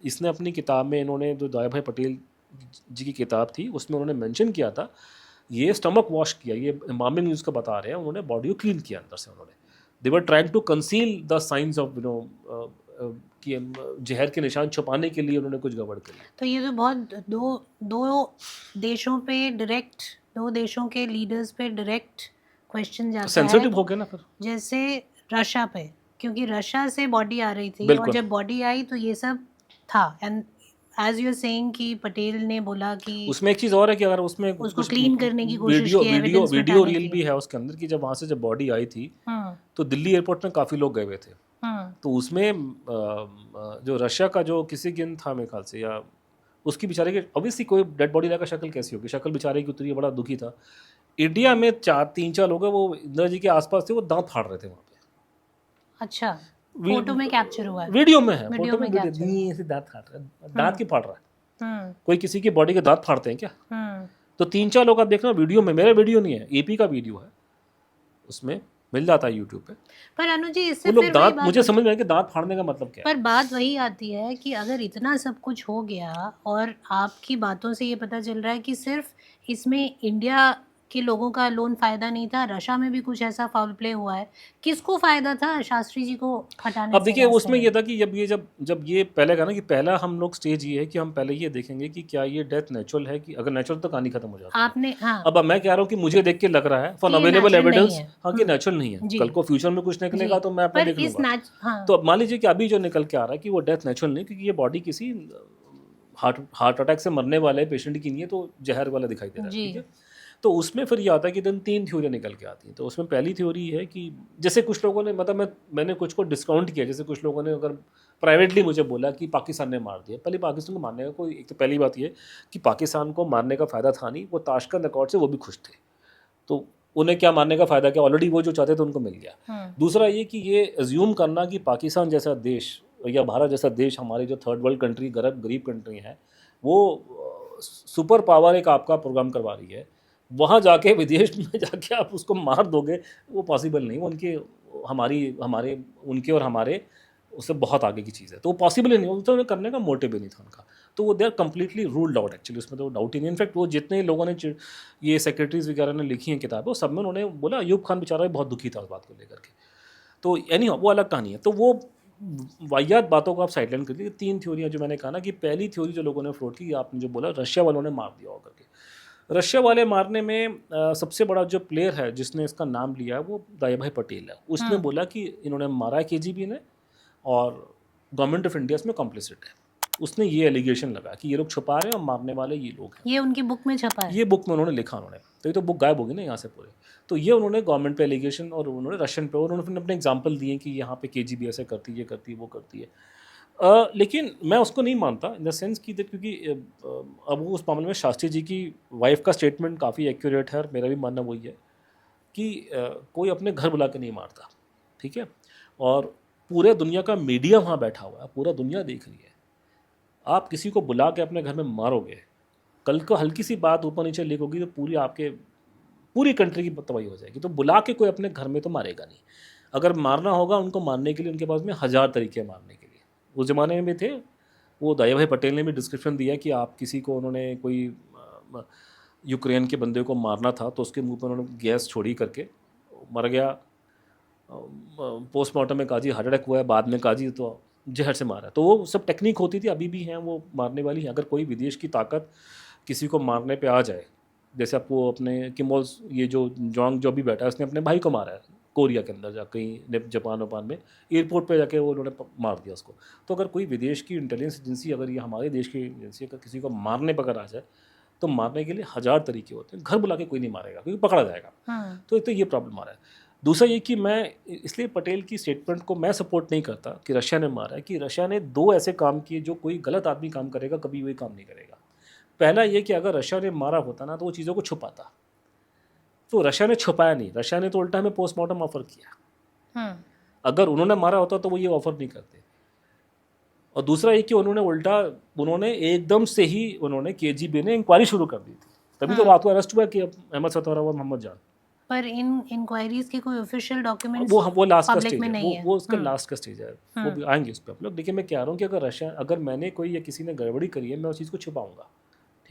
इसने अपनी किताब में, इन्होंने जो दया भाई पटेल जी की किताब थी उसमें उन्होंने मेंशन किया था, ये स्टमक वॉश किया, ये एम्बामिंग यूज़ का बता रहे हैं, उन्होंने बॉडी को क्लीन किया अंदर से। उन्होंने they were trying to conceal the science of कि जहर के निशान छुपाने के लिए उन्होंने कुछ गड़बड़ करी। तो ये तो बहुत दो देशों पे डायरेक्ट, दो देशों के लीडर्स पे डायरेक्ट क्वेश्चन जाता है, सेंसिटिव हो गया ना फिर, जैसे रशिया पे, क्योंकि रशिया से बॉडी आ रही थी, और जब बॉडी आई तो ये सब था। And as you are saying कि पटेल ने बोला कि उसमें एक चीज़ और है कि अगर उसमें उसको क्लीन करने की कोशिश की है, वीडियो रील भी है उसके अंदर, कि जब वहाँ से जब बॉडी आई थी तो दिल्ली एयरपोर्ट में काफ़ी लोग गए हुए थे। तो उसमें जो रशिया का जो किसी गिन था मेरे ख्याल से, या उसकी बेचारे की ऑब्वियसली कोई डेड बॉडी लाकर शक्ल कैसी होगी, शक्ल बेचारे की उतरी, बड़ा दुखी था। इंडिया में 3-4 लोग हैं वो इंदिरा जी के आसपास थे, वो दांत फाड़ रहे थे वहाँ पे। अच्छा, फोटो में कैप्चर हुआ है, वीडियो में है, वीडियो फोटो में में capture नहीं ऐसे दांत काट रहा है, दांत क्यों फाड़ रहा है? हम्म कोई किसी की बॉडी के दांत फाड़ते हैं क्या? हम्म तो 3-4 लोग आप देखना वीडियो में, मेरा वीडियो नहीं है, एपी का वीडियो है, उसमें मिल जाता है यूट्यूब पे। पर अनुज जी, इससे वो लोग फिर वही दांत, बात मुझे समझ में आया कि दांत फाड़ने का मतलब क्या है। पर बात वही आती है कि अगर इतना सब कुछ हो गया और आपकी बातों से ये पता चल रहा है कि सिर्फ इसमें इंडिया के लोगों का लोन फायदा नहीं था, रशिया में भी कुछ ऐसा फाउल प्ले हुआ है, किसको फायदा था शास्त्री जी को हटाने अब से देखिए यहाँ उसमें से? ये था कि जब ये पहले कहा ना कि पहला हम लोग स्टेज ये है कि हम पहले ये देखेंगे कि क्या ये डेथ नेचुरल है, कि अगर नेचुरल तो कहानी खत्म हो जाती है। आपने हाँ अब मैं कह रहा हूँ कि मुझे देख के लग रहा है फॉर कि ये अवेलेबल natural नहीं एविडेंस, है। हाँ कि नेचुरल नहीं है, जी। कल को फ्यूचर में कुछ निकलेगा जी। तो मैं अपना पर देख इस लूंगा। हाँ तो अब मान लीजिए कि अभी जो निकल के आ रहा है कि वो डेथ नेचुरल नहीं, क्योंकि ये बॉडी किसी हार्ट अटैक से मरने वाले पेशेंट की नहीं है, तो जहर वाला दिखाई दे रहा है, जी। ठीक है। तो उसमें फिर ये आता है कि दिन 3 थ्योरी निकल के आती हैं। तो उसमें पहली थ्योरी है कि जैसे कुछ लोगों ने, मतलब मैंने कुछ को डिस्काउंट किया, जैसे कुछ लोगों ने अगर प्राइवेटली मुझे बोला कि पाकिस्तान ने मार दिया। पहले पाकिस्तान को मारने का कोई, एक तो पहली बात ये कि पाकिस्तान को मारने का फ़ायदा था नहीं, वो ताशकंद अकॉर्ड से वो भी खुश थे, तो उन्हें क्या मारने का फ़ायदा, क्या ऑलरेडी वो जो चाहते थे उनको मिल गया। दूसरा ये कि ये एज्यूम करना कि पाकिस्तान जैसा देश या भारत जैसा देश, हमारे जो थर्ड वर्ल्ड कंट्री, गरीब कंट्री है, वो सुपर पावर एक आपका प्रोग्राम करवा रही है, वहाँ जाके विदेश में जाके आप उसको मार दोगे, वो पॉसिबल नहीं। उनके और हमारे उससे बहुत आगे की चीज़ है, तो वो पॉसिबल ही नहीं, वो तो करने का मोटिव भी नहीं था उनका। तो वो they are completely ruled out actually, उसमें तो डाउट ही नहीं। इनफैक्ट वो जितने लोगों ने ये सेक्रेटरीज वगैरह ने लिखी हैं किताबें, वो सब में उन्होंने बोला अयूब खान बेचारा बहुत दुखी था उस बात को लेकर के। तो यानी वो अलग कहानी है। तो वो वाहियात बातों को आप साइडलाइन कर दी। 3 थ्योरियाँ जो मैंने कहा ना, कि पहली थ्योरी जो लोगों ने फ्लोट की, आपने जो बोला रशिया वालों ने मार दिया होकर के, रशिया वाले मारने में सबसे बड़ा जो प्लेयर है जिसने इसका नाम लिया है वो दया भाई पटेल है। उसने बोला कि इन्होंने मारा है केजीबी ने और गवर्नमेंट ऑफ इंडिया इसमें कॉम्प्लिसिट है। उसने ये एलिगेशन लगा कि ये लोग छुपा रहे हैं और मारने वाले ये लोग हैं। ये उनकी बुक में छपा है, ये बुक में उन्होंने लिखा, उन्होंने तो ये तो बुक गायब होगी ना यहाँ से पूरे। तो ये उन्होंने गवर्नमेंट पे एलिगेशन और उन्होंने रशियन पे, और उन्होंने फिर अपने एग्जाम्पल दिए कि यहाँ पे केजीबी ऐसे करती है, ये करती है, वो करती है। लेकिन मैं उसको नहीं मानता इन द सेंस कि क्योंकि अब वो उस मामले में शास्त्री जी की वाइफ का स्टेटमेंट काफ़ी एक्यूरेट है, और मेरा भी मानना वही है कि कोई अपने घर बुला के नहीं मारता, ठीक है। और पूरे दुनिया का मीडिया वहाँ बैठा हुआ है, पूरा दुनिया देख रही है। आप किसी को बुला के अपने घर में मारोगे, कल को हल्की सी बात ऊपर नीचे लीक होगी तो पूरी कंट्री की तबाही हो जाएगी। तो बुला के कोई अपने घर में तो मारेगा नहीं। अगर मारना होगा उनको मारने के लिए, उनके पास में 1000 तरीके मारने के लिए उस ज़माने में भी थे। वो दया भाई पटेल ने भी डिस्क्रिप्शन दिया कि आप किसी को, उन्होंने कोई यूक्रेन के बंदे को मारना था तो उसके मुंह पर उन्होंने गैस छोड़ी करके मर गया। पोस्टमार्टम में कहा जी हार्ट अटैक हुआ है, बाद में कहा जी तो जहर से मारा। तो वो सब टेक्निक होती थी, अभी भी हैं वो मारने वाली हैं। अगर कोई विदेश की ताकत किसी को मारने पे आ जाए, जैसे आपको अपने किमोल्स, ये जो जोंग जो भी बैठा है, उसने अपने भाई को मारा है कोरिया के अंदर जा, कहीं जापान वापान में एयरपोर्ट पे जाके वो उन्होंने मार दिया उसको। तो अगर कोई विदेश की इंटेलिजेंस एजेंसी, अगर ये हमारे देश की एजेंसी अगर किसी को मारने पर अगर आ जाए, तो मारने के लिए 1000 तरीके होते हैं। घर बुला के कोई नहीं मारेगा क्योंकि पकड़ा जाएगा। तो एक तो ये प्रॉब्लम आ रहा है। दूसरा ये कि मैं इसलिए पटेल की स्टेटमेंट को मैं सपोर्ट नहीं करता कि रशिया ने मारा है, कि रशिया ने 2 ऐसे काम किए जो कोई गलत आदमी काम करेगा कभी वही काम नहीं करेगा। पहला ये कि अगर रशिया ने मारा होता ना तो वो चीज़ों को छुपाता, तो रशिया ने छुपाया नहीं, रशिया ने तो उल्टा हमें पोस्टमार्टम ऑफर किया। अगर उन्होंने मारा होता तो वो ये ऑफर नहीं करते। और दूसरा ये कि उन्होंने एकदम से ही केजीबी ने इंक्वायरी शुरू कर दी थी, तभी तो रात को अरेस्ट हुआ कि अहमद सतवारा और मोहम्मद जान। पर इन इंक्वायरीज के कोई ऑफिशियल डॉक्यूमेंट्स वो लास्ट का पब्लिक स्टेज में है, नहीं है। वो उसका लास्ट का स्टेज है, वो भी आएंगे उस पर आप लोग। देखिए मैं कह रहा हूँ कि अगर मैंने कोई या किसी ने गड़बड़ी करी है, मैं उस चीज़ को छुपाऊंगा,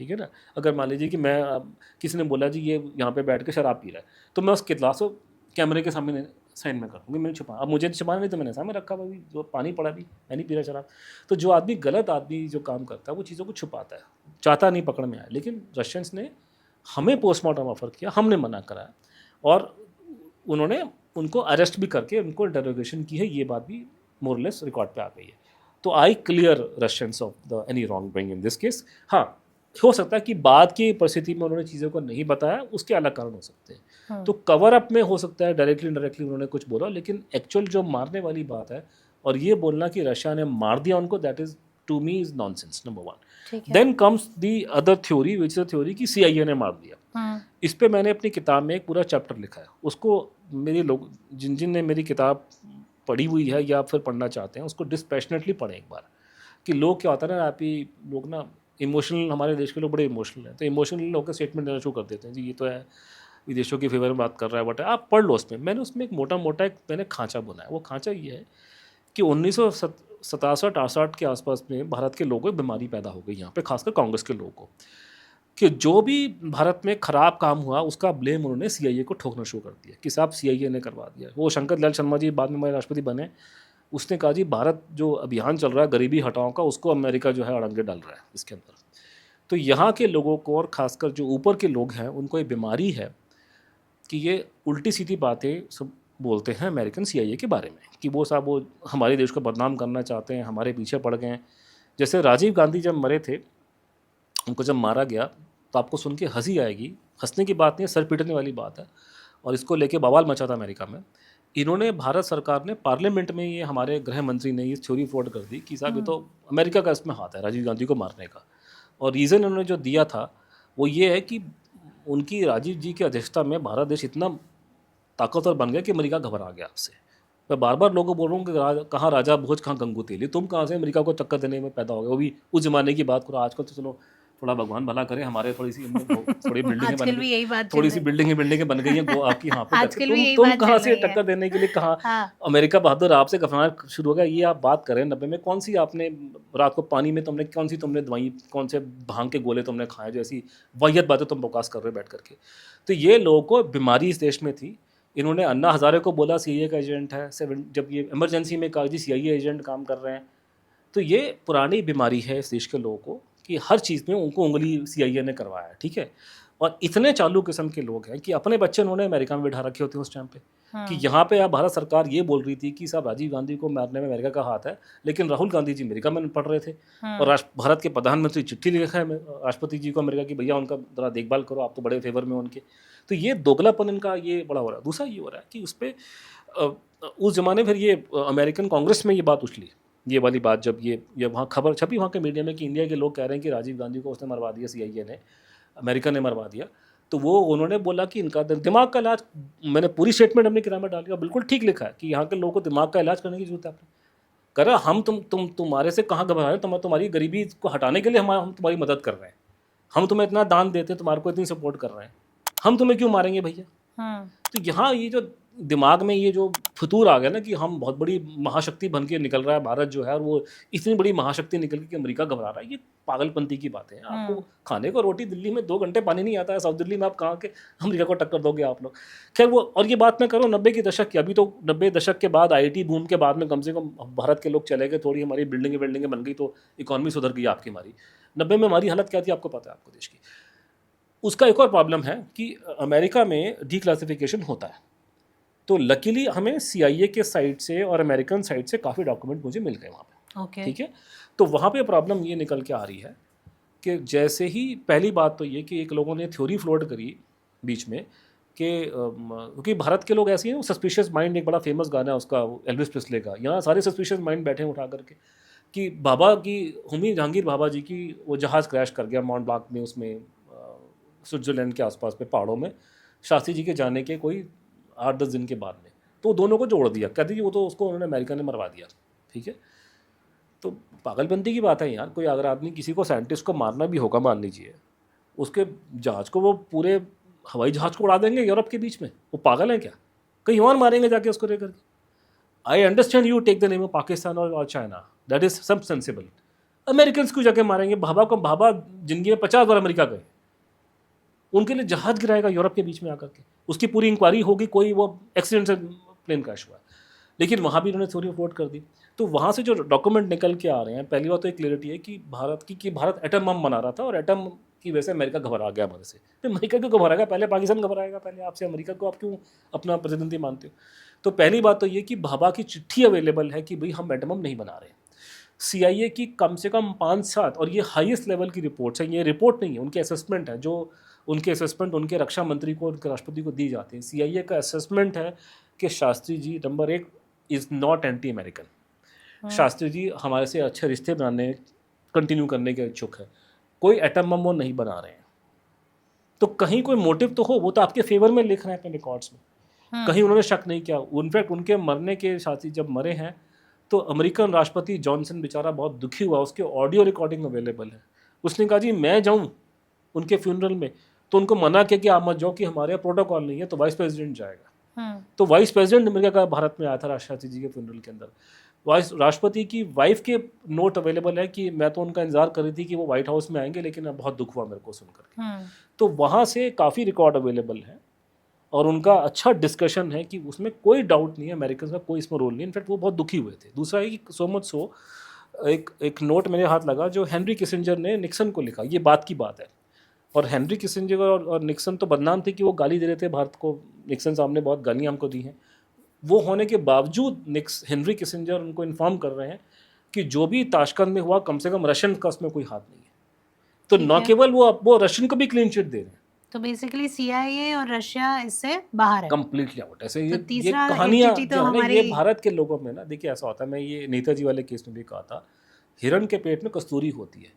ठीक है ना। अगर मान लीजिए कि मैं किसी ने बोला जी ये यहाँ पे बैठ के शराब पी रहा है, तो मैं उसके गिलास को कैमरे के सामने साइन में करूँगी, मैंने छुपा। अब मुझे छुपाना नहीं तो मैंने सामने रखा भाई, जो पानी पड़ा भी, मैं नहीं पी रहा शराब। तो जो आदमी गलत आदमी जो काम करता है वो चीज़ों को छुपाता है, चाहता नहीं पकड़ में आया। लेकिन रशियंस ने हमें पोस्टमार्टम ऑफर किया, हमने मना करा, और उन्होंने उनको अरेस्ट भी करके उनको इंटरोगेशन की है। ये बात भी मोरलेस रिकॉर्ड पे आ गई है। तो I clear Russians of the any wrong doing in this case. हाँ, हो सकता है कि बाद की परिस्थिति में उन्होंने चीज़ों को नहीं बताया, उसके अलग कारण हो सकते हैं। तो कवर अप में हो सकता है डायरेक्टली इनडायरेक्टली उन्होंने कुछ बोला, लेकिन एक्चुअल जो मारने वाली बात है और ये बोलना कि रशिया ने मार दिया उनको, that is to me is nonsense, number 1। Then comes the other theory which is theory कि CIA ने मार दिया। इस पे मैंने अपनी किताब में एक पूरा चैप्टर लिखा है। उसको मेरे लोग जिन ने मेरी किताब पढ़ी हुई है या फिर पढ़ना चाहते हैं उसको डिस्पैशनेटली पढ़ें एक बार, कि लोग क्या होता है ना, आप ही लोग ना इमोशनल, हमारे देश के लोग बड़े इमोशनल हैं, तो इमोशनल होकर स्टेटमेंट देना शुरू कर देते हैं, जी ये तो है विदेशों के फेवर में बात कर रहा है, बट आप पढ़ लो उसमें। मैंने उसमें एक मोटा मोटा एक मैंने खांचा बनाया, वो खांचा ये है कि 1967-68 के आसपास में भारत के लोगों को बीमारी पैदा हो गई यहाँ पे, खासकर कांग्रेस के लोगों को, कि जो भी भारत में ख़राब काम हुआ उसका ब्लेम उन्होंने सीआईए को ठोकना शुरू कर दिया कि साहब सीआईए ने करवा दिया। वो शंकर दयाल शर्मा जी बाद में हमारे राष्ट्रपति बने, उसने कहा जी भारत जो अभियान चल रहा है गरीबी हटाओ का, उसको अमेरिका जो है अड़ंगे डाल रहा है इसके अंदर। तो यहाँ के लोगों को और ख़ासकर जो ऊपर के लोग हैं उनको ये बीमारी है कि ये उल्टी सीधी बातें सब बोलते हैं अमेरिकन सीआईए के बारे में, कि वो साहब वो हमारे देश को बदनाम करना चाहते हैं, हमारे पीछे पड़ गए हैं। जैसे राजीव गांधी जब मरे थे, उनको जब मारा गया तो आपको सुन के हंसी आएगी, हंसने की बात नहीं है, सर पीटने वाली बात है, और इसको लेके बवाल मचा था अमेरिका में। इन्होंने, भारत सरकार ने पार्लियामेंट में, ये हमारे गृह मंत्री ने ये थ्योरी फ्लोट कर दी कि साहब ये तो अमेरिका का इसमें हाथ है राजीव गांधी को मारने का। और रीज़न उन्होंने जो दिया था वो ये है कि उनकी राजीव जी की अध्यक्षता में भारत देश इतना ताकतवर बन गया कि अमेरिका घबरा गया आपसे। मैं बार बार लोगों को बोल रहा हूँ कि कहाँ राजा भोज कहाँ गंगू तेली, तुम कहाँ से अमेरिका को टक्कर देने में पैदा हो गए, वो भी उस ज़माने की बात करो। आजकल तो चलो थोड़ा भगवान भला करे, हमारे थोड़ी बिल्डिंगें बन गई, थोड़ी सी बिल्डिंगें बन गई हैं आपकी यहाँ पे, तुम कहाँ से टक्कर देने के लिए कहाँ अमेरिका बहादुर आपसे घबराना शुरू हो गया। ये आप बात करें 90 में, कौन सी आपने रात को पानी में तुमने कौन सी तुमने दवाई, कौन से भांग के गोले तुमने खाए जो ऐसी वाहियत बातें तुम बकवास कर रहे हो बैठ करके। तो ये लोगों को बीमारी इस देश में थी। इन्होंने अन्ना हज़ारे को बोला सीआईए का एजेंट है, जब ये इमरजेंसी में कहा जी सीआईए एजेंट काम कर रहे हैं। तो ये पुरानी बीमारी है इस देश के लोगों को कि हर चीज़ में उनको उंगली सीआईए ने करवाया है, ठीक है। और इतने चालू किस्म के लोग हैं कि अपने बच्चे उन्होंने अमेरिका में बिठा रखे होते हैं उस टाइम पे, कि यहाँ पे अब भारत सरकार ये बोल रही थी कि साहब राजीव गांधी को मारने में अमेरिका का हाथ है, लेकिन राहुल गांधी जी अमेरिका में पढ़ रहे थे और भारत के प्रधानमंत्री चिट्ठी लिखा है राष्ट्रपति जी को अमेरिका की, भैया उनका ज़रा देखभाल करो, आप तो बड़े फेवर में उनके। तो ये दोगलापन इनका ये बड़ा हो रहा है। दूसरा ये हो रहा है कि उस पर उस ज़माने फिर ये अमेरिकन कांग्रेस में ये बात उछली, ये वाली बात, जब ये वहाँ खबर छपी वहाँ के मीडिया में कि इंडिया के लोग कह रहे हैं कि राजीव गांधी को उसने मरवा दिया, सीआईए ने, अमेरिका ने मरवा दिया। तो वो उन्होंने बोला कि इनका दिमाग का इलाज, मैंने पूरी स्टेटमेंट अपनी किताब में डाल दिया, बिल्कुल ठीक लिखा है कि यहाँ के लोगों को दिमाग का इलाज करने की जरूरत है। आपने कह रहा हम तुम्हारे से कहाँ घबरा रहे हैं, तुम्हारी गरीबी को हटाने के लिए हम तुम्हारी मदद कर रहे हैं, हम तुम्हें इतना दान देते हैं, तुम्हारे को इतनी सपोर्ट कर रहे हैं, हम तुम्हें क्यों मारेंगे भैया। तो यहाँ ये जो दिमाग में ये जो फतूर आ गया ना कि हम बहुत बड़ी महाशक्ति बन के निकल रहा है भारत जो है, और वो इतनी बड़ी महाशक्ति निकल के कि अमेरिका घबरा रहा है, ये पागलपंती की बात है। आपको खाने को रोटी दिल्ली में 2 घंटे पानी नहीं आता है, साउथ दिल्ली में आप कहाँ के अमेरिका को टक्कर दोगे आप लोग। खैर वो, और ये बात मैं करूँ 90 के दशक की, अभी तो 90 दशक के बाद IIT बूम के बाद में कम से कम भारत के लोग चले गए, थोड़ी हमारी बिल्डिंगें बन गई तो इकॉनमी सुधर गई आपकी। हमारी 90 में हमारी हालत क्या थी आपको पता है, आपको देश की। उसका एक और प्रॉब्लम है कि अमेरिका में डीक्लासिफिकेशन होता है, तो लकीली हमें सीआईए के साइड से और अमेरिकन साइड से काफ़ी डॉक्यूमेंट मुझे मिल गए वहाँ पे, ठीक है। तो वहाँ पे प्रॉब्लम ये निकल के आ रही है कि जैसे ही, पहली बात तो ये कि एक लोगों ने थ्योरी फ्लोट करी बीच में कि क्योंकि भारत के लोग ऐसे हैं, सस्पिशियस माइंड एक बड़ा फेमस गाना है उसका, एल्विस प्रेस्ले का, यहाँ सारे सस्पिशियस माइंड बैठे हैं उठा करके, कि बाबा की, हुमी जहांगीर बाबा जी की वो जहाज़ क्रैश कर गया माउंट ब्लैंक में, उसमें स्विट्ज़रलैंड के आसपास में पहाड़ों में, शास्त्री जी के जाने के कोई 8-10 दिन के बाद में, तो दोनों को जोड़ दिया, कहते कि वो तो उसको उन्होंने अमेरिका ने मरवा दिया, ठीक है। तो पागलपंती की बात है यार, कोई अगर आदमी किसी को, साइंटिस्ट को मारना भी होगा मान लीजिए, उसके जहाज़ को, वो पूरे हवाई जहाज़ को उड़ा देंगे यूरोप के बीच में, वो पागल हैं क्या, कहीं और मारेंगे जाके उसको लेकर के। I understand you take the name of Pakistan और चाइना, दैट इज सब सेंसिबल, अमेरिकन को जाके मारेंगे। बाबा जिंदगी में 50 बार अमेरिका गए, उनके लिए जहाज गिराएगा यूरोप के बीच में आकर के, उसकी पूरी इंक्वायरी होगी, कोई वो एक्सीडेंट से प्लेन क्रैश हुआ, लेकिन वहाँ भी उन्होंने थ्योरी फ्लोट कर दी। तो वहाँ से जो डॉक्यूमेंट निकल के आ रहे हैं, पहली बात तो एक क्लियरिटी है कि भारत एटम बम बना रहा था और एटम की वजह से अमेरिका घबरा गया हमारे से। तो अमेरिका क्यों घबराएगा, पहले पाकिस्तान घबराएगा, पहले आपसे अमेरिका को आप क्यों अपना प्रतिनिधि मानते हो। तो पहली बात तो ये कि भाभा की चिट्ठी अवेलेबल है कि भाई हम एटम बम नहीं बना रहे। सीआईए की कम से कम 5-7, और ये हाईएस्ट लेवल की रिपोर्ट्स हैं, ये रिपोर्ट नहीं है, उनके असेसमेंट है, जो उनके असेसमेंट उनके रक्षा मंत्री को, उनके राष्ट्रपति को दी जाती है। सीआईए का असेसमेंट है कि Shastri ji number 1 is not anti American. Shastri ji हमारे से अच्छे रिश्ते बनाने, कंटिन्यू करने के इच्छुक है, कोई एटम बम वो नहीं बना रहे हैं। तो कहीं कोई मोटिव तो हो, वो तो आपके फेवर में लिख रहे हैं अपने रिकॉर्ड्स में कहीं उन्होंने शक नहीं किया। इनफैक्ट उनके मरने के साथ ही जब मरे हैं तो अमेरिकन राष्ट्रपति जॉनसन बेचारा बहुत दुखी हुआ, उसके ऑडियो रिकॉर्डिंग अवेलेबल है। उसने कहा जी मैं जाऊं उनके फ्यूनरल में, तो उनको मना किया कि आप मत जाओ कि हमारे यहाँ प्रोटोकॉल नहीं है, तो वाइस प्रेसिडेंट जाएगा। तो वाइस प्रेसिडेंट अमेरिका का भारत में आया था राष्ट्रपति जी के फ्यूनरल के अंदर। वाइस राष्ट्रपति की वाइफ के नोट अवेलेबल है कि मैं तो उनका इंतजार कर रही थी कि वो व्हाइट हाउस में आएंगे, लेकिन अब बहुत दुख हुआ मेरे को सुनकर। तो वहाँ से काफ़ी रिकॉर्ड अवेलेबल है और उनका अच्छा डिस्कशन है कि उसमें कोई डाउट नहीं है अमेरिकन का कोई इसमें रोल नहीं। इनफैक्ट वो बहुत दुखी हुए थे। दूसरा है कि सो मच सो एक नोट मेरे हाथ लगा जो हेनरी किसिंजर ने निक्सन को लिखा, ये बात की बात है। और हेनरी किसिंजर और निक्सन तो बदनाम थे कि वो गाली दे रहे थे भारत को, निक्सन साहब ने बहुत गालियाँ हमको दी हैं। वो होने के बावजूद हेनरी किसिंजर उनको इन्फॉर्म कर रहे हैं कि जो भी ताशकंद में हुआ कम से कम रशियन का उसमें कोई हाथ नहीं है। तो न केवल वो रशियन को भी क्लीन चिट दे रहे हैं। तो बेसिकली सीआईए और रशिया इससे बाहर है, कंप्लीटली आउट। ऐसे तो ये कहानियां ये भारत के लोगों में ना, देखिए ऐसा होता है, मैं ये नेताजी वाले केस में भी कहा था, हिरण के पेट में कस्तूरी होती है,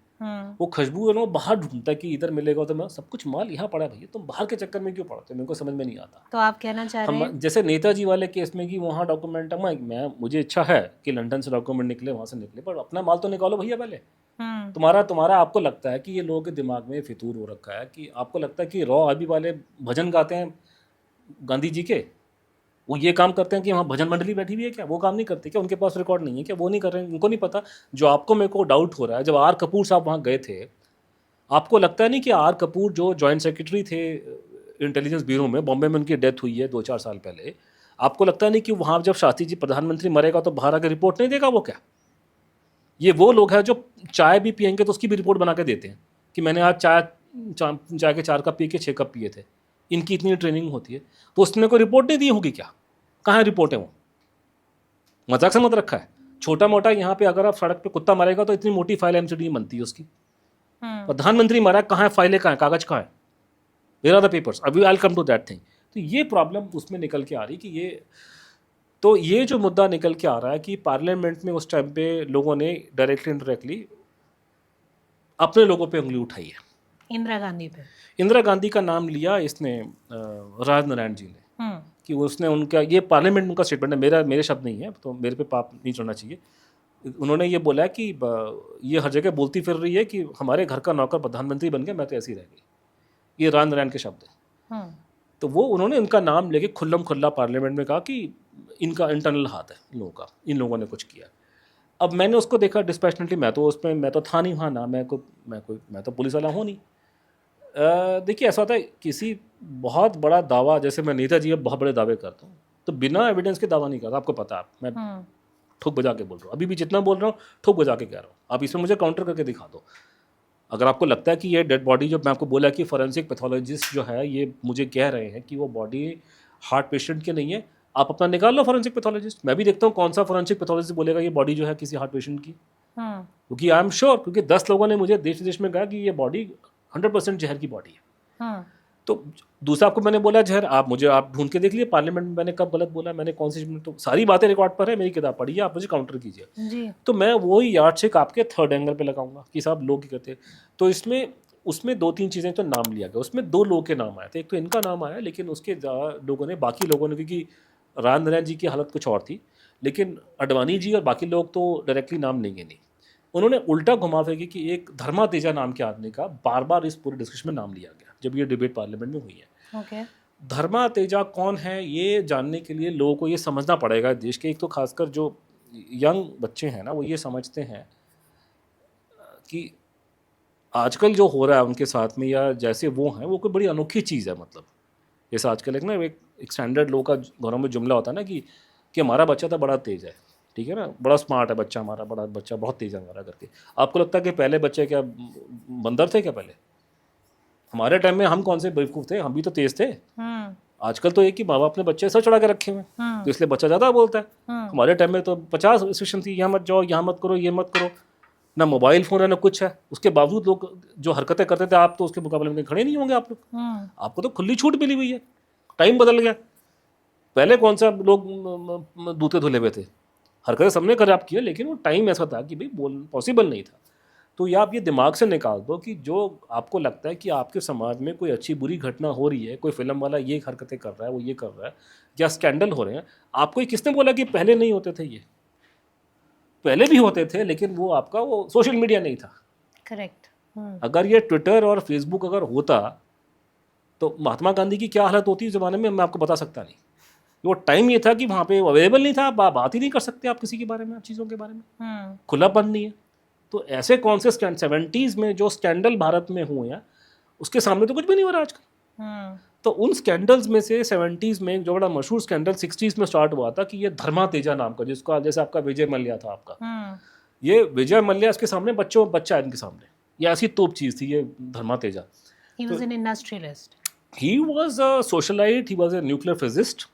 वो खुशबू है ना, वो बाहर ढूंढता है कि इधर मिलेगा, तो मैं सब कुछ माल यहाँ पड़ा है भैया, तुम बाहर के चक्कर में क्यों पड़ते हो, मेरे को समझ में नहीं आता। तो आप कहना चाह रहे हैं जैसे नेताजी वाले केस में कि वहाँ डॉक्यूमेंट मैं मुझे इच्छा है कि लंदन से डॉक्यूमेंट निकले, वहाँ से निकले, पर अपना माल तो निकालो भैया पहले। तुम्हारा आपको लगता है कि ये लोगों के दिमाग में फितूर हो रखा है कि आपको लगता है कि रॉ अभी वाले भजन गाते हैं गांधी जी के, वो ये काम करते हैं कि वहाँ भजन मंडली बैठी हुई है क्या, वो काम नहीं करते क्या, उनके पास रिकॉर्ड नहीं है क्या, वो नहीं कर रहे हैं, उनको नहीं पता। जो आपको मेरे को डाउट हो रहा है, जब आर कपूर साहब वहाँ गए थे, आपको लगता है नहीं कि आर कपूर जो जॉइंट सेक्रेटरी थे इंटेलिजेंस ब्यूरो में, बॉम्बे में उनकी डेथ हुई है 2-4 साल पहले, आपको लगता नहीं कि वहाँ जब शास्त्री जी प्रधानमंत्री मरेगा तो बाहर आकर रिपोर्ट नहीं देगा वो क्या? ये वो लोग हैं जो चाय भी पियेंगे तो उसकी भी रिपोर्ट बना के देते हैं कि मैंने आज चाय के 4 कप पिए के 6 कप पिए थे। इनकी इतनी ट्रेनिंग होती है, तो उसने कोई रिपोर्ट नहीं दी होगी क्या? कहाँ रिपोर्ट है? वो मजाक से मत रखा है। छोटा मोटा यहाँ पे अगर आप सड़क पे कुत्ता मारेगा तो इतनी मोटी फाइल एमसीडी बनती है उसकी। प्रधानमंत्री मारा, कहाँ है फाइलें, कहाँ है कागज, कहाँ है, वेयर आर द पेपर्स? अभी I will come to that thing. तो ये प्रॉब्लम उसमें निकल के आ रही कि ये जो मुद्दा निकल के आ रहा है कि पार्लियामेंट में उस टाइम पे लोगों ने डायरेक्टली इनडायरेक्टली अपने लोगों पे उंगली उठाई है। इंदिरा गांधी का नाम लिया इसने राजनारायण जी ने कि उसने उनका, ये पार्लियामेंट उनका स्टेटमेंट है, मेरे शब्द नहीं है, तो मेरे पे पाप नहीं चढ़ना चाहिए। उन्होंने ये बोला है कि ये हर जगह बोलती फिर रही है कि हमारे घर का नौकर प्रधानमंत्री बन गया, मैं तो ऐसी रह गई। ये राजनारायण के शब्द है। तो वो उन्होंने इनका नाम लेके खुल्लम खुल्ला पार्लियामेंट में कहा कि इनका इंटरनल हाथ है इन लोगों का, इन लोगों ने कुछ किया। अब मैंने उसको देखा डिस्पैशनेटली, मैं तो था नहीं वहाँ ना, मैं तो पुलिस वाला हूँ नहीं। देखिए ऐसा होता है, किसी बहुत बड़ा दावा, जैसे मैं नेताजी अब बहुत बड़े दावे करता हूँ, तो बिना एविडेंस के दावा नहीं करता, आपको पता है। मैं ठोक बजा के बोल रहा हूँ, अभी भी जितना बोल रहा हूँ ठोक बजा के कह रहा हूँ। आप इसमें मुझे काउंटर करके दिखा दो। अगर आपको लगता है कि ये डेड बॉडी, जो मैं आपको बोला कि फॉरेंसिक पैथोलॉजिस्ट जो है ये मुझे कह रहे हैं कि वो बॉडी हार्ट पेशेंट की नहीं है, आप अपना निकाल लो फॉरेंसिक पैथोलॉजिस्ट। मैं भी देखता हूँ कौन सा फॉरेंसिक पैथोलॉजिस्ट बोलेगा ये बॉडी जो है किसी हार्ट पेशेंट की, क्योंकि आई एम श्योर, क्योंकि 10 लोगों ने मुझे देश विदेश में कहा कि ये बॉडी 100% जहर की बॉडी है। तो दूसरा आपको मैंने बोला जहर, आप ढूंढ के देख लिए पार्लियामेंट में मैंने कब गलत बोला, मैंने कौन सी, तो सारी बातें रिकॉर्ड पर है, मेरी किताब पढ़िए, आप मुझे काउंटर कीजिए। तो मैं वही यार्डस्टिक आपके थर्ड एंगल पे लगाऊंगा कि साहब लोग क्या कहते हैं। तो उसमें 2-3 चीज़ें तो नाम लिया गया, उसमें 2 लोगों के नाम आए थे। एक तो इनका नाम आया, लेकिन उसके लोगों ने, बाकी लोगों ने, क्योंकि राजनारायण जी की हालत कुछ और थी, लेकिन अडवाणी जी और बाकी लोग तो डायरेक्टली नाम लेंगे नहीं। उन्होंने उल्टा घुमा फेंकी कि एक धर्मा तेजा नाम के आदमी का बार बार इस पूरे डिस्कशन में नाम लिया गया जब ये डिबेट पार्लियामेंट में हुई है। धर्मा तेजा कौन है, ये जानने के लिए लोगों को ये समझना पड़ेगा देश के। एक तो खासकर जो यंग बच्चे हैं ना, वो ये समझते हैं कि आजकल जो हो रहा है उनके साथ में, या जैसे वो हैं, वो कोई बड़ी अनोखी चीज़ है। मतलब जैसे आजकल एक स्टैंडर्ड लोग का घरों में जुमला होता है ना कि हमारा बच्चा तो बड़ा तेज है, ठीक है ना, बड़ा स्मार्ट है बच्चा हमारा, बड़ा बच्चा बहुत तेज है हमारा करके। आपको लगता है कि पहले बच्चे क्या बंदर थे क्या? पहले हमारे टाइम में हम कौन से बेवकूफ़ थे, हम भी तो तेज थे। आजकल तो एक ही माँ बाप अपने बच्चे सर चढ़ा के रखे हुए हैं, तो इसलिए बच्चा ज़्यादा बोलता है। हमारे टाइम में तो 50 रिस्ट्रिक्शन थी, यहाँ मत जाओ, यहाँ मत करो, ये मत करो, ना मोबाइल फ़ोन है ना कुछ है। उसके बावजूद लोग जो हरकतें करते थे, आप तो उसके मुकाबले में खड़े नहीं होंगे आप लोग। आपको तो खुली छूट मिली हुई है, टाइम बदल गया। पहले कौन सा लोग दूते धुले हुए थे, हरकतें सबने कर आप किया, लेकिन वो टाइम ऐसा था कि भाई पॉसिबल नहीं था। तो या आप ये दिमाग से निकाल दो कि जो आपको लगता है कि आपके समाज में कोई अच्छी बुरी घटना हो रही है, कोई फिल्म वाला ये हरकतें कर रहा है, वो ये कर रहा है, या स्कैंडल हो रहे हैं, आपको ये किसने बोला कि पहले नहीं होते थे? ये पहले भी होते थे, लेकिन वो आपका वो सोशल मीडिया नहीं था। करेक्ट। अगर ये ट्विटर और फेसबुक अगर होता तो महात्मा गांधी की क्या हालत होती है ज़माने में, मैं आपको बता सकता नहीं। वो टाइम ये था कि वहाँ पे अवेलेबल नहीं था, बात ही नहीं कर सकते आप किसी के बारे में, आप चीज़ों के बारे में, खुलापन नहीं है। तो ऐसे कौन से 70s में जो स्कैंडल भारत में हुए हैं, उसके सामने तो कुछ भी नहीं हो रहा आजकल। तो उन स्कैंडल्स में से 70s में जो बड़ा मशहूर स्कैंडल 60s में स्टार्ट हुआ था कि ये धर्मा तेजा नाम का, जिसका जैसे आपका विजय मल्ल्या था आपका, ये विजय मल्ल्या इसके सामने बच्चा है इनके सामने, ये ऐसी तोप चीज़ थी ये Dharma Teja. He was an industrialist. He was a socialite, he was a nuclear physicist.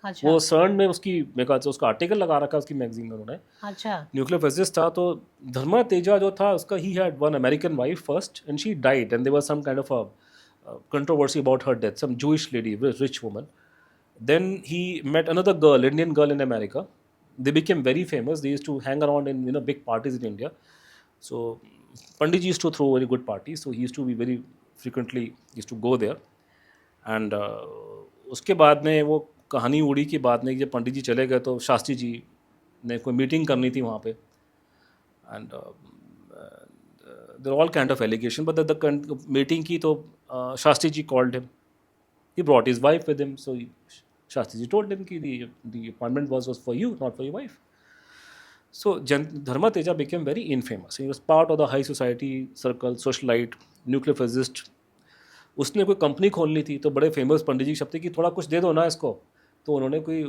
अच्छा वो सर्न में उसकी मेरे ख्याल से उसका आर्टिकल लगा रखा उसकी मैगजीन में उन्होंने, अच्छा न्यूक्लियर फिजिस्ट था। तो धर्मा तेजा जो था उसका, he had one American wife first and she died and there was some kind of a controversy about her death, some Jewish lady, rich woman. Then he met another girl, Indian girl in America. They became very famous. They used to hang around in big parties in India. So Pandit used to throw very good parties. So he used to be very frequently used to go there. And उसके बाद में वो कहानी उड़ी कि बाद में जब पंडित जी चले गए तो शास्त्री जी ने कोई मीटिंग करनी थी वहाँ पे, and there all kind of allegation, but the meeting की तो Shastri ji called him, he brought his wife with him, so Shastri ji told him कि the appointment was for you, not for your wife. So Dharma Teja became very infamous. He was part of the high society circle, socialite, nuclear physicist. उसने कोई company खोलनी थी तो बड़े famous पंडित जी शब्द कि थोड़ा कुछ दे दो ना इसको, तो उन्होंने कोई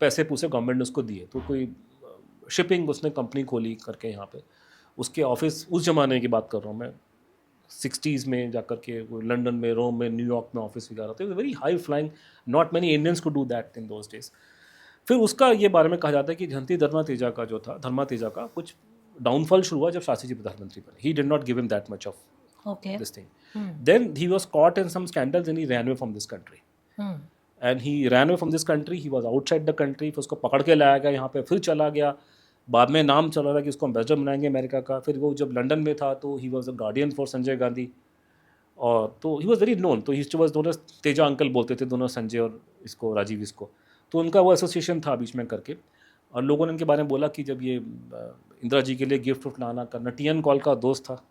पैसे पूसे गवर्नमेंट ने उसको दिए, तो कोई शिपिंग उसने कंपनी खोली करके यहाँ पे. उसके ऑफिस उस ज़माने की बात कर रहा हूँ मैं, 60s में जा कर के लंदन में, रोम में, न्यूयॉर्क में ऑफिस वगैरह थे. Very high flying, not many Indians could do that in those days. फिर उसका ये बारे में कहा जाता है कि झंती धर्मा तेजा का जो था, धर्मा तेजा का कुछ डाउनफॉल शुरू हुआ जब शास्त्री जी प्रधानमंत्री बने. He did not give him that much of this thing. Then he was caught in some scandals and he ran away from this country. And he ran away from this country, he was outside the country. फिर उसको पकड़ के लाया गया यहाँ पे, फिर चला गया. बाद में नाम चला रहा कि उसको एम्बेसडर बनाएंगे अमेरिका का. फिर वो जब लंदन में था तो ही was a guardian for Sanjay Gandhi, और तो ही वॉज वेरी नोन. तो ही वॉज दोनों तेजा अंकल बोलते थे दोनों, संजय और इसको राजीव इसको. तो उनका वो एसोसिएशन था बीच में करके, और लोगों ने इनके बारे में बोला कि जब ये इंदिरा जी के लिए गिफ्ट उफ्ट लाना करना, टीएन कॉल का दोस्त था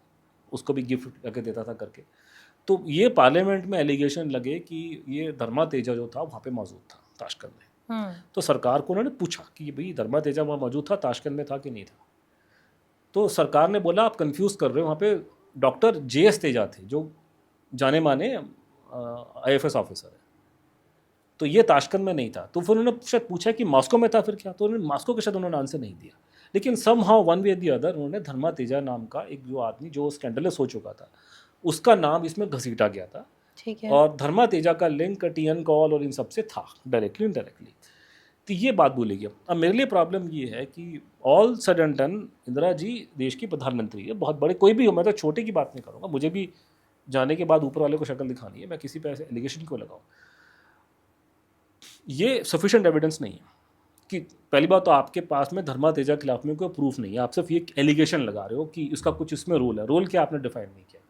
उसको भी गिफ्ट करके देता था करके. तो ये पार्लियामेंट में एलिगेशन लगे कि ये धर्मा तेजा जो था वहाँ पे मौजूद था ताशकंद में. तो सरकार को उन्होंने पूछा कि भाई धर्मा तेजा वहाँ मौजूद था, ताशकंद में था कि नहीं था. तो सरकार ने बोला आप कंफ्यूज कर रहे हो, वहाँ पे डॉक्टर JS तेजा थे जो जाने माने IFS ऑफिसर है, तो ये ताशकंद में नहीं था. तो फिर उन्होंने शायद पूछा कि मॉस्को में था फिर क्या, तो उन्होंने मॉस्को के शायद उन्होंने आंसर नहीं दिया. लेकिन somehow one way the other उन्होंने धर्मा तेजा नाम का एक जो आदमी जो स्कैंडलस हो चुका था उसका नाम इसमें घसीटा गया था. ठीक है. और धर्मा तेजा का लिंक TN कॉल और इन सब से था डायरेक्टली इनडायरेक्टली. तो ये बात भूली गई. अब मेरे लिए प्रॉब्लम ये है कि all sudden ton Indira ji देश की प्रधानमंत्री है, बहुत बड़े कोई भी हो, मैं तो छोटे की बात नहीं करूँगा, मुझे भी जाने के बाद ऊपर वाले को शक्ल दिखानी है, मैं किसी पे ऐसे एलिगेशन क्यों लगाऊँ. ये सफिशिएंट एविडेंस नहीं है कि पहली बात तो आपके पास में धर्मा तेजा के खिलाफ में कोई प्रूफ नहीं है, आप सिर्फ ये एलिगेशन लगा रहे हो कि इसका कुछ इसमें रोल है. रोल क्या आपने डिफाइन नहीं किया,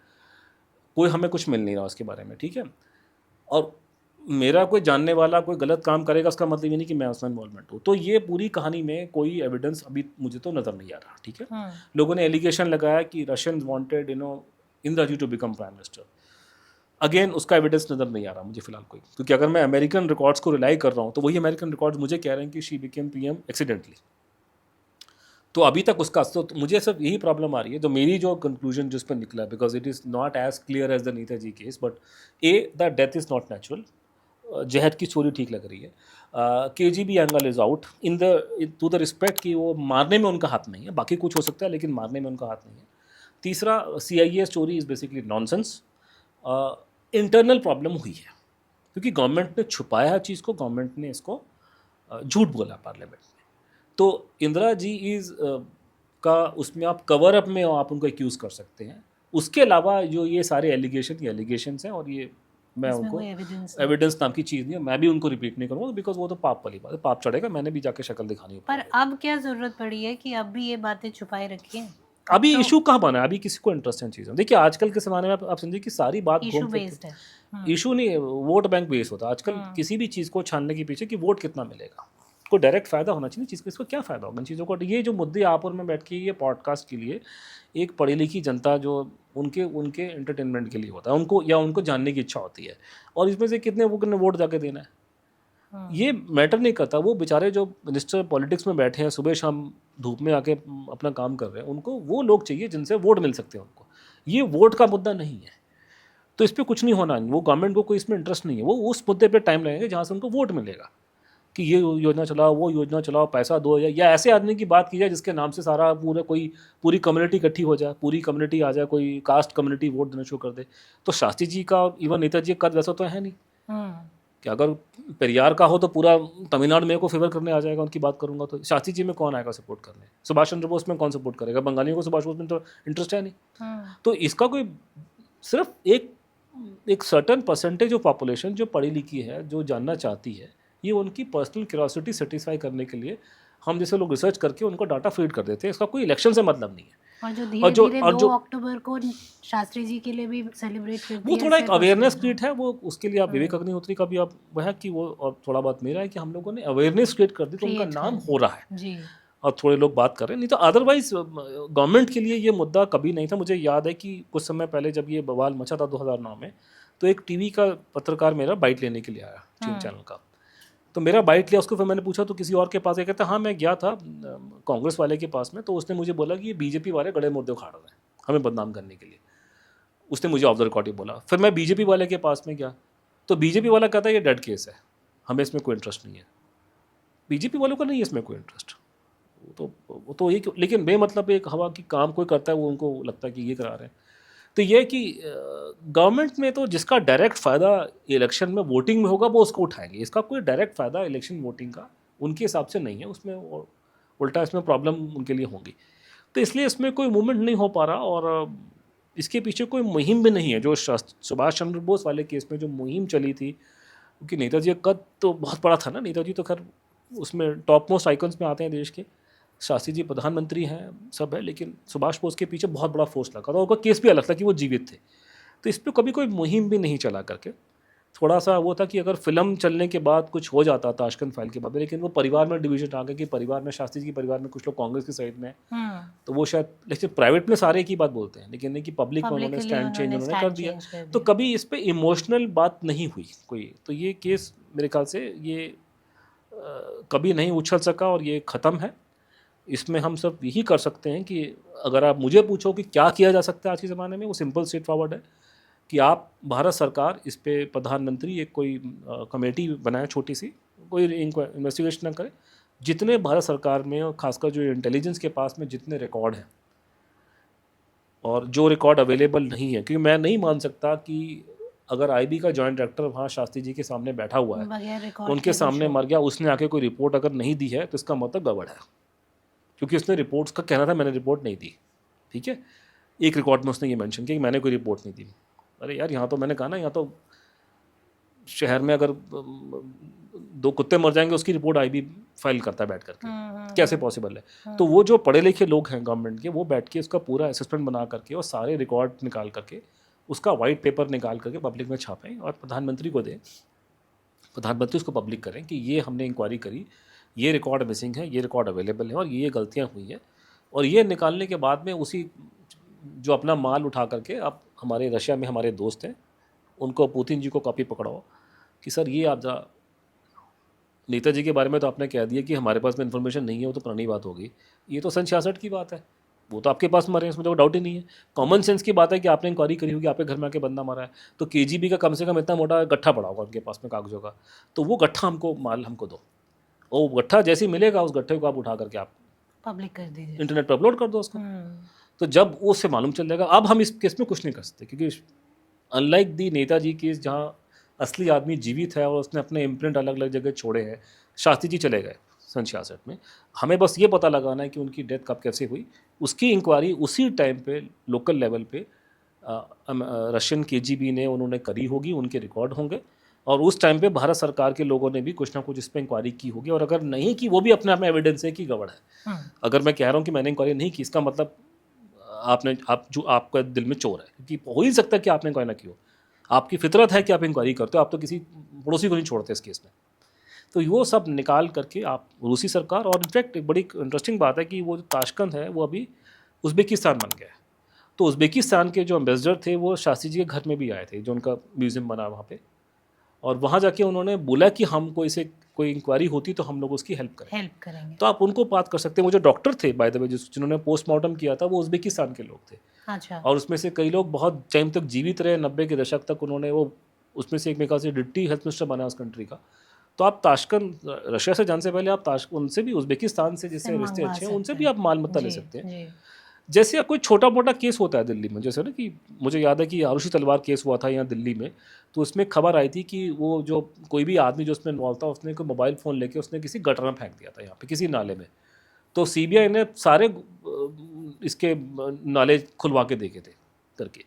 कोई हमें कुछ मिल नहीं रहा उसके बारे में, ठीक है. और मेरा कोई जानने वाला कोई गलत काम करेगा उसका मतलब ये नहीं कि मैं उसमें इन्वॉल्वमेंट हूँ. तो ये पूरी कहानी में कोई एविडेंस अभी मुझे तो नज़र नहीं आ रहा, ठीक है. लोगों ने एलिगेशन लगाया कि Russian wanted Indira ji to become prime minister. Again उसका एविडेंस नज़र नहीं आ रहा मुझे फिलहाल कोई, क्योंकि अगर मैं अमेरिकन रिकॉर्ड्स को रिलाई कर रहा हूँ तो वही अमेरिकन रिकॉर्ड्स मुझे कह रहे हैं कि शी बिकेम PM एक्सीडेंटली. तो अभी तक उसका तो मुझे सिर्फ यही प्रॉब्लम आ रही है, जो मेरी जो कंक्लूजन जिस पर निकला, because it is not as clear as the Neta ji case, but the death is not natural. जहद की स्टोरी ठीक लग रही है. KGB angle is out in the to the respect कि वो मारने में उनका हाथ नहीं है, बाकी कुछ हो सकता है लेकिन मारने में उनका हाथ नहीं है. तीसरा, CIA story is basically nonsense. Internal problem हुई है क्योंकि गवर्नमेंट ने छुपाया है चीज़ को, गवर्नमेंट ने इसको झूठ बोला पार्लियामेंट में. तो इंदिरा जी इज़ का उसमें आप कवर अप में आप उनको एक्यूज़ कर सकते हैं. उसके अलावा जो ये सारे एलिगेशंस हैं, और ये मैं उनको एविडेंस नाम की चीज़ नहीं है, मैं भी उनको रिपीट नहीं करूँगा बिकॉज वो तो पाप वाली बात है, पाप चढ़ेगा. मैंने भी जाके शक्ल दिखानी है. पर अब क्या ज़रूरत पड़ी है कि अब भी ये बातें छुपाए रखी हैं? अभी इशू कहाँ बना है, अभी किसी को इंटरेस्ट है चीज़ में। देखिए आजकल के ज़माने में आप समझिए कि सारी बात इशू बेस्ड है। इशू नहीं, वोट बैंक बेस्ड होता है आजकल। किसी भी चीज़ को छानने के पीछे कि वोट कितना मिलेगा, कोई डायरेक्ट फ़ायदा होना चाहिए चीज़ को, इसको क्या फ़ायदा होगा इन चीज़ों को। ये जो मुद्दे आप और मैं बैठ के ये पॉडकास्ट के लिए एक पढ़ी लिखी जनता जो उनके एंटरटेनमेंट के लिए होता है, उनको जानने की इच्छा होती है, और इसमें से कितने वोट जाके देना है ये मैटर नहीं करता। वो बेचारे जो मिनिस्टर पॉलिटिक्स में बैठे हैं, सुबह शाम धूप में आके अपना काम कर रहे हैं, उनको वो लोग चाहिए जिनसे वोट मिल सकते हैं उनको। ये वोट का मुद्दा नहीं है, तो इस पर कुछ नहीं होना। वो गवर्नमेंट को कोई इसमें इंटरेस्ट नहीं है, वो उस मुद्दे पे टाइम लगेंगे जहाँ से उनको वोट मिलेगा कि ये योजना चलाओ, वो योजना चलाओ, पैसा दो, या ऐसे आदमी की बात की जाए जिसके नाम से सारा पूरी कम्युनिटी इकट्ठी हो जाए, पूरी कम्युनिटी आ जाए, कोई कास्ट कम्युनिटी वोट देना शुरू कर दे। तो शास्त्री जी का इवन नेताजी का वैसा तो है नहीं कि अगर पेरियार का हो तो पूरा तमिलनाडु मेरे को फेवर करने आ जाएगा। उनकी बात करूंगा तो शास्त्री जी में कौन आएगा सपोर्ट करने, सुभाष चंद्र बोस में कौन सपोर्ट करेगा, बंगालियों को सुभाष बोस में तो इंटरेस्ट है नहीं। तो इसका कोई सिर्फ एक सर्टन परसेंटेज ऑफ पॉपुलेशन जो पढ़ी लिखी है, जो जानना चाहती है, ये उनकी पर्सनल क्यूरियोसिटी सेटिस्फाई करने के लिए हम जैसे लोग रिसर्च करके उनको डाटा फीड कर देते हैं। इसका कोई इलेक्शन से मतलब नहीं है। और जो धीरे-धीरे 2 अक्टूबर को शास्त्री जी के लिए भी सेलिब्रेट करते हैं, वो थोड़ा एक अवेयरनेस क्रिएट है। वो उसके लिए आप विवेक अग्निहोत्री का भी आप वह कि वो, और थोड़ा बात मेरा है कि हम लोगों ने अवेयरनेस क्रिएट कर दी तो उनका नाम हो रहा है जी, और थोड़े लोग बात कर रहे हैं। नहीं तो अदरवाइज गवर्नमेंट के लिए ये मुद्दा कभी नहीं था। मुझे याद है कि कुछ समय पहले जब ये बवाल मचा था 2009 में, तो एक टीवी का पत्रकार मेरा बाइट लेने के लिए आया, टीवी चैनल का। तो मेरा बाइट लिया, उसको फिर मैंने पूछा तो किसी और के पास गया, कहता हाँ मैं गया था कांग्रेस वाले के पास में, तो उसने मुझे बोला कि ये बीजेपी वाले गड़े मुद्दे उखाड़ रहे हैं हमें बदनाम करने के लिए। उसने मुझे ऑफ द रिकॉर्ड ही बोला। फिर मैं बीजेपी वाले के पास में गया तो बीजेपी वाला कहता है ये डेड केस है, हमें इसमें कोई इंटरेस्ट नहीं है। बीजेपी वालों का नहीं है इसमें कोई इंटरेस्ट। तो ये लेकिन बेमतलब एक हवा की काम कोई करता है, वो उनको लगता है कि ये करा रहे हैं। तो ये कि गवर्नमेंट में तो जिसका डायरेक्ट फ़ायदा इलेक्शन में वोटिंग में होगा वो उसको उठाएंगे। इसका कोई डायरेक्ट फ़ायदा इलेक्शन वोटिंग का उनके हिसाब से नहीं है, उसमें उल्टा इसमें प्रॉब्लम उनके लिए होंगी। तो इसलिए इसमें कोई मूवमेंट नहीं हो पा रहा, और इसके पीछे कोई मुहिम भी नहीं है। जो सुभाष चंद्र बोस वाले केस में जो मुहिम चली थी, क्योंकि नेताजी का कद तो बहुत बड़ा था ना, नेताजी तो खैर उसमें टॉप मोस्ट आइकन्स में आते हैं देश के, शास्त्री जी प्रधानमंत्री हैं, सब है, लेकिन सुभाष बोस के पीछे बहुत बड़ा फोर्स लगा था। उनका केस भी अलग था कि वो जीवित थे। तो इस पर कभी कोई मुहिम भी नहीं चला करके। थोड़ा सा वो था कि अगर फिल्म चलने के बाद कुछ हो जाता ताशकंद फाइल के बाद, लेकिन वो परिवार में डिवीजन आ गया कि परिवार में शास्त्री जी के परिवार में कुछ लोग कांग्रेस की साइड में, तो वो शायद, लेकिन प्राइवेट में सारे की बात बोलते हैं, लेकिन नहीं कि पब्लिक में उन्होंने स्टैंड चेंज उन्होंने कर दिया। तो कभी इस पर इमोशनल बात नहीं हुई कोई। तो ये केस मेरे ख्याल से ये कभी नहीं उछल सका और ये ख़त्म है। इसमें हम सब यही कर सकते हैं कि अगर आप मुझे पूछो कि क्या किया जा सकता है आज के ज़माने में, वो सिंपल स्ट्रेट फॉरवर्ड है कि आप भारत सरकार इस पे प्रधानमंत्री एक कोई कमेटी बनाए छोटी सी, कोई इन्वेस्टिगेशन ना करे। जितने भारत सरकार में और खासकर जो इंटेलिजेंस के पास में जितने रिकॉर्ड हैं और जो रिकॉर्ड अवेलेबल नहीं है, क्योंकि मैं नहीं मान सकता कि अगर आईबी का जॉइंट डायरेक्टर वहाँ शास्त्री जी के सामने बैठा हुआ है, उनके सामने मर गया, उसने आके कोई रिपोर्ट अगर नहीं दी है तो इसका मतलब गड़बड़ है, क्योंकि उसने रिपोर्ट्स का कहना था मैंने रिपोर्ट नहीं दी। ठीक है, एक रिकॉर्ड में उसने ये मेंशन किया कि मैंने कोई रिपोर्ट नहीं दी। अरे यार, यहाँ तो मैंने कहा ना, यहाँ तो शहर में अगर 2 कुत्ते मर जाएंगे उसकी रिपोर्ट आईबी फाइल करता है बैठ करके, कैसे पॉसिबल है। तो वो जो पढ़े लिखे लोग हैं गवर्नमेंट के, वो बैठ के उसका पूरा असेसमेंट बना करके और सारे रिकॉर्ड निकाल करके उसका वाइट पेपर निकाल करके पब्लिक में छापें और प्रधानमंत्री को दें। प्रधानमंत्री उसको पब्लिक करें कि ये हमने इंक्वायरी करी, ये रिकॉर्ड मिसिंग है, ये रिकॉर्ड अवेलेबल है और ये गलतियाँ हुई हैं। और ये निकालने के बाद में उसी जो अपना माल उठा करके, अब हमारे रशिया में हमारे दोस्त हैं, उनको पुतिन जी को कॉपी पकड़ाओ कि सर ये आप जरा, नेताजी के बारे में तो आपने कह दिया कि हमारे पास में इन्फॉर्मेशन नहीं है, वो तो पुरानी बात होगी, ये तो सन 66 की बात है, वो तो आपके पास मरे हैं, इसमें तो डाउट ही नहीं है। कॉमन सेंस की बात है कि आपने इंक्वायरी करी होगी, आपके घर में आके बंदा मारा है, तो केजीबी का कम से कम इतना मोटा गट्ठा पड़ा होगा उनके पास में कागजों का, तो वो गट्ठा हमको माल हमको दो, और गट्ठा जैसे ही मिलेगा उस गट्ठे को आप उठा करके आप पब्लिक कर दीजिए, इंटरनेट पर अपलोड कर दो उसको। तो जब उससे मालूम चल जाएगा। अब हम इस केस में कुछ नहीं कर सकते, क्योंकि अनलाइक दी नेताजी केस जहाँ असली आदमी जीवित है और उसने अपने इम्प्रिंट अलग अलग जगह छोड़े हैं, शास्त्री जी चले गए सन 66 में, हमें बस ये पता लगाना है कि उनकी डेथ कब कैसे हुई। उसकी इंक्वायरी उसी टाइम पे लोकल लेवल पे रशियन केजीबी ने उन्होंने करी होगी, उनके रिकॉर्ड होंगे, और उस टाइम पे भारत सरकार के लोगों ने भी कुछ ना कुछ इस पर इंक्वायरी की होगी। और अगर नहीं की, वो भी अपने आप में एविडेंस है कि गड़बड़ है। अगर मैं कह रहा हूँ कि मैंने इंक्वायरी नहीं की, इसका मतलब आप जो आपका दिल में चोर है, क्योंकि हो ही नहीं सकता कि आपने इंक्वायरी ना की हो। आपकी फितरत है कि आप इंक्वायरी करते हो, आप तो किसी पड़ोसी को नहीं छोड़ते इस केस में। तो वो सब निकाल करके आप रूसी सरकार, और इनफैक्ट एक बड़ी इंटरेस्टिंग बात है कि वो जो ताशकंद है वो अभी उज़्बेकिस्तान बन गया है। तो उज़्बेकिस्तान के जो एम्बेसडर थे वो शास्त्री जी के घर में भी आए थे, जो उनका म्यूज़ियम बना वहाँ पे, और वहाँ जाके उन्होंने बोला कि हमको इसे कोई इंक्वायरी होती तो हम लोग उसकी हेल्प करेंगे। तो आप उनको बात कर सकते हैं। वो जो डॉक्टर थे बाय द वे जिन्होंने पोस्टमार्टम किया था वो उज़्बेकिस्तान के लोग थे। अच्छा। और उसमें से कई लोग बहुत टाइम तक जीवित रहे, 90 के दशक तक उन्होंने वो, उसमें से एक मेरे ख्याल से डिप्टी हेल्थ मिनिस्टर बना उस कंट्री का। तो आप ताशकंद रशिया से जाने से पहले आप उनसे भी, उज़्बेकिस्तान से जिससे रिश्ते अच्छे हैं उनसे भी आप माल मत्ता ले सकते हैं। जैसे कोई छोटा मोटा केस होता है दिल्ली में, जैसे ना कि मुझे याद है कि आरुषि तलवार केस हुआ था यहाँ दिल्ली में, तो उसमें खबर आई थी कि वो जो कोई भी आदमी जो उसमें इन्वॉल्व था उसने कोई मोबाइल फ़ोन लेके उसने किसी गटर में फेंक दिया था यहाँ पे किसी नाले में। तो सीबीआई ने सारे इसके नाले खुलवा के देखे थे करके।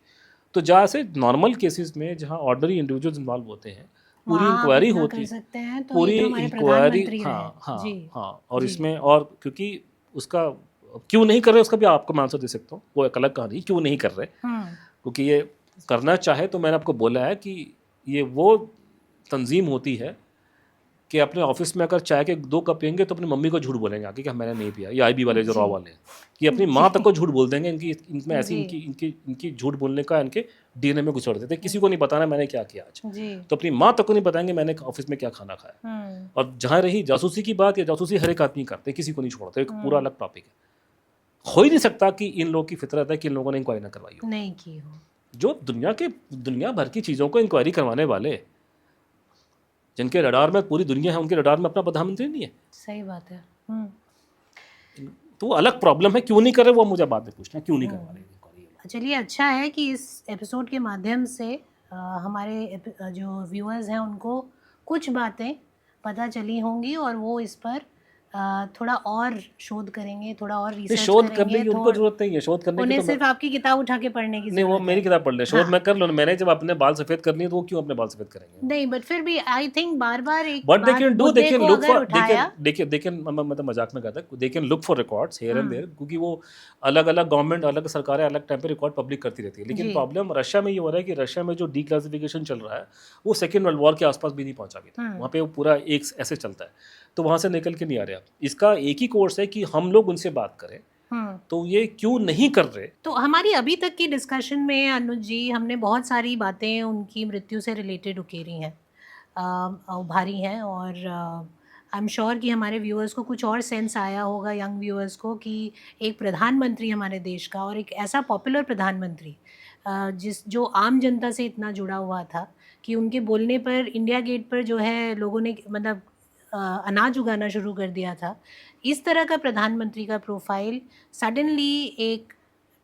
तो जहाँ से नॉर्मल केसेस में जहाँ ऑर्डिनरी इंडिविजुअल्स इन्वॉल्व होते हैं, पूरी इंक्वायरी होती है, पूरी इंक्वायरी, हाँ, और इसमें, और क्योंकि उसका क्यों नहीं कर रहे उसका भी आपको मैं आंसर दे सकता हूँ, वो एक अलग कहानी, क्यों नहीं कर रहे। क्योंकि ये करना चाहे तो मैंने आपको बोला है कि ये वो तंजीम होती है कि अपने ऑफिस में अगर चाय के 2 कप पियेंगे तो अपनी मम्मी को झूठ बोलेंगे आके कि मैंने नहीं पिया। ये आईबी वाले जो रॉ वाले हैं, कि अपनी माँ तक को झूठ बोल देंगे। इनमें ऐसी इनकी झूठ बोलने का इनके डीएनए में घुसड़ देते। किसी को नहीं बताना मैंने क्या किया आज, तो अपनी माँ तक को नहीं बताएंगे मैंने ऑफिस में क्या खाना खाया। और जहाँ रही जासूसी की बात, या जासूसी हर एक आदमी करते, किसी को नहीं छोड़ते, एक पूरा अलग टॉपिक है। हो ही नहीं सकता कि इन लोगों की फितरत है कि इन लोगों ने इंक्वायरी ना करवाई हो, नहीं की हो। जो दुनिया भर की चीज़ों को इंक्वायरी करवाने वाले, जिनके रडार में पूरी दुनिया है, उनके रडार में अपना प्रधानमंत्री नहीं है। सही बात है। तो अलग प्रॉब्लम है, क्यों नहीं कर रहे वो मुझे बाद में पूछना, क्यों नहीं करवा रहे। चलिए, अच्छा है कि इस एपिसोड के माध्यम से हमारे जो व्यूअर्स हैं उनको कुछ बातें पता चली होंगी, और वो इस पर थोड़ा और शोध करेंगे, थोड़ा और रिसर्च करेंगे। शोध करने की उनको जरूरत नहीं है, शोध करने की उन्हें तो सिर्फ आपकी किताब उठा के पढ़ने की नहीं, वो मेरी किताब पढ़ ले। शोध मैं कर लूँ, मैंने जब अपने बाल सफेद कर लिए तो वो क्यों अपने बाल सफेद करेंगे? नहीं, बट फिर भी आई थिंक बार बार एक but they can do, they can look for, they can मतलब मजाक में कहता है, they can look for records here and there, क्योंकि वो अलग अलग गवर्नमेंट, अलग सरकारें अलग टाइम पे रिकॉर्ड पब्लिक करती रहती है। लेकिन प्रॉब्लम रशिया में ये हो रहा है कि रशिया में जो डीक्लासिफिकेशन चल रहा है वो सेकेंड वर्ल्ड वॉर के आसपास भी नहीं पहुंचा अभी तक। वहाँ पे वो पूरा एक ऐसे चलता है, तो वहाँ से निकल के नहीं आ रहे। आप इसका एक ही कोर्स है कि हम लोग उनसे बात करें, तो ये क्यों नहीं कर रहे। तो हमारी अभी तक की डिस्कशन में अनुज जी, हमने बहुत सारी बातें उनकी मृत्यु से रिलेटेड उकेरी हैं, उभारी हैं, और आई एम श्योर कि हमारे व्यूअर्स को कुछ और सेंस आया होगा, यंग व्यूअर्स को, कि एक प्रधानमंत्री हमारे देश का, और एक ऐसा पॉपुलर प्रधानमंत्री जो आम जनता से इतना जुड़ा हुआ था कि उनके बोलने पर इंडिया गेट पर जो है लोगों ने मतलब अनाज उगाना शुरू कर दिया था। इस तरह का प्रधानमंत्री का प्रोफाइल, सडनली एक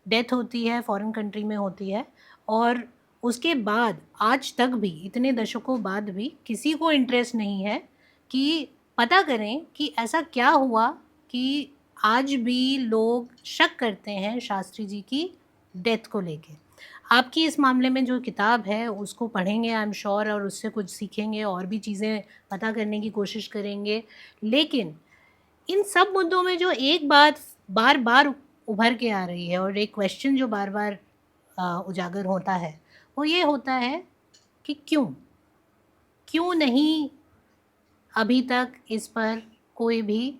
डेथ होती है, फॉरेन कंट्री में होती है, और उसके बाद आज तक भी, इतने दशकों बाद भी, किसी को इंटरेस्ट नहीं है कि पता करें कि ऐसा क्या हुआ कि आज भी लोग शक करते हैं शास्त्री जी की डेथ को लेके। आपकी इस मामले में जो किताब है उसको पढ़ेंगे आई एम श्योर, और उससे कुछ सीखेंगे, और भी चीज़ें पता करने की कोशिश करेंगे। लेकिन इन सब मुद्दों में जो एक बात बार बार उभर के आ रही है, और एक क्वेश्चन जो बार बार उजागर होता है, वो ये होता है कि क्यों नहीं अभी तक इस पर कोई भी,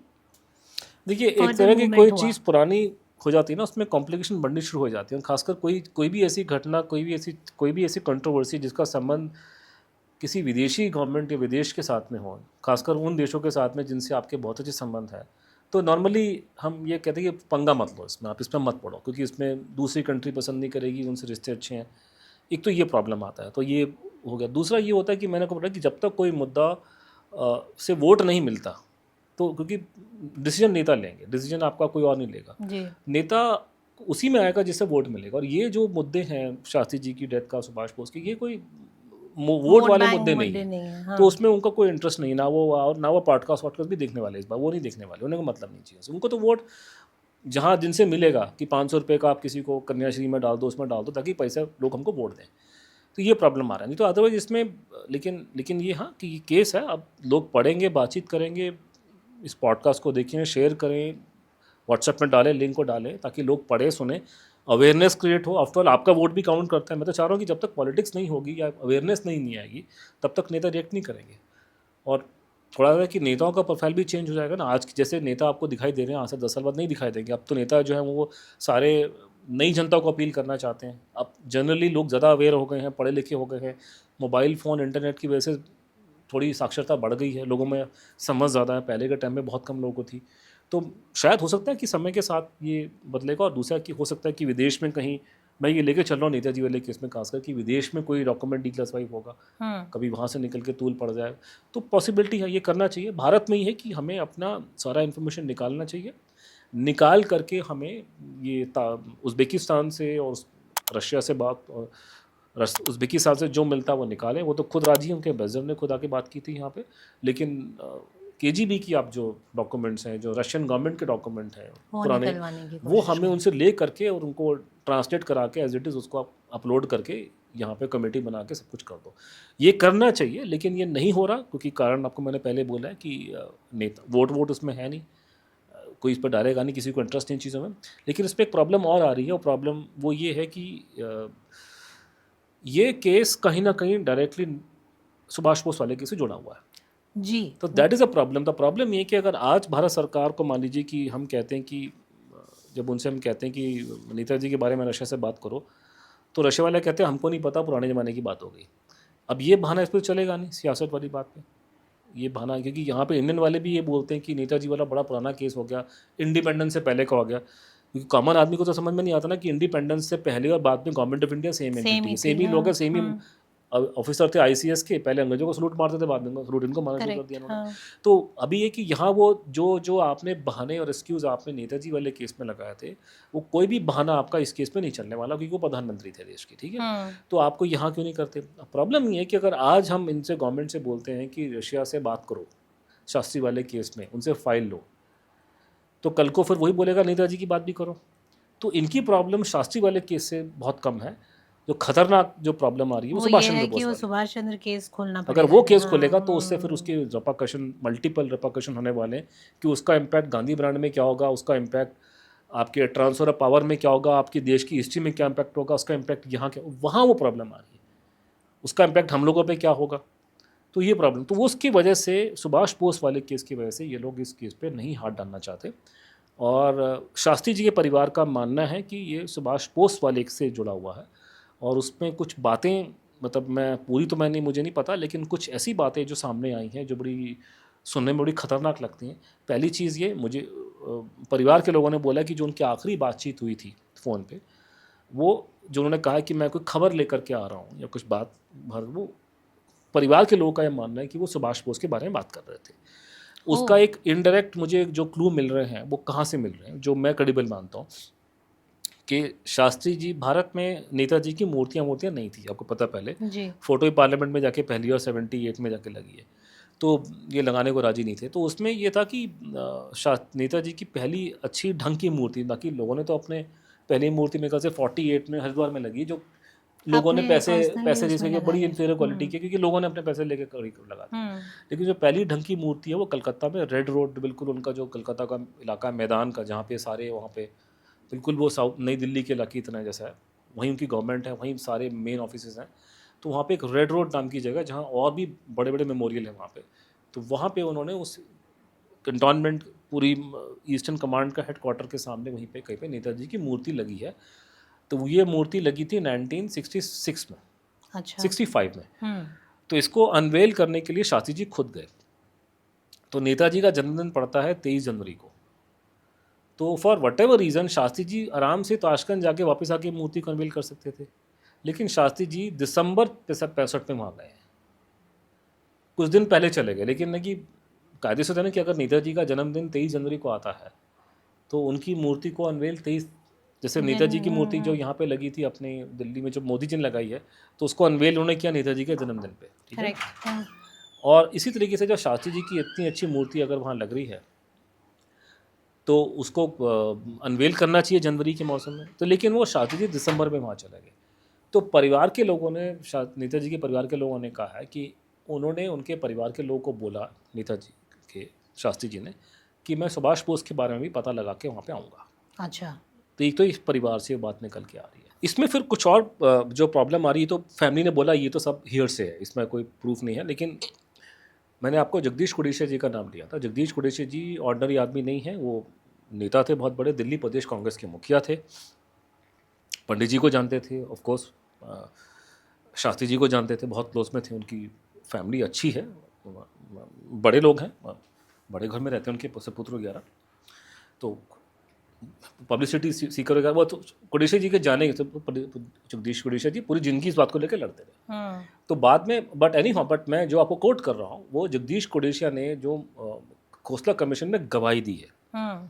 देखिए, एक तरह की कोई चीज़ पुरानी हो जाती है ना, उसमें कॉम्प्लिकेशन बढ़नी शुरू हो जाती है। खासकर कोई भी ऐसी घटना, कोई भी ऐसी कंट्रोवर्सी जिसका संबंध किसी विदेशी गवर्नमेंट या विदेश के साथ में हो, खासकर उन देशों के साथ में जिनसे आपके बहुत अच्छे संबंध है, तो नॉर्मली हम ये कहते हैं कि पंगा मत लो इसमें, आप इसमें मत पड़ो, क्योंकि इसमें दूसरी कंट्री पसंद नहीं करेगी, उनसे रिश्ते अच्छे हैं। एक तो ये प्रॉब्लम आता है, तो ये हो गया। दूसरा ये होता है कि मैंने को बोला कि जब तक कोई मुद्दा से वोट नहीं मिलता, तो क्योंकि डिसीजन नेता लेंगे, डिसीजन आपका कोई और नहीं लेगा, नेता उसी में आएगा जिससे वोट मिलेगा। और ये जो मुद्दे हैं शास्त्री जी की डेथ का, सुभाष बोस की, ये कोई वोट वाले मुद्दे नहीं है। हाँ। तो उसमें उनका कोई इंटरेस्ट नहीं, ना वो पॉडकास्ट भी देखने वाले, इस बार वो नहीं देखने वाले, उन्हें को मतलब नहीं चाहिए उनको। तो वोट जहाँ जिनसे मिलेगा कि 500 रुपये का आप किसी को कन्याश्री में डाल दो, उसमें डाल दो, ताकि पैसा लोग हमको वोट दें। तो ये प्रॉब्लम आ रहा है। नहीं तो अदरवाइज इसमें लेकिन ये, हाँ, कि ये केस है, अब लोग पढ़ेंगे, बातचीत करेंगे, इस पॉडकास्ट को देखें, शेयर करें, व्हाट्सएप में डालें, लिंक को डालें, ताकि लोग पढ़ें, सुने, अवेयरनेस क्रिएट हो। आफ्टर ऑल आपका वोट भी काउंट करता है। मैं तो चाह रहा हूँ कि जब तक पॉलिटिक्स नहीं होगी या अवेयरनेस नहीं आएगी तब तक नेता रिएक्ट नहीं करेंगे। और थोड़ा सा कि नेताओं का प्रोफाइल भी चेंज हो जाएगा ना। आज जैसे नेता आपको दिखाई दे रहे हैं, आज से 10 साल बाद नहीं दिखाई देंगे। अब तो नेता जो है वो सारे नई जनता को अपील करना चाहते हैं। अब जनरली लोग ज़्यादा अवेयर हो गए हैं, पढ़े लिखे हो गए हैं। मोबाइल फ़ोन इंटरनेट की वजह से थोड़ी साक्षरता बढ़ गई है, लोगों में समझ ज़्यादा है। पहले के टाइम में बहुत कम लोगों को थी। तो शायद हो सकता है कि समय के साथ ये बदलेगा। और दूसरा कि हो सकता है कि विदेश में कहीं, मैं ये लेके चल रहा हूँ नेताजी वाले केस में खासकर, कि विदेश में कोई डॉक्यूमेंट डिक्लासिफाई होगा, कभी वहाँ से निकल के तूल पड़ जाए, तो पॉसिबिलिटी है, ये करना चाहिए। भारत में ही है कि हमें अपना सारा इन्फॉर्मेशन निकालना चाहिए। निकाल करके हमें ये उज़्बेकिस्तान से और रशिया से बात, और उज़्बेकिस्तान से जो मिलता है वो निकालें। वो तो खुद राजी हैं, उनके एम्बेसडर ने खुद आके बात की थी यहाँ पे। लेकिन केजीबी की आप जो डॉक्यूमेंट्स हैं, जो रशियन गवर्नमेंट के डॉक्यूमेंट हैं पुराने, वो हमें उनसे ले करके और उनको ट्रांसलेट करा के एज इट इज़ उसको आप अपलोड करके यहाँ पे कमेटी बना के सब कुछ कर दो। ये करना चाहिए, लेकिन ये नहीं हो रहा क्योंकि कारण आपको मैंने पहले बोला है कि नेता वोट उसमें है नहीं, कोई इस पर डालेगा नहीं, किसी को इंटरेस्ट नहीं चीज़ों में। लेकिन इस पर एक प्रॉब्लम और आ रही है, और प्रॉब्लम वो ये है कि ये केस कहीं ना कहीं डायरेक्टली सुभाष बोस वाले केस से जुड़ा हुआ है जी। तो that is a problem. The problem ये कि अगर आज भारत सरकार को मान लीजिए कि हम कहते हैं कि जब उनसे हम कहते हैं कि नेताजी के बारे में रशिया से बात करो, तो रशिया वाले कहते हैं हमको नहीं पता, पुराने ज़माने की बात हो गई। अब ये बहाना इस पर चलेगा नहीं, सियासत वाली बात पे ये बहाना, क्योंकि यहाँ पे इंडियन वाले भी ये बोलते हैं कि नेताजी वाला बड़ा पुराना केस हो गया, इंडिपेंडेंस से पहले का हो गया। क्योंकि कॉमन आदमी को तो समझ में नहीं आता ना कि इंडिपेंडेंस से पहले और बाद में government of India same entity है, सेम ही लोग हैं, सेम ही ऑफिसर थे आईसीएस के। पहले अंग्रेजों को सलूट मारते थे, बाद में सलूट इनको मारना शुरू कर दिया उन्होंने। तो अभी ये कि यहाँ वो जो आपने बहाने और एक्सक्यूज़ आपने नेताजी वाले केस में लगाए थे, वो कोई भी बहाना आपका इस केस में नहीं चलने वाला, क्योंकि वो प्रधानमंत्री थे देश के, ठीक है। तो आपको यहाँ क्यों नहीं करते? प्रॉब्लम ये है कि अगर आज हम इनसे, गवर्नमेंट से बोलते हैं कि रशिया से बात करो शास्त्री वाले केस में, उनसे फाइल लो, तो कल को फिर वही बोलेगा नेताजी की बात भी करो। तो इनकी प्रॉब्लम शास्त्री वाले केस से बहुत कम है। जो खतरनाक जो प्रॉब्लम आ रही है वो सुभाष चंद्र बोस, सुभाष चंद्र केस खोलना अगर वो केस खोलेगा तो उससे फिर उसके रिपरकशन, मल्टीपल रिपरकशन होने वाले हैं कि उसका इम्पैक्ट गांधी ब्रांड में क्या होगा, उसका इम्पैक्ट आपके ट्रांसफर ऑफ पावर में क्या होगा, आपकी देश की हिस्ट्री में क्या इम्पैक्ट होगा, उसका इम्पैक्ट यहाँ क्या, वहाँ वो प्रॉब्लम आ रही है, उसका इम्पैक्ट हम लोगों पर क्या होगा। तो ये प्रॉब्लम, तो वो उसकी वजह से, सुभाष बोस वाले केस की वजह से ये लोग इस केस पे नहीं हाथ डालना चाहते। और शास्त्री जी के परिवार का मानना है कि ये सुभाष बोस वाले से जुड़ा हुआ है, और उसमें कुछ बातें, मतलब मैं पूरी तो मैंने, मुझे नहीं पता, लेकिन कुछ ऐसी बातें जो सामने आई हैं जो बड़ी सुनने में बड़ी ख़तरनाक लगती हैं। पहली चीज़ ये, मुझे परिवार के लोगों ने बोला कि जो उनकी आखिरी बातचीत हुई थी फ़ोन पे, वो जो उन्होंने कहा कि मैं कोई खबर लेकर के आ रहा हूँ या कुछ बात भर, वो परिवार के लोगों का ये मानना है कि वो सुभाष बोस के बारे में बात कर रहे थे। उसका एक इनडायरेक्ट मुझे जो क्लू मिल रहे हैं वो कहाँ से मिल रहे हैं, जो मैं क्रेडिबल मानता हूँ कि शास्त्री जी, भारत में नेताजी की मूर्तियाँ नहीं थी, आपको पता, पहले फोटो ही पार्लियामेंट में जाके पहली और 78 में जाके लगी है, तो ये लगाने को राजी नहीं थे। तो उसमें ये था कि नेताजी की पहली अच्छी ढंग की मूर्ति, बाकी लोगों ने तो अपने पहली मूर्ति में से 48 में हरिद्वार में लगी, जो लोगों ने पैसे जैसे कि बड़ी इंफीरियर क्वालिटी की, क्योंकि लोगों ने अपने पैसे लेके लगा दी। लेकिन जो पहली ढंग की मूर्ति है वो कलकत्ता में रेड रोड, बिल्कुल उनका जो कलकत्ता का इलाका, मैदान का, जहाँ पे सारे, वहाँ पे बिल्कुल वो साउथ नई दिल्ली के इलाके इतना जैसा है, वहीं उनकी गवर्नमेंट है, वहीं सारे मेन ऑफिसेज हैं। तो वहाँ पे एक रेड रोड नाम की जगह, जहाँ और भी बड़े बड़े मेमोरियल हैं वहाँ पे, तो वहाँ पे उन्होंने उस कंटोनमेंट, पूरी ईस्टर्न कमांड का हेडक्वार्टर के सामने वहीं पे कहीं पे नेताजी की मूर्ति लगी है। तो ये मूर्ति लगी थी 1966 में, अच्छा 65 में। तो इसको अनवेल करने के लिए शास्त्री जी खुद गए। तो नेताजी का जन्मदिन पड़ता है 23 जनवरी को। तो for whatever reason Shastri ji आराम से ताशकंद जाके वापस आके मूर्ति को अनवेल कर सकते थे, लेकिन शास्त्री जी दिसंबर 65 में वहाँ गए, कुछ दिन पहले चले गए। लेकिन न कि कायदे से होता है ना कि अगर नेताजी का जन्मदिन 23 जनवरी को आता है तो उनकी मूर्ति को अनवेल 23, जैसे नेताजी की मूर्ति जो यहाँ पे लगी थी अपने दिल्ली में, जो मोदी जी ने लगाई है, तो उसको अनवेल उन्होंने किया नेताजी के जन्मदिन पे, ठीक है। और इसी तरीके से जब शास्त्री जी की इतनी अच्छी मूर्ति अगर वहाँ लग रही है तो उसको अनवेल करना चाहिए जनवरी के मौसम में। तो लेकिन वो शास्त्री जी दिसंबर में वहाँ चले गए। तो परिवार के लोगों ने, नेताजी के परिवार के लोगों ने कहा है कि उन्होंने उनके परिवार के लोगों को बोला, नेताजी के शास्त्री जी ने, कि मैं सुभाष बोस के बारे में भी पता लगा के वहाँ पे आऊँगा। अच्छा। तो एक तो इस परिवार से ये बात निकल के आ रही है। इसमें फिर कुछ और जो प्रॉब्लम आ रही है, तो फैमिली ने बोला ये तो सब हियर से है, इसमें कोई प्रूफ नहीं है, लेकिन मैंने आपको जगदीश कुडेशिया जी का नाम लिया था। जगदीश कुडेशिया जी ऑर्डिनरी आदमी नहीं है, वो नेता थे बहुत बड़े, दिल्ली प्रदेश कांग्रेस के मुखिया थे, पंडित जी को जानते थे, ऑफ कोर्स शास्त्री जी को जानते थे, बहुत क्लोज में थे, उनकी फैमिली अच्छी है, बड़े लोग हैं, बड़े घर में रहते हैं उनके सपुत्र वगैरह, तो पब्लिसिटी सीकर वगैरह वो तो कुडेशिया जी के जाने जगदीश कुडेशिया जी पूरी जिंदगी इस बात को लेकर लड़ते रहे। तो बाद में बट मैं जो आपको कोट कर रहा हूँ वो जगदीश कुडेशिया ने जो खोसला कमीशन में गवाही दी है,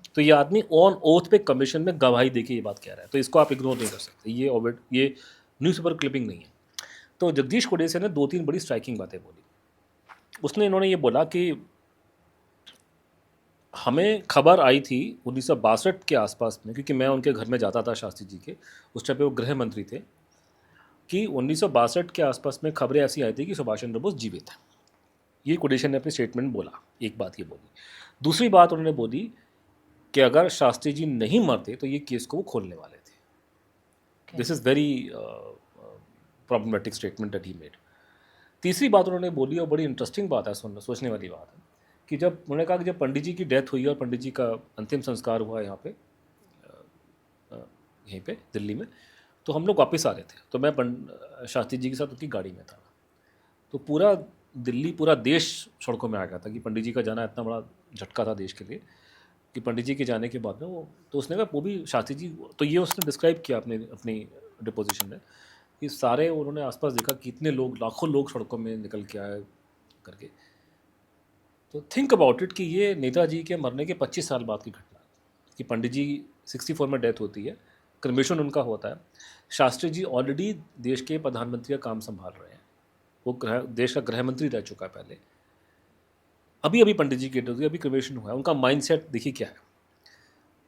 तो ये आदमी ऑन ओथ पे कमीशन में गवाही देके ये बात कह रहा है, तो इसको आप इग्नोर नहीं कर सकते, ये न्यूज़पेपर क्लिपिंग नहीं है। तो जगदीश कुडेशिया ने 2-3 बड़ी स्ट्राइकिंग बातें बोली। इन्होंने ये बोला कि हमें खबर आई थी 1962 के आसपास में, क्योंकि मैं उनके घर में जाता था शास्त्री जी के, उस टाइम पे वो गृह मंत्री थे, कि 1962 के आसपास में खबरें ऐसी आई थी कि सुभाष चंद्र बोस जीवित हैं। ये कुडेशिया ने अपनी स्टेटमेंट बोला, एक बात ये बोली। दूसरी बात उन्होंने बोली कि अगर शास्त्री जी नहीं मरते तो ये केस को वो खोलने वाले थे। This is very problematic statement that he made. तीसरी बात उन्होंने बोली, और बड़ी इंटरेस्टिंग बात है, सोचने वाली बात है, कि जब उन्होंने कहा कि जब पंडित जी की डेथ हुई और पंडित जी का अंतिम संस्कार हुआ यहाँ पे यहीं पे दिल्ली में, तो हम लोग वापस आ रहे थे, तो मैं शास्त्री जी के साथ उनकी गाड़ी में था, तो पूरा दिल्ली, पूरा देश सड़कों में आ गया था कि पंडित जी का जाना इतना बड़ा झटका था देश के लिए, कि पंडित जी के जाने के बाद में वो, तो उसने कहा वो भी शास्त्री जी, तो ये उसने डिस्क्राइब किया अपनी डिपोजिशन में, कि सारे उन्होंने आसपास देखा कि इतने लोग, लाखों लोग सड़कों में निकल के आए करके। तो थिंक अबाउट इट कि ये नेताजी के मरने के 25 साल बाद की घटना, कि पंडित जी 64 में डेथ होती है, क्रमेशन उनका होता है, शास्त्री जी ऑलरेडी देश के प्रधानमंत्री का काम संभाल रहे हैं, वो देश का गृह मंत्री रह चुका है पहले, अभी पंडित जी की डेथ हुई, अभी क्रमेशन हुआ है, उनका माइंडसेट देखिए क्या है,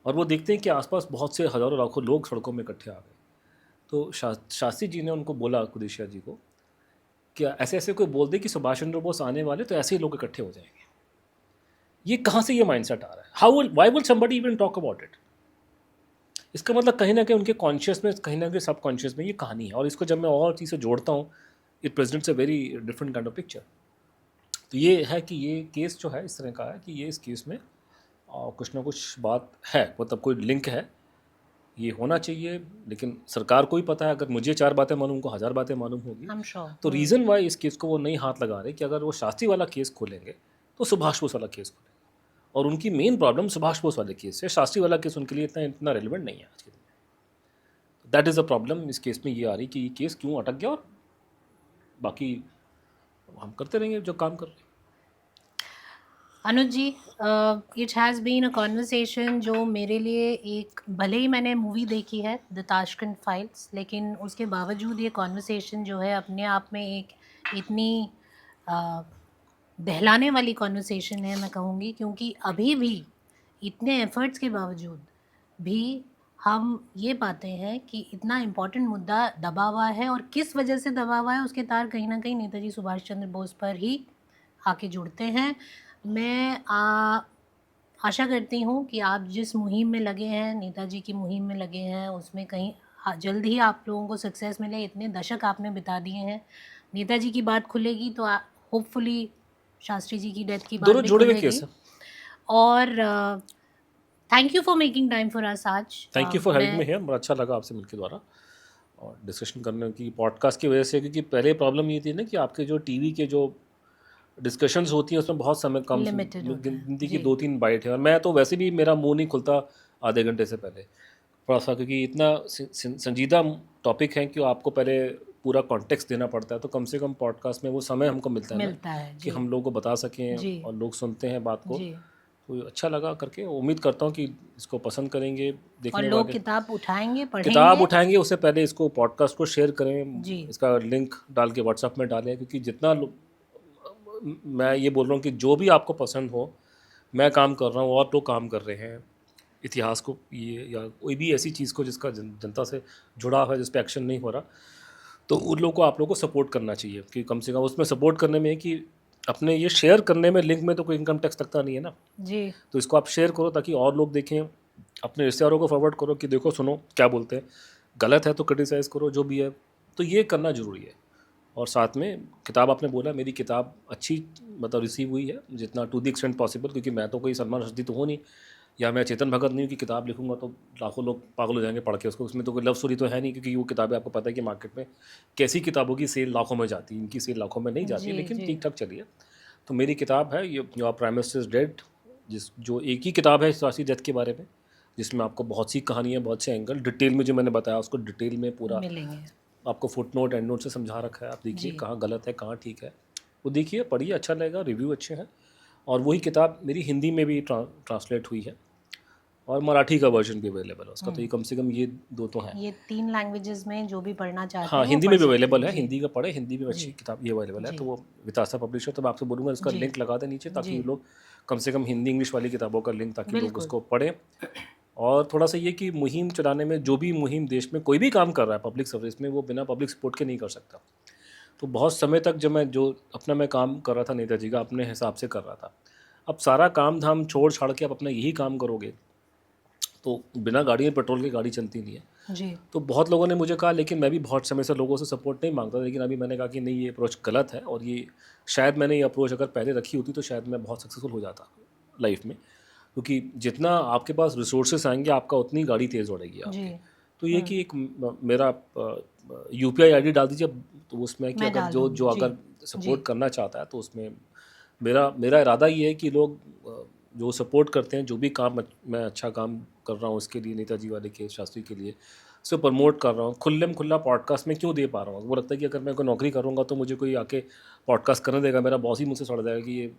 और वो देखते हैं कि आसपास बहुत से हज़ारों लाखों लोग सड़कों में इकट्ठे आ गए। तो शास्त्री जी ने उनको बोला, कुडेशिया जी को, कि ऐसे ऐसे कोई बोल दे कि सुभाष चंद्र बोस आने वाले, तो ऐसे ही लोग इकट्ठे हो जाएंगे। ये कहाँ से ये माइंडसेट आ रहा है? Why will somebody even talk about it? इसका मतलब कहीं ना कहीं उनके कॉन्शियस में, कहीं ना कहीं सब कॉन्शियस में ये कहानी है, और इसको जब मैं और चीज़ से जोड़ता हूँ, it presents a very different kind of picture. तो ये है कि ये केस जो है इस तरह का है कि ये इस केस में कुछ ना कुछ बात है, मतलब कोई लिंक है, ये होना चाहिए, लेकिन सरकार को ही पता है। अगर मुझे 4 बातें मालूम, उनको 1000 बातें मालूम होगी। तो रीज़न वाई इस केस को वो नहीं हाथ लगा रहे कि अगर वो शास्त्री वाला केस खोलेंगे तो सुभाष बोस वाला केस खोलेंगे, और उनकी मेन प्रॉब्लम सुभाष बोस वाले केस है, शास्त्री वाला केस उनके लिए इतना रेलिवेंट नहीं है आज के दिन में। दैट इज़ अ प्रॉब्लम इस केस में ये आ रही कि ये केस क्यों अटक गया, और बाकी हम करते रहेंगे जो काम कर रहे हैं। Anuj ji, it has been a conversation जो मेरे लिए, एक भले ही मैंने मूवी देखी है द ताशकंद फाइल्स, लेकिन उसके बावजूद ये कॉन्वर्सेशन जो है अपने आप में एक इतनी बहलाने वाली कॉन्वर्सेशन है, मैं कहूँगी, क्योंकि अभी भी इतने एफ़र्ट्स के बावजूद भी हम ये पाते हैं कि इतना इम्पॉर्टेंट मुद्दा दबा हुआ है, और किस वजह से दबा हुआ है उसके तार कहीं ना कहीं नेताजी सुभाष चंद्र बोस पर ही आके जुड़ते हैं। मैं आशा करती हूँ कि आप जिस मुहिम में लगे हैं, नेताजी की मुहिम में लगे हैं, उसमें कहीं जल्द ही आप लोगों को सक्सेस मिले। इतने दशक आपने बिता दिए हैं, नेताजी की बात खुलेगी तो होपफुली शास्त्री जी की डेथ की बात भी खुलेगी। और thank you for making time for us आज। Thank you for having me here. बड़ा अच्छा लगा आपसे मिलकर द्वारा और डिस्कशन करने की, पॉडकास्ट की वजह से, क्योंकि पहले प्रॉब्लम ये थी ना कि आपके जो टीवी के जो डिस्कशंस होती हैं उसमें बहुत समय कम, गिनती की 2-3 बाइट है, और मैं तो वैसे भी मेरा मुंह नहीं खुलता आधे घंटे से पहले थोड़ा सा, क्योंकि इतना संजीदा टॉपिक है कि आपको पहले पूरा कॉन्टेक्स्ट देना पड़ता है। तो कम से कम पॉडकास्ट में वो समय हमको मिलता है कि हम लोग को बता सकें और लोग सुनते हैं बात को। तो अच्छा लगा करके, उम्मीद करता हूँ कि इसको पसंद करेंगे, देखने और लोग किताब उठाएंगे, पढ़ेंगे। किताब उठाएंगे, उससे पहले इसको पॉडकास्ट को शेयर करें, इसका लिंक डाल के व्हाट्सएप में डालें, क्योंकि जितना मैं ये बोल रहा हूँ कि जो भी आपको पसंद हो, मैं काम कर रहा हूँ और लोग काम कर रहे हैं इतिहास को, ये या कोई भी ऐसी चीज़ को जिसका जनता से जुड़ा हुआ है, जिस पर एक्शन नहीं हो रहा, तो उन लोगों को, आप लोगों को सपोर्ट करना चाहिए। कि कम से कम उसमें सपोर्ट करने में कि अपने ये शेयर करने में, लिंक में तो कोई इनकम टैक्स लगता नहीं है ना जी। तो इसको आप शेयर करो ताकि और लोग देखें, अपने रिश्तेदारों को फॉरवर्ड करो कि देखो सुनो क्या बोलते हैं, गलत है तो क्रिटिसाइज़ करो, जो भी है तो ये करना ज़रूरी है। और साथ में किताब आपने बोला, मेरी किताब अच्छी मतलब रिसीव हुई है जितना टू द एक्सटेंट पॉसिबल, क्योंकि मैं तो कोई सलमान रश्दी तो हूँ नहीं, या मैं चेतन भगत नहीं हूँ कि किताब लिखूंगा तो लाखों लोग पागल हो जाएंगे पढ़ के उसको। उसमें तो कोई लव स्टोरी तो है नहीं, क्योंकि वो किताबें आपको पता है कि मार्केट में कैसी किताबों की सेल लाखों में जाती है, इनकी सेल लाखों में नहीं जाती, जी, लेकिन जी। ठीक ठाक चली है। तो मेरी किताब है ये your prime minister is dead, जो एक ही किताब है सियासी डेथ के बारे में, जिसमें आपको बहुत सी कहानियाँ, बहुत से एंगल डिटेल में जो मैंने बताया उसको डिटेल में पूरा मिलेंगे। आपको फुट नोट एंड नोट से समझा रखा है। आप देखिए जी। कहाँ गलत है कहाँ ठीक है, वो देखिए पढ़िए, अच्छा लगेगा, रिव्यू अच्छे हैं। और वही किताब मेरी हिंदी में भी ट्रांसलेट हुई है और मराठी का वर्जन भी अवेलेबल है उसका, तो ये कम से कम ये दो तो हैं। ये 3 लैंग्वेजेस में जो भी पढ़ना चाहते हाँ, हैं वो हिंदी पढ़ में भी सकते अवेलेबल हैं। है, जी, हिंदी का पढ़े, हिंदी में अच्छी जी। किताब ये अवेलेबल है। जी। तो वो वितासा पब्लिशर, तो मैं आपसे बोलूँगा इसका जी। लिंक लगा दें नीचे, ताकि जी। लोग कम से कम हिंदी इंग्लिश वाली किताबों का लिंक, ताकि लोग बिल्कुल। उसको पढ़ें। और थोड़ा सा ये कि मुहिम चलाने में, जो भी मुहिम देश में कोई भी काम कर रहा है पब्लिक सर्विस में, वो बिना पब्लिक सपोर्ट के नहीं कर सकता। तो बहुत समय तक जब मैं अपना मैं काम कर रहा था नेताजी का, अपने हिसाब से कर रहा था। अब सारा काम धाम छोड़ छाड़ के आप अपना यही काम करोगे तो बिना गाड़ी पेट्रोल की गाड़ी चलती नहीं है। जी। तो बहुत लोगों ने मुझे कहा, लेकिन मैं भी बहुत समय से लोगों से सपोर्ट नहीं मांगता, लेकिन अभी मैंने कहा कि नहीं, ये अप्रोच गलत है, और ये शायद मैंने ये अप्रोच अगर पहले रखी होती तो शायद मैं बहुत सक्सेसफुल हो जाता लाइफ में, क्योंकि जितना आपके पास रिसोर्सेस आएंगे आपका उतनी गाड़ी तेज़ दौड़ेगी आपकी। जी। तो ये कि एक मेरा UPI ID डाल दीजिए, तो उसमें कि मैं अगर डाल जो दूंगी। जो जी। अगर सपोर्ट करना चाहता है तो उसमें मेरा इरादा ये है कि लोग जो सपोर्ट करते हैं, जो भी काम मैं अच्छा काम कर रहा हूँ उसके लिए, नेताजी वाले के शास्त्री के लिए उसे प्रमोट कर रहा हूँ, खुल्लम खुल्ला पॉडकास्ट में क्यों दे पा रहा हूँ। वो लगता है कि अगर मैं कोई नौकरी करूँगा तो मुझे कोई आके पॉडकास्ट करने देगा, मेरा बॉस ही मुझसे सड़ जाएगा कि ये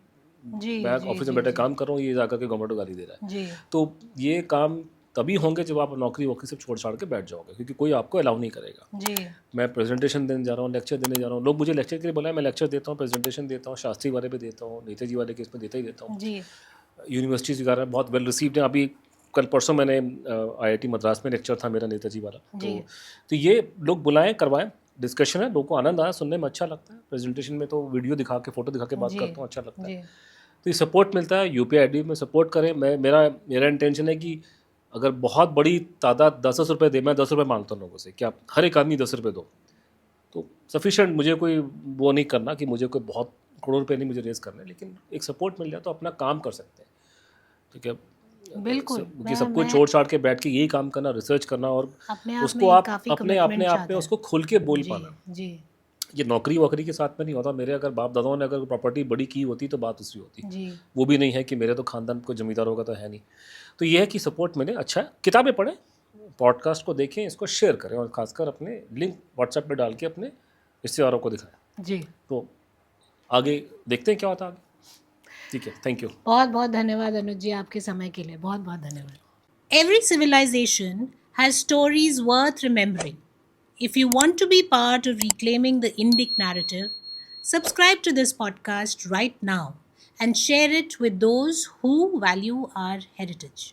जी, मैं जी, ऑफिस में जी, बैठे जी। काम कर रहा हूँ, ये जाकर के गवर्नमेंट को गाली दे रहा है। जी। तो ये काम तभी होंगे जब आप नौकरी वोकरी सब छोड़ छाड़ के बैठ जाओगे, क्योंकि कोई आपको अलाउ नहीं करेगा। जी। मैं प्रेजेंटेशन देने जा रहा हूँ, लेक्चर देने जा रहा हूँ, लोग मुझे लेक्चर के लिए बोला, मैं लेक्चर देता हूँ, प्रेजेंटेशन देता हूँ, शास्त्री वाले पे देता हूँ, नेताजी वाले केस में देता ही देता हूँ। जी। यूनिवर्सिटीज़ वगैरह बहुत वेल रिसीव्ड हैं। अभी कल परसों मैंने IIT मद्रास में लेक्चर था मेरा नेताजी वाला, जी। तो ये लोग बुलाएं, करवाएं, डिस्कशन है, लोगों को आनंद आया, सुनने में अच्छा लगता है। प्रेजेंटेशन में तो वीडियो दिखा के, फोटो दिखा के बात जी। करता हूँ, अच्छा लगता जी। है। तो ये सपोर्ट मिलता है, UPI ID में सपोर्ट करें। मेरा इंटेंशन है कि अगर बहुत बड़ी तादाद 10-10 रुपये दे, मैं 10 रुपये मांगता हूँ लोगों से कि आप हर एक आदमी 10 रुपये दो, तो सफिशेंट, मुझे कोई वो नहीं करना कि मुझे कोई बहुत करोड़ रुपये नहीं मुझे रेस करने, लेकिन एक सपोर्ट मिल जाए तो अपना काम कर सकते हैं। ठीक है, बिल्कुल। कि सब कुछ छोड़ छाड़ के बैठ के यही काम करना, रिसर्च करना, और अपने आप उसको में आप काफ़ी अपने कमिटमेंट आप चाहता में है। उसको खुल के बोल जी। पाना। जी। ये नौकरी वोकरी के साथ में नहीं होता। मेरे अगर बाप दादाओं ने अगर प्रॉपर्टी बड़ी की होती तो बात दूसरी होती। जी। वो भी नहीं है कि मेरे तो खानदान को जमींदारों का तो है नहीं। तो ये है कि सपोर्ट मिले, अच्छा है। किताबें पढ़ें, पॉडकास्ट को देखें, इसको शेयर करें, और खासकर अपने लिंक व्हाट्सएप पे डाल के अपने रिश्तेदारों को दिखाएं। जी। तो आगे देखते हैं क्या होता है आगे। ठीक है, थैंक यू। बहुत बहुत धन्यवाद अनुज जी, आपके समय के लिए बहुत बहुत धन्यवाद। Every civilization has stories worth remembering. If you want to be part of reclaiming the Indic narrative, subscribe to this podcast right now and share it with those who value our heritage.